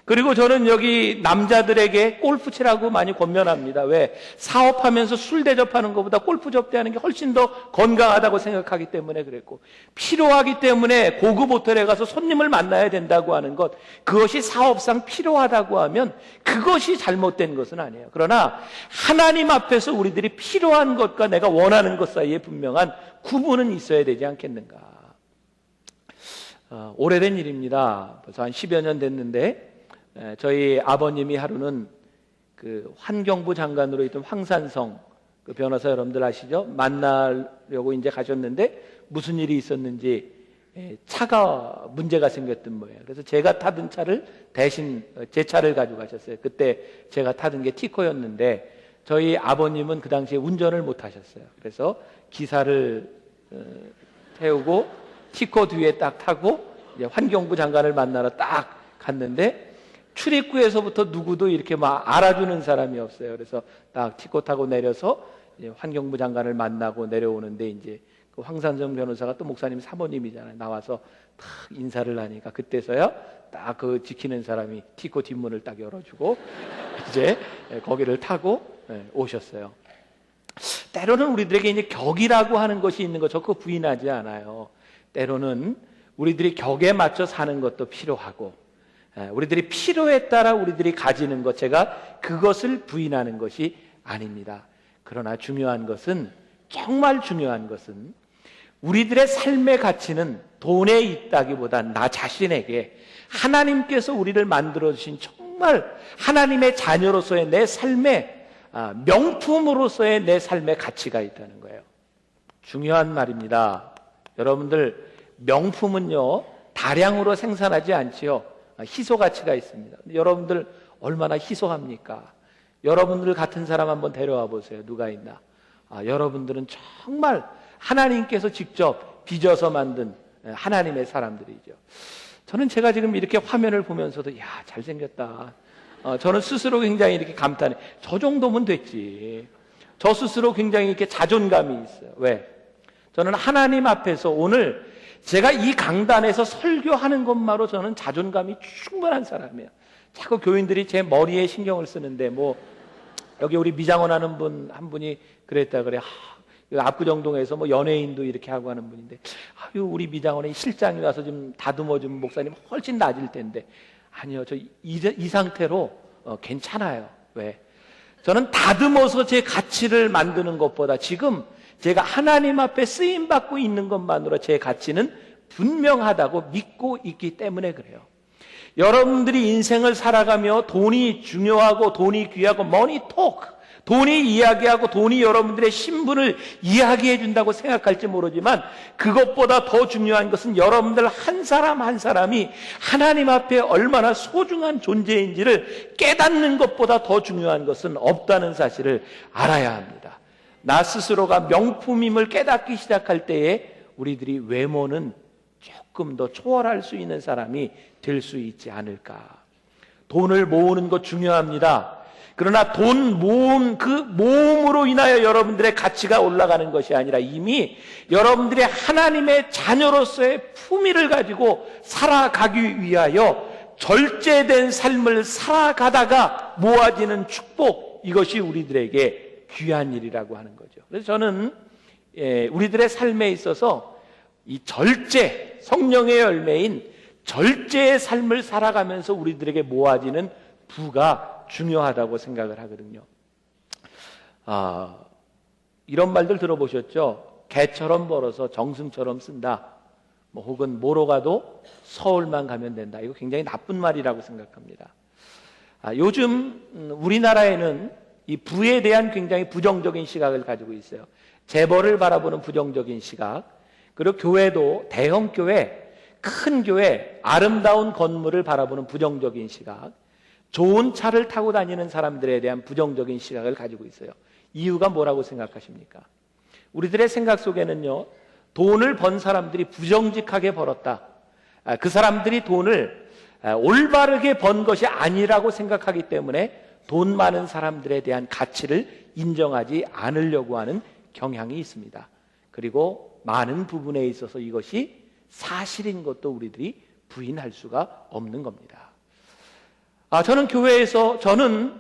그리고 저는 여기 남자들에게 골프 치라고 많이 권면합니다. 왜? 사업하면서 술 대접하는 것보다 골프 접대하는 게 훨씬 더 건강하다고 생각하기 때문에 그랬고, 필요하기 때문에 고급 호텔에 가서 손님을 만나야 된다고 하는 것, 그것이 사업상 필요하다고 하면 그것이 잘못된 것은 아니에요. 그러나 하나님 앞에서 우리들이 필요한 것과 내가 원하는 것 사이에 분명한 구분은 있어야 되지 않겠는가. 오래된 일입니다. 벌써 한 10여 년 됐는데 저희 아버님이 하루는 그 환경부 장관으로 있던 황산성 그 변호사 여러분들 아시죠? 만나려고 이제 가셨는데 무슨 일이 있었는지 차가 문제가 생겼던 거예요. 그래서 제가 타던 차를 대신 제 차를 가지고 가셨어요. 그때 제가 타던 게 티코였는데 저희 아버님은 그 당시에 운전을 못 하셨어요. 그래서 기사를 태우고 티코 뒤에 딱 타고 이제 환경부 장관을 만나러 딱 갔는데 출입구에서부터 누구도 이렇게 막 알아주는 사람이 없어요. 그래서 딱 티코 타고 내려서 이제 환경부 장관을 만나고 내려오는데 이제 그 황산정 변호사가 또 목사님 사모님이잖아요. 나와서 딱 인사를 하니까 그때서야 딱 그 지키는 사람이 티코 뒷문을 딱 열어주고 이제 거기를 타고 오셨어요. 때로는 우리들에게 이제 격이라고 하는 것이 있는 거 적극 부인하지 않아요. 때로는 우리들이 격에 맞춰 사는 것도 필요하고 우리들이 필요에 따라 우리들이 가지는 것, 제가 그것을 부인하는 것이 아닙니다. 그러나 중요한 것은, 정말 중요한 것은 우리들의 삶의 가치는 돈에 있다기보다 나 자신에게 하나님께서 우리를 만들어주신 정말 하나님의 자녀로서의 내 삶의 명품으로서의 내 삶의 가치가 있다는 거예요. 중요한 말입니다. 여러분들, 명품은요 다량으로 생산하지 않지요. 희소 가치가 있습니다. 여러분들 얼마나 희소합니까? 여러분들 같은 사람 한번 데려와 보세요. 누가 있나? 여러분들은 정말 하나님께서 직접 빚어서 만든 하나님의 사람들이죠. 저는 제가 지금 이렇게 화면을 보면서도 야, 잘생겼다. 저는 스스로 굉장히 이렇게 감탄해. 저 정도면 됐지. 저 스스로 굉장히 이렇게 자존감이 있어요. 왜? 저는 하나님 앞에서 오늘 제가 이 강단에서 설교하는 것만으로 저는 자존감이 충분한 사람이에요. 자꾸 교인들이 제 머리에 신경을 쓰는데, 뭐 여기 우리 미장원 하는 분 한 분이 그랬다 그래. 압구정동에서 뭐 연예인도 이렇게 하고 하는 분인데, 우리 미장원에 실장이 와서 좀 다듬어 주면 목사님 훨씬 나아질 텐데. 아니요, 저 이 상태로 괜찮아요. 왜? 저는 다듬어서 제 가치를 만드는 것보다 지금 제가 하나님 앞에 쓰임받고 있는 것만으로 제 가치는 분명하다고 믿고 있기 때문에 그래요. 여러분들이 인생을 살아가며 돈이 중요하고 돈이 귀하고 머니 톡, 돈이 이야기하고 돈이 여러분들의 신분을 이야기해 준다고 생각할지 모르지만, 그것보다 더 중요한 것은 여러분들 한 사람 한 사람이 하나님 앞에 얼마나 소중한 존재인지를 깨닫는 것보다 더 중요한 것은 없다는 사실을 알아야 합니다. 나 스스로가 명품임을 깨닫기 시작할 때에 우리들이 외모는 조금 더 초월할 수 있는 사람이 될 수 있지 않을까. 돈을 모으는 것 중요합니다. 그러나 돈 모음, 그 모음으로 인하여 여러분들의 가치가 올라가는 것이 아니라 이미 여러분들의 하나님의 자녀로서의 품위를 가지고 살아가기 위하여 절제된 삶을 살아가다가 모아지는 축복, 이것이 우리들에게 귀한 일이라고 하는 거죠. 그래서 저는 우리들의 삶에 있어서 이 절제, 성령의 열매인 절제의 삶을 살아가면서 우리들에게 모아지는 부가 중요하다고 생각을 하거든요. 이런 말들 들어보셨죠? 개처럼 벌어서 정승처럼 쓴다. 뭐 혹은 뭐로 가도 서울만 가면 된다. 이거 굉장히 나쁜 말이라고 생각합니다. 요즘 우리나라에는 이 부에 대한 굉장히 부정적인 시각을 가지고 있어요. 재벌을 바라보는 부정적인 시각, 그리고 교회도 대형 교회, 큰 교회, 아름다운 건물을 바라보는 부정적인 시각, 좋은 차를 타고 다니는 사람들에 대한 부정적인 시각을 가지고 있어요. 이유가 뭐라고 생각하십니까? 우리들의 생각 속에는요, 돈을 번 사람들이 부정직하게 벌었다. 그 사람들이 돈을 올바르게 번 것이 아니라고 생각하기 때문에 돈 많은 사람들에 대한 가치를 인정하지 않으려고 하는 경향이 있습니다. 그리고 많은 부분에 있어서 이것이 사실인 것도 우리들이 부인할 수가 없는 겁니다. 저는 교회에서, 저는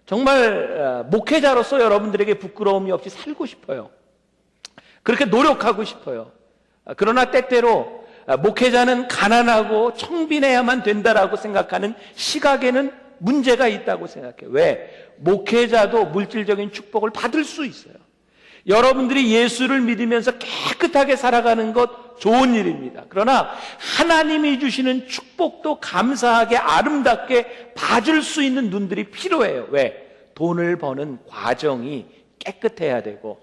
정말 목회자로서 여러분들에게 부끄러움이 없이 살고 싶어요. 그렇게 노력하고 싶어요. 그러나 때때로 목회자는 가난하고 청빈해야만 된다라고 생각하는 시각에는 문제가 있다고 생각해요. 왜? 목회자도 물질적인 축복을 받을 수 있어요. 여러분들이 예수를 믿으면서 깨끗하게 살아가는 것 좋은 일입니다. 그러나 하나님이 주시는 축복도 감사하게 아름답게 봐줄 수 있는 눈들이 필요해요. 왜? 돈을 버는 과정이 깨끗해야 되고,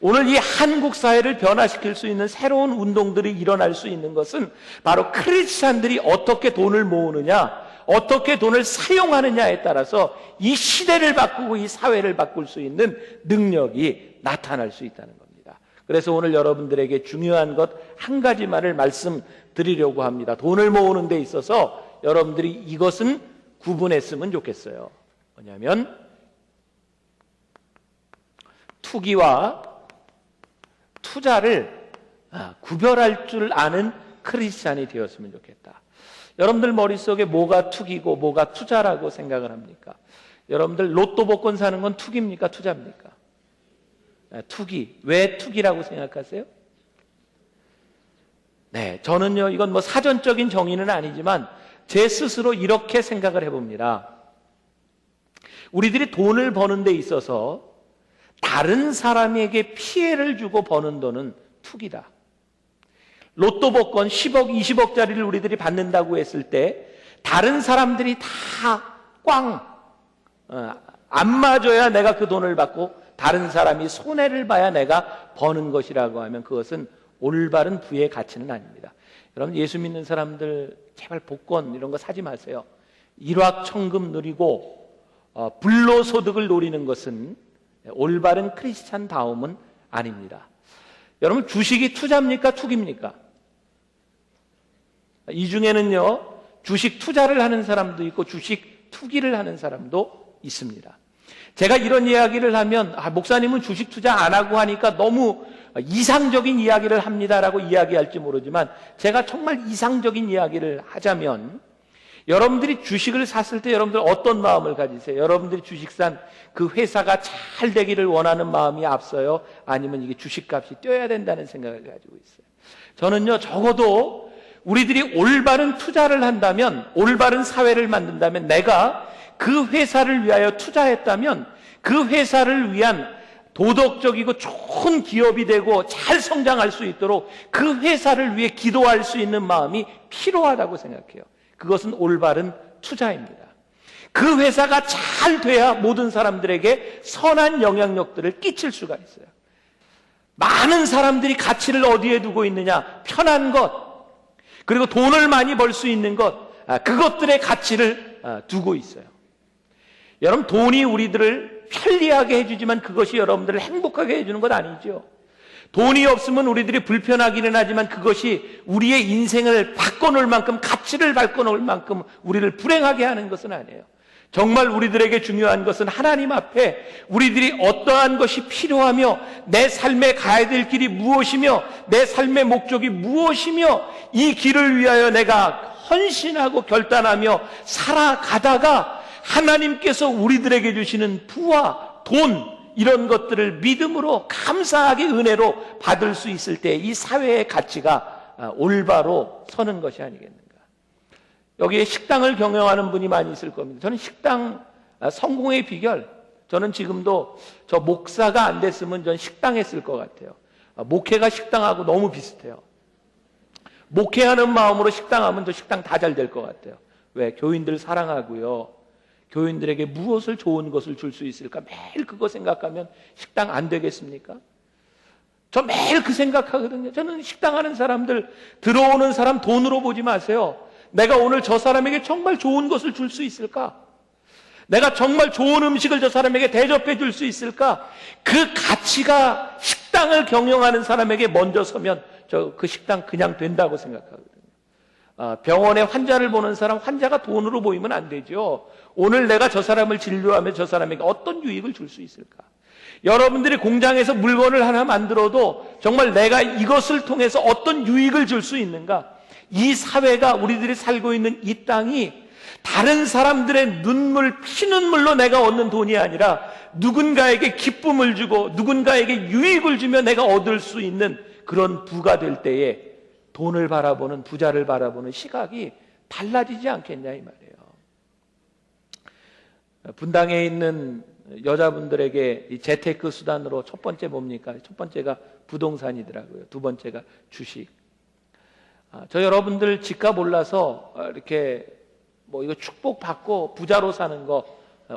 오늘 이 한국 사회를 변화시킬 수 있는 새로운 운동들이 일어날 수 있는 것은 바로 크리스찬들이 어떻게 돈을 모으느냐, 어떻게 돈을 사용하느냐에 따라서 이 시대를 바꾸고 이 사회를 바꿀 수 있는 능력이 나타날 수 있다는 겁니다. 그래서 오늘 여러분들에게 중요한 것 한 가지만을 말씀드리려고 합니다. 돈을 모으는 데 있어서 여러분들이 이것은 구분했으면 좋겠어요. 뭐냐면 투기와 투자를 구별할 줄 아는 크리스찬이 되었으면 좋겠다. 여러분들 머릿속에 뭐가 투기고 뭐가 투자라고 생각을 합니까? 여러분들 로또 복권 사는 건 투기입니까? 투자입니까? 투기. 왜 투기라고 생각하세요? 네, 저는요, 이건 뭐 사전적인 정의는 아니지만 제 스스로 이렇게 생각을 해봅니다. 우리들이 돈을 버는 데 있어서 다른 사람에게 피해를 주고 버는 돈은 투기다. 로또 복권 10억, 20억짜리를 우리들이 받는다고 했을 때 다른 사람들이 다 안 맞아야 내가 그 돈을 받고 다른 사람이 손해를 봐야 내가 버는 것이라고 하면 그것은 올바른 부의 가치는 아닙니다. 여러분, 예수 믿는 사람들 제발 복권 이런 거 사지 마세요. 일확천금 누리고 불로소득을 노리는 것은 올바른 크리스찬다움은 아닙니다. 여러분, 주식이 투자입니까? 투기입니까? 이 중에는요, 주식 투자를 하는 사람도 있고 주식 투기를 하는 사람도 있습니다. 제가 이런 이야기를 하면 목사님은 주식 투자 안 하고 하니까 너무 이상적인 이야기를 합니다라고 이야기할지 모르지만, 제가 정말 이상적인 이야기를 하자면, 여러분들이 주식을 샀을 때 여러분들 어떤 마음을 가지세요? 여러분들이 주식 산 그 회사가 잘 되기를 원하는 마음이 앞서요? 아니면 이게 주식값이 뛰어야 된다는 생각을 가지고 있어요? 저는요, 적어도 우리들이 올바른 투자를 한다면, 올바른 사회를 만든다면, 내가 그 회사를 위하여 투자했다면 그 회사를 위한 도덕적이고 좋은 기업이 되고 잘 성장할 수 있도록 그 회사를 위해 기도할 수 있는 마음이 필요하다고 생각해요. 그것은 올바른 투자입니다. 그 회사가 잘 돼야 모든 사람들에게 선한 영향력들을 끼칠 수가 있어요. 많은 사람들이 가치를 어디에 두고 있느냐? 편한 것, 그리고 돈을 많이 벌 수 있는 것, 그것들의 가치를 두고 있어요. 여러분, 돈이 우리들을 편리하게 해주지만 그것이 여러분들을 행복하게 해주는 건 아니죠. 돈이 없으면 우리들이 불편하기는 하지만 그것이 우리의 인생을 바꿔놓을 만큼, 가치를 바꿔놓을 만큼 우리를 불행하게 하는 것은 아니에요. 정말 우리들에게 중요한 것은 하나님 앞에 우리들이 어떠한 것이 필요하며 내 삶에 가야 될 길이 무엇이며 내 삶의 목적이 무엇이며 이 길을 위하여 내가 헌신하고 결단하며 살아가다가 하나님께서 우리들에게 주시는 부와 돈, 이런 것들을 믿음으로 감사하게 은혜로 받을 수 있을 때 이 사회의 가치가 올바로 서는 것이 아니겠는가. 여기에 식당을 경영하는 분이 많이 있을 겁니다. 저는 식당 성공의 비결, 저는 지금도 저 목사가 안 됐으면 전 식당 했을 것 같아요. 목회가 식당하고 너무 비슷해요. 목회하는 마음으로 식당하면 저 식당 다 잘 될 것 같아요. 왜? 교인들 사랑하고요, 교인들에게 무엇을 좋은 것을 줄 수 있을까? 매일 그거 생각하면 식당 안 되겠습니까? 저 매일 그 생각하거든요. 저는 식당하는 사람들, 들어오는 사람 돈으로 보지 마세요. 내가 오늘 저 사람에게 정말 좋은 것을 줄 수 있을까? 내가 정말 좋은 음식을 저 사람에게 대접해 줄 수 있을까? 그 가치가 식당을 경영하는 사람에게 먼저 서면 저 그 식당 그냥 된다고 생각하거든요. 병원에 환자를 보는 사람, 환자가 돈으로 보이면 안 되죠. 오늘 내가 저 사람을 진료하면 저 사람에게 어떤 유익을 줄 수 있을까? 여러분들이 공장에서 물건을 하나 만들어도 정말 내가 이것을 통해서 어떤 유익을 줄 수 있는가? 이 사회가, 우리들이 살고 있는 이 땅이 다른 사람들의 눈물, 피눈물로 내가 얻는 돈이 아니라 누군가에게 기쁨을 주고 누군가에게 유익을 주며 내가 얻을 수 있는 그런 부가 될 때에 돈을 바라보는, 부자를 바라보는 시각이 달라지지 않겠냐 이 말이에요. 분당에 있는 여자분들에게 이 재테크 수단으로 첫 번째 뭡니까? 첫 번째가 부동산이더라고요. 두 번째가 주식. 저 여러분들 집값 올라서 이렇게 뭐 이거 축복받고 부자로 사는 거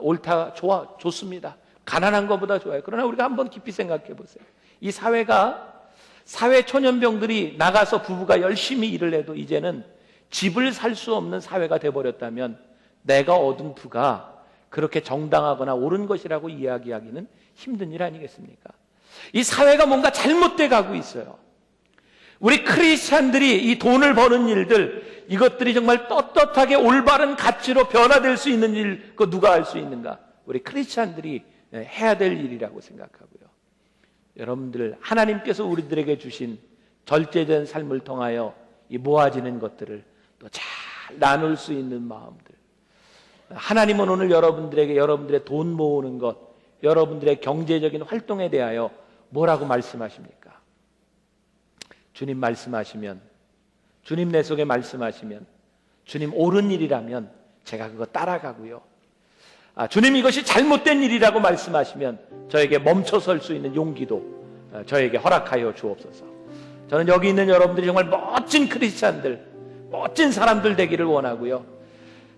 옳다, 좋습니다. 가난한 것보다 좋아요. 그러나 우리가 한번 깊이 생각해 보세요. 이 사회가, 사회 초년병들이 나가서 부부가 열심히 일을 해도 이제는 집을 살 수 없는 사회가 돼버렸다면 내가 얻은 부가 그렇게 정당하거나 옳은 것이라고 이야기하기는 힘든 일 아니겠습니까? 이 사회가 뭔가 잘못돼 가고 있어요. 우리 크리스찬들이 이 돈을 버는 일들, 이것들이 정말 떳떳하게 올바른 가치로 변화될 수 있는 일, 그거 누가 할 수 있는가? 우리 크리스찬들이 해야 될 일이라고 생각하고요. 여러분들, 하나님께서 우리들에게 주신 절제된 삶을 통하여 이 모아지는 것들을 또 잘 나눌 수 있는 마음들. 하나님은 오늘 여러분들에게 여러분들의 돈 모으는 것, 여러분들의 경제적인 활동에 대하여 뭐라고 말씀하십니까? 주님 말씀하시면, 주님 내 속에 말씀하시면, 주님 옳은 일이라면 제가 그거 따라가고요. 주님 이것이 잘못된 일이라고 말씀하시면 저에게 멈춰설 수 있는 용기도 저에게 허락하여 주옵소서. 저는 여기 있는 여러분들이 정말 멋진 크리스찬들, 멋진 사람들 되기를 원하고요.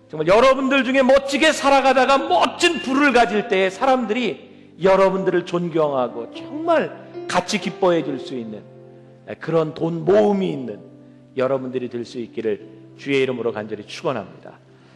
정말 여러분들 중에 멋지게 살아가다가 멋진 부를 가질 때에 사람들이 여러분들을 존경하고 정말 같이 기뻐해 줄 수 있는 그런 돈 모음이 있는 여러분들이 될 수 있기를 주의 이름으로 간절히 축원합니다.